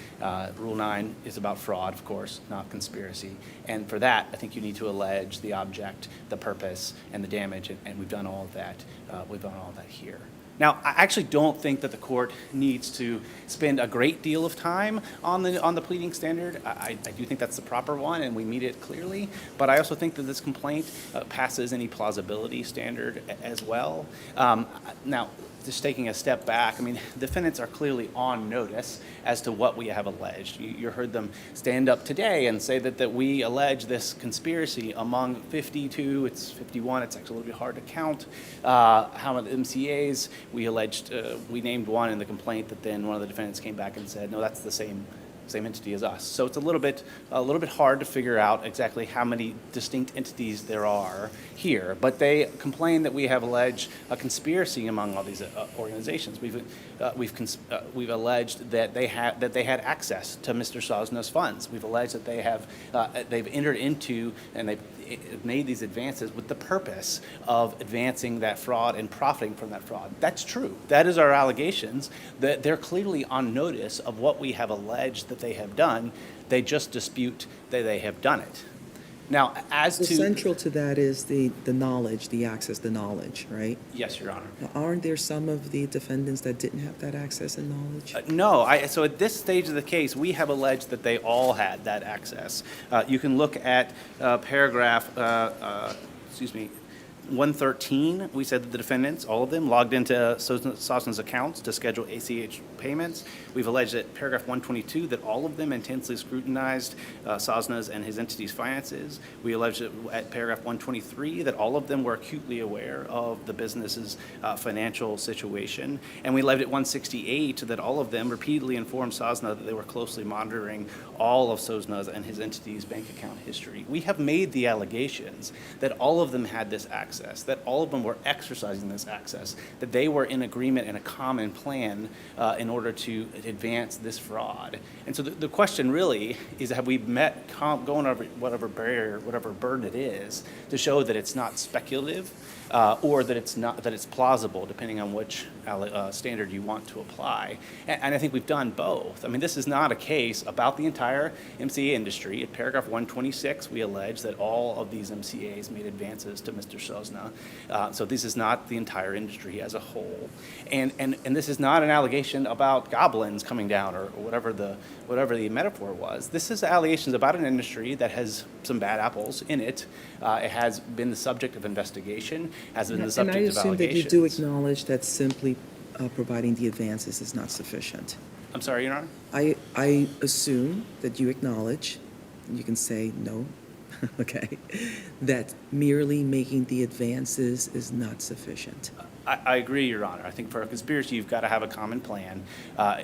Rule 9 is about fraud, of course, not conspiracy. And for that, I think you need to allege the object, the purpose, and the damage, and we've done all of that. We've done all of that here. Now, I actually don't think that the court needs to spend a great deal of time on the pleading standard. I do think that's the proper one, and we meet it clearly. But I also think that this complaint passes any plausibility standard as well. Now, just taking a step back, I mean, defendants are clearly on notice as to what we have alleged. You heard them stand up today and say that we allege this conspiracy among 52, it's 51, it's actually a little bit hard to count, how many MCAs. We alleged, we named one in the complaint that then one of the defendants came back and said, no, that's the same entity as us. So it's a little bit hard to figure out exactly how many distinct entities there are here. But they complain that we have alleged a conspiracy among all these organizations. We've alleged that they had access to Mr. Sosna's funds. We've alleged that they've entered into and they've made these advances with the purpose of advancing that fraud and profiting from that fraud. That's true. That is our allegations. That they're clearly on notice of what we have alleged that they have done. They just dispute that they have done it. Now, as to... Central to that is the knowledge, the access, the knowledge, right? Yes, Your Honor. Now, aren't there some of the defendants that didn't have that access and knowledge? No. So at this stage of the case, we have alleged that they all had that access. You can look at paragraph, 113, we said that the defendants, all of them, logged into Sosna's accounts to schedule ACH payments. We've alleged at paragraph 122 that all of them intensely scrutinized Sosna's and his entity's finances. We alleged at paragraph 123 that all of them were acutely aware of the business's financial situation. And we alleged at 168 that all of them repeatedly informed Sosna that they were closely monitoring all of Sosna's and his entity's bank account history. We have made the allegations that all of them had this access access, that all of them were exercising this access, that they were in agreement and a common plan in order to advance this fraud. And so the question really is, have we met, going over whatever barrier, whatever burden it is, to show that it's not speculative or that it's plausible, depending on which standard you want to apply. And I think we've done both. I mean, this is not a case about the entire MCA industry. At paragraph 126, we allege that all of these MCAs made advances to Mr. Sosna. So this is not the entire industry as a whole. And this is not an allegation about goblins coming down or whatever the metaphor was. This is allegations about an industry that has some bad apples in it. It has been the subject of investigation, has been the subject of allegations. And I assume that you do acknowledge that simply providing the advances is not sufficient. I'm sorry, Your Honor? I assume that you acknowledge, you can say no, okay, that merely making the advances is not sufficient. I agree, Your Honor. I think for a conspiracy, you've got to have a common plan.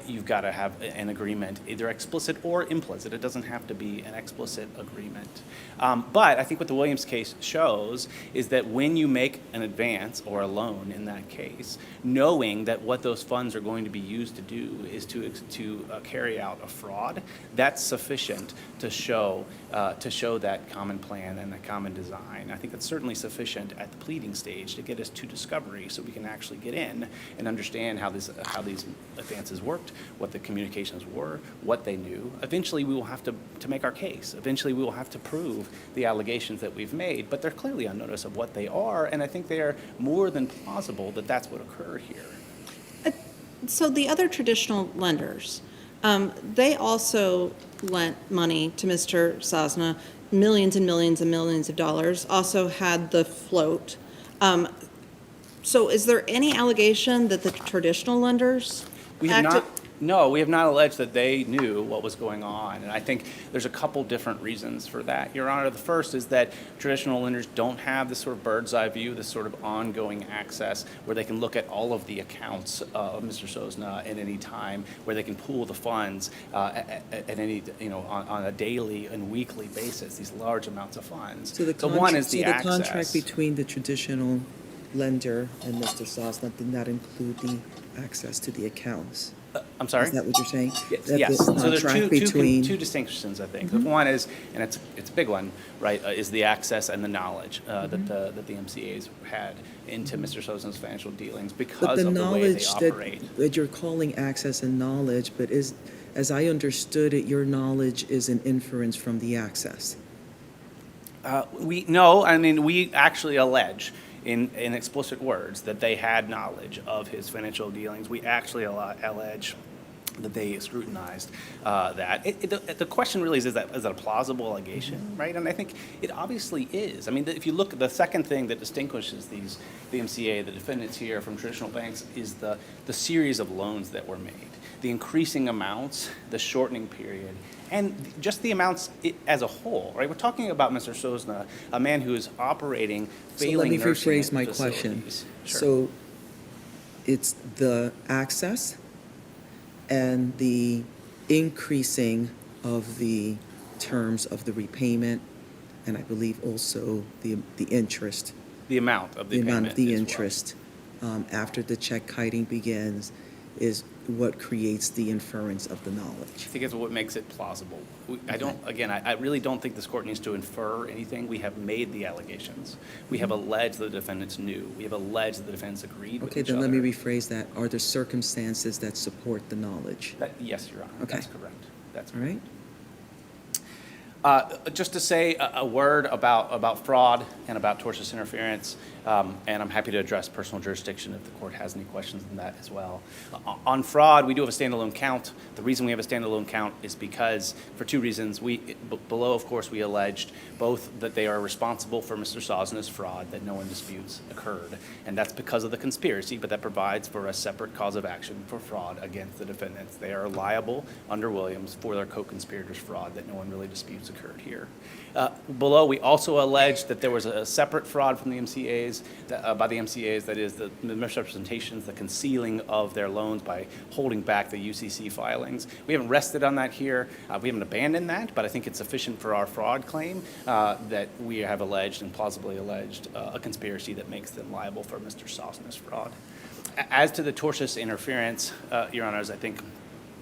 You've got to have an agreement, either explicit or implicit. It doesn't have to be an explicit agreement. But I think what the Williams case shows is that when you make an advance or a loan in that case, knowing that what those funds are going to be used to do is to carry out a fraud, that's sufficient to show that common plan and that common design. I think that's certainly sufficient at the pleading stage to get us to discovery, so we can actually get in and understand how these advances worked, what the communications were, what they knew. Eventually, we will have to make our case. Eventually, we will have to prove the allegations that we've made, but they're clearly on notice of what they are, and I think they are more than plausible that that's what occurred here. So the other traditional lenders, they also lent money to Mr. Sosna, millions and millions and millions of dollars, also had the float. So is there any allegation that the traditional lenders We have acted? No, we have not alleged that they knew what was going on, and I think there's a couple different reasons for that, Your Honor. The first is that traditional lenders don't have this sort of bird's eye view, this sort of ongoing access where they can look at all of the accounts of Mr. Sosna at any time, where they can pool the funds at any, on a daily and weekly basis, these large amounts of funds. So one is the access. contract between the traditional lender and Mr. Sosna did not include the access to the accounts. I'm sorry? Is that what you're saying? Yes. That Yes. the So there's contract two between- distinctions, I think. The one is, and it's a big one, right, is the access and the knowledge that the MCAs had into Mr. Sosna's financial dealings But because the of the way they knowledge operate. that you're calling access and knowledge, but as I understood it, your knowledge is an inference from the access. We actually allege in explicit words that they had knowledge of his financial dealings. We actually allege that they scrutinized that. The question really is that a plausible allegation, right? And I think it obviously is. I mean, if you look, the second thing that distinguishes the MCA, the defendants here, from traditional banks is the series of loans that were made, the increasing amounts, the shortening period, and just the amounts as a whole, right? We're talking about Mr. Sosna, a man who is operating failing nursing So let me rephrase my question. facilities. Sure. So it's the access and the increasing of the terms of the repayment, and I believe also the interest. The amount of the The amount of payment the as well. interest after the check kiting begins is what creates the inference of the knowledge. I think it's what makes it plausible. I really don't think this court needs to infer anything. We have made the allegations. We have alleged the defendants knew. We have alleged that the defendants agreed with Okay, each then other. let me rephrase that. Are there circumstances that support the knowledge? Yes, Your Honor. Okay. That's correct. That's All right? Just to say a word about fraud and about tortious interference, and I'm happy to address personal jurisdiction if the court has any questions on that as well. On fraud, we do have a standalone count. The reason we have a standalone count is because, for two reasons. Below, of course, we alleged both that they are responsible for Mr. Sosna's fraud that no one disputes occurred, and that's because of the conspiracy, but that provides for a separate cause of action for fraud against the defendants. They are liable under Williams for their co-conspirators' fraud that no one really disputes occurred here. Below, we also alleged that there was a separate fraud from the MCAs, by the MCAs, that is the misrepresentations, the concealing of their loans by holding back the UCC filings. We haven't rested on that here. We haven't abandoned that, but I think it's sufficient for our fraud claim that we have alleged and plausibly alleged a conspiracy that makes them liable for Mr. Sosna's fraud. As to the tortious interference, Your Honors, I think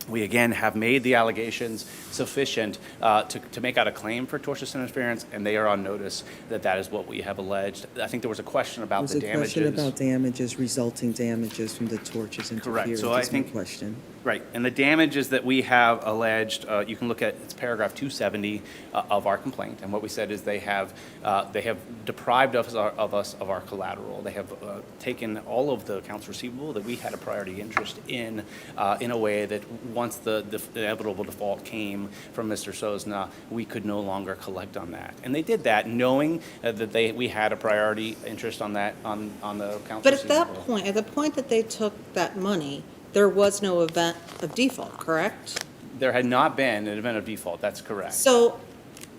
we again have made the allegations sufficient to make out a claim for tortious interference, and they are on notice that that is what we have alleged. I think there was a question about the damages. There was a question about damages, resulting damages from the tortious interference. Correct. So I think question. Right, and the damages that we have alleged, you can look at, it's paragraph 270 of our complaint, and what we said is they have deprived us of our collateral. They have taken all of the accounts receivable that we had a priority interest in a way that once the inevitable default came from Mr. Sosna, we could no longer collect on that. And they did that knowing that we had a priority interest on that, on the accounts But receivable. at the point that they took that money, there was no event of default, correct? There had not been an event of default, that's correct. So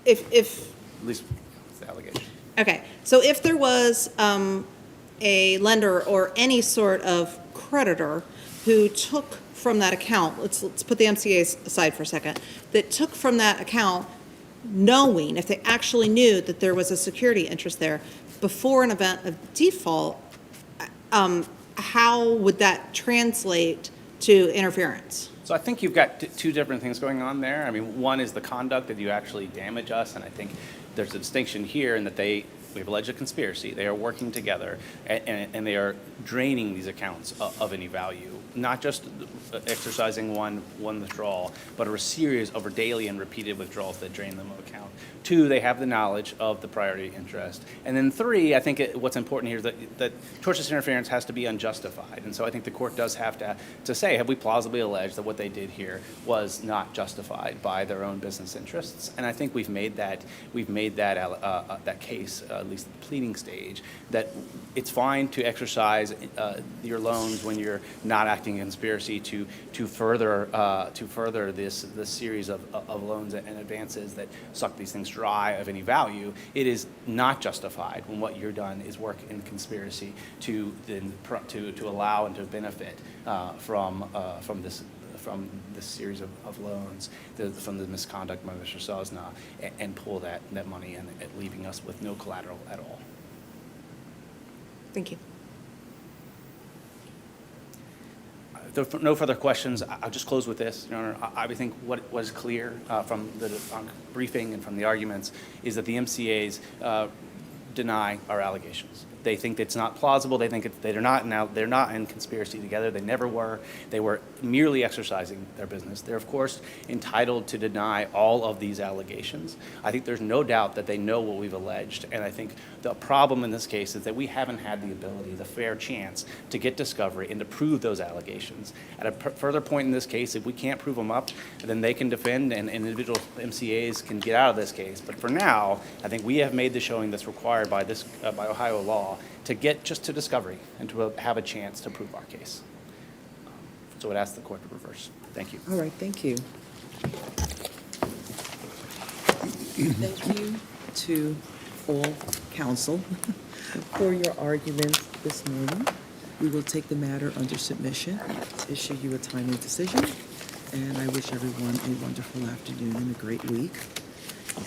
if At least that's the allegation. okay, so if there was a lender or any sort of creditor who took from that account, let's put the MCAs aside for a second, that took from that account knowing, if they actually knew that there was a security interest there before an event of default, how would that translate to interference? So I think you've got two different things going on there. I mean, one is the conduct that you actually damage us, and I think there's a distinction here in that we've alleged a conspiracy. They are working together, and they are draining these accounts of any value, not just exercising one withdrawal, but a series over daily and repeated withdrawals that drain them of account. Two, they have the knowledge of the priority interest. And then three, I think what's important here is that tortious interference has to be unjustified. And so I think the court does have to say, have we plausibly alleged that what they did here was not justified by their own business interests? And I think we've made that case, at least at the pleading stage, that it's fine to exercise your loans when you're not acting in conspiracy to further this series of loans and advances that suck these things dry of any value. It is not justified when what you're done is work in conspiracy to allow and to benefit from this series of loans, from the misconduct by Mr. Sosna, and pull that money in, leaving us with no collateral at all. Thank you. If there are no further questions, I'll just close with this, Your Honor. I think what was clear from the briefing and from the arguments is that the MCAs deny our allegations. They think it's not plausible. They think they're not in conspiracy together. They never were. They were merely exercising their business. They're, of course, entitled to deny all of these allegations. I think there's no doubt that they know what we've alleged. And I think the problem in this case is that we haven't had the ability, the fair chance, to get discovery and to prove those allegations. At a further point in this case, if we can't prove them up, then they can defend and individual MCAs can get out of this case. But for now, I think we have made the showing that's required by Ohio law to get just to discovery and to have a chance to prove our case. So I would ask the court to reverse. Thank you. All right, thank you. Thank you to all counsel for your arguments this morning. We will take the matter under submission, issue you a timely decision, and I wish everyone a wonderful afternoon and a great week.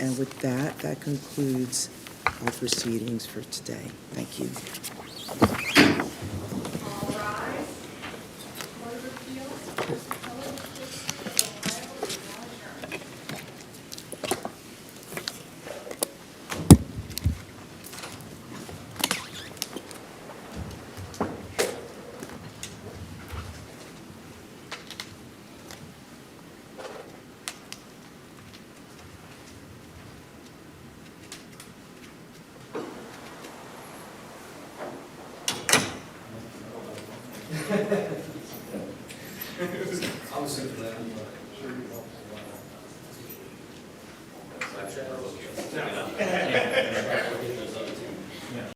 And with that, that concludes our proceedings for today. Thank you.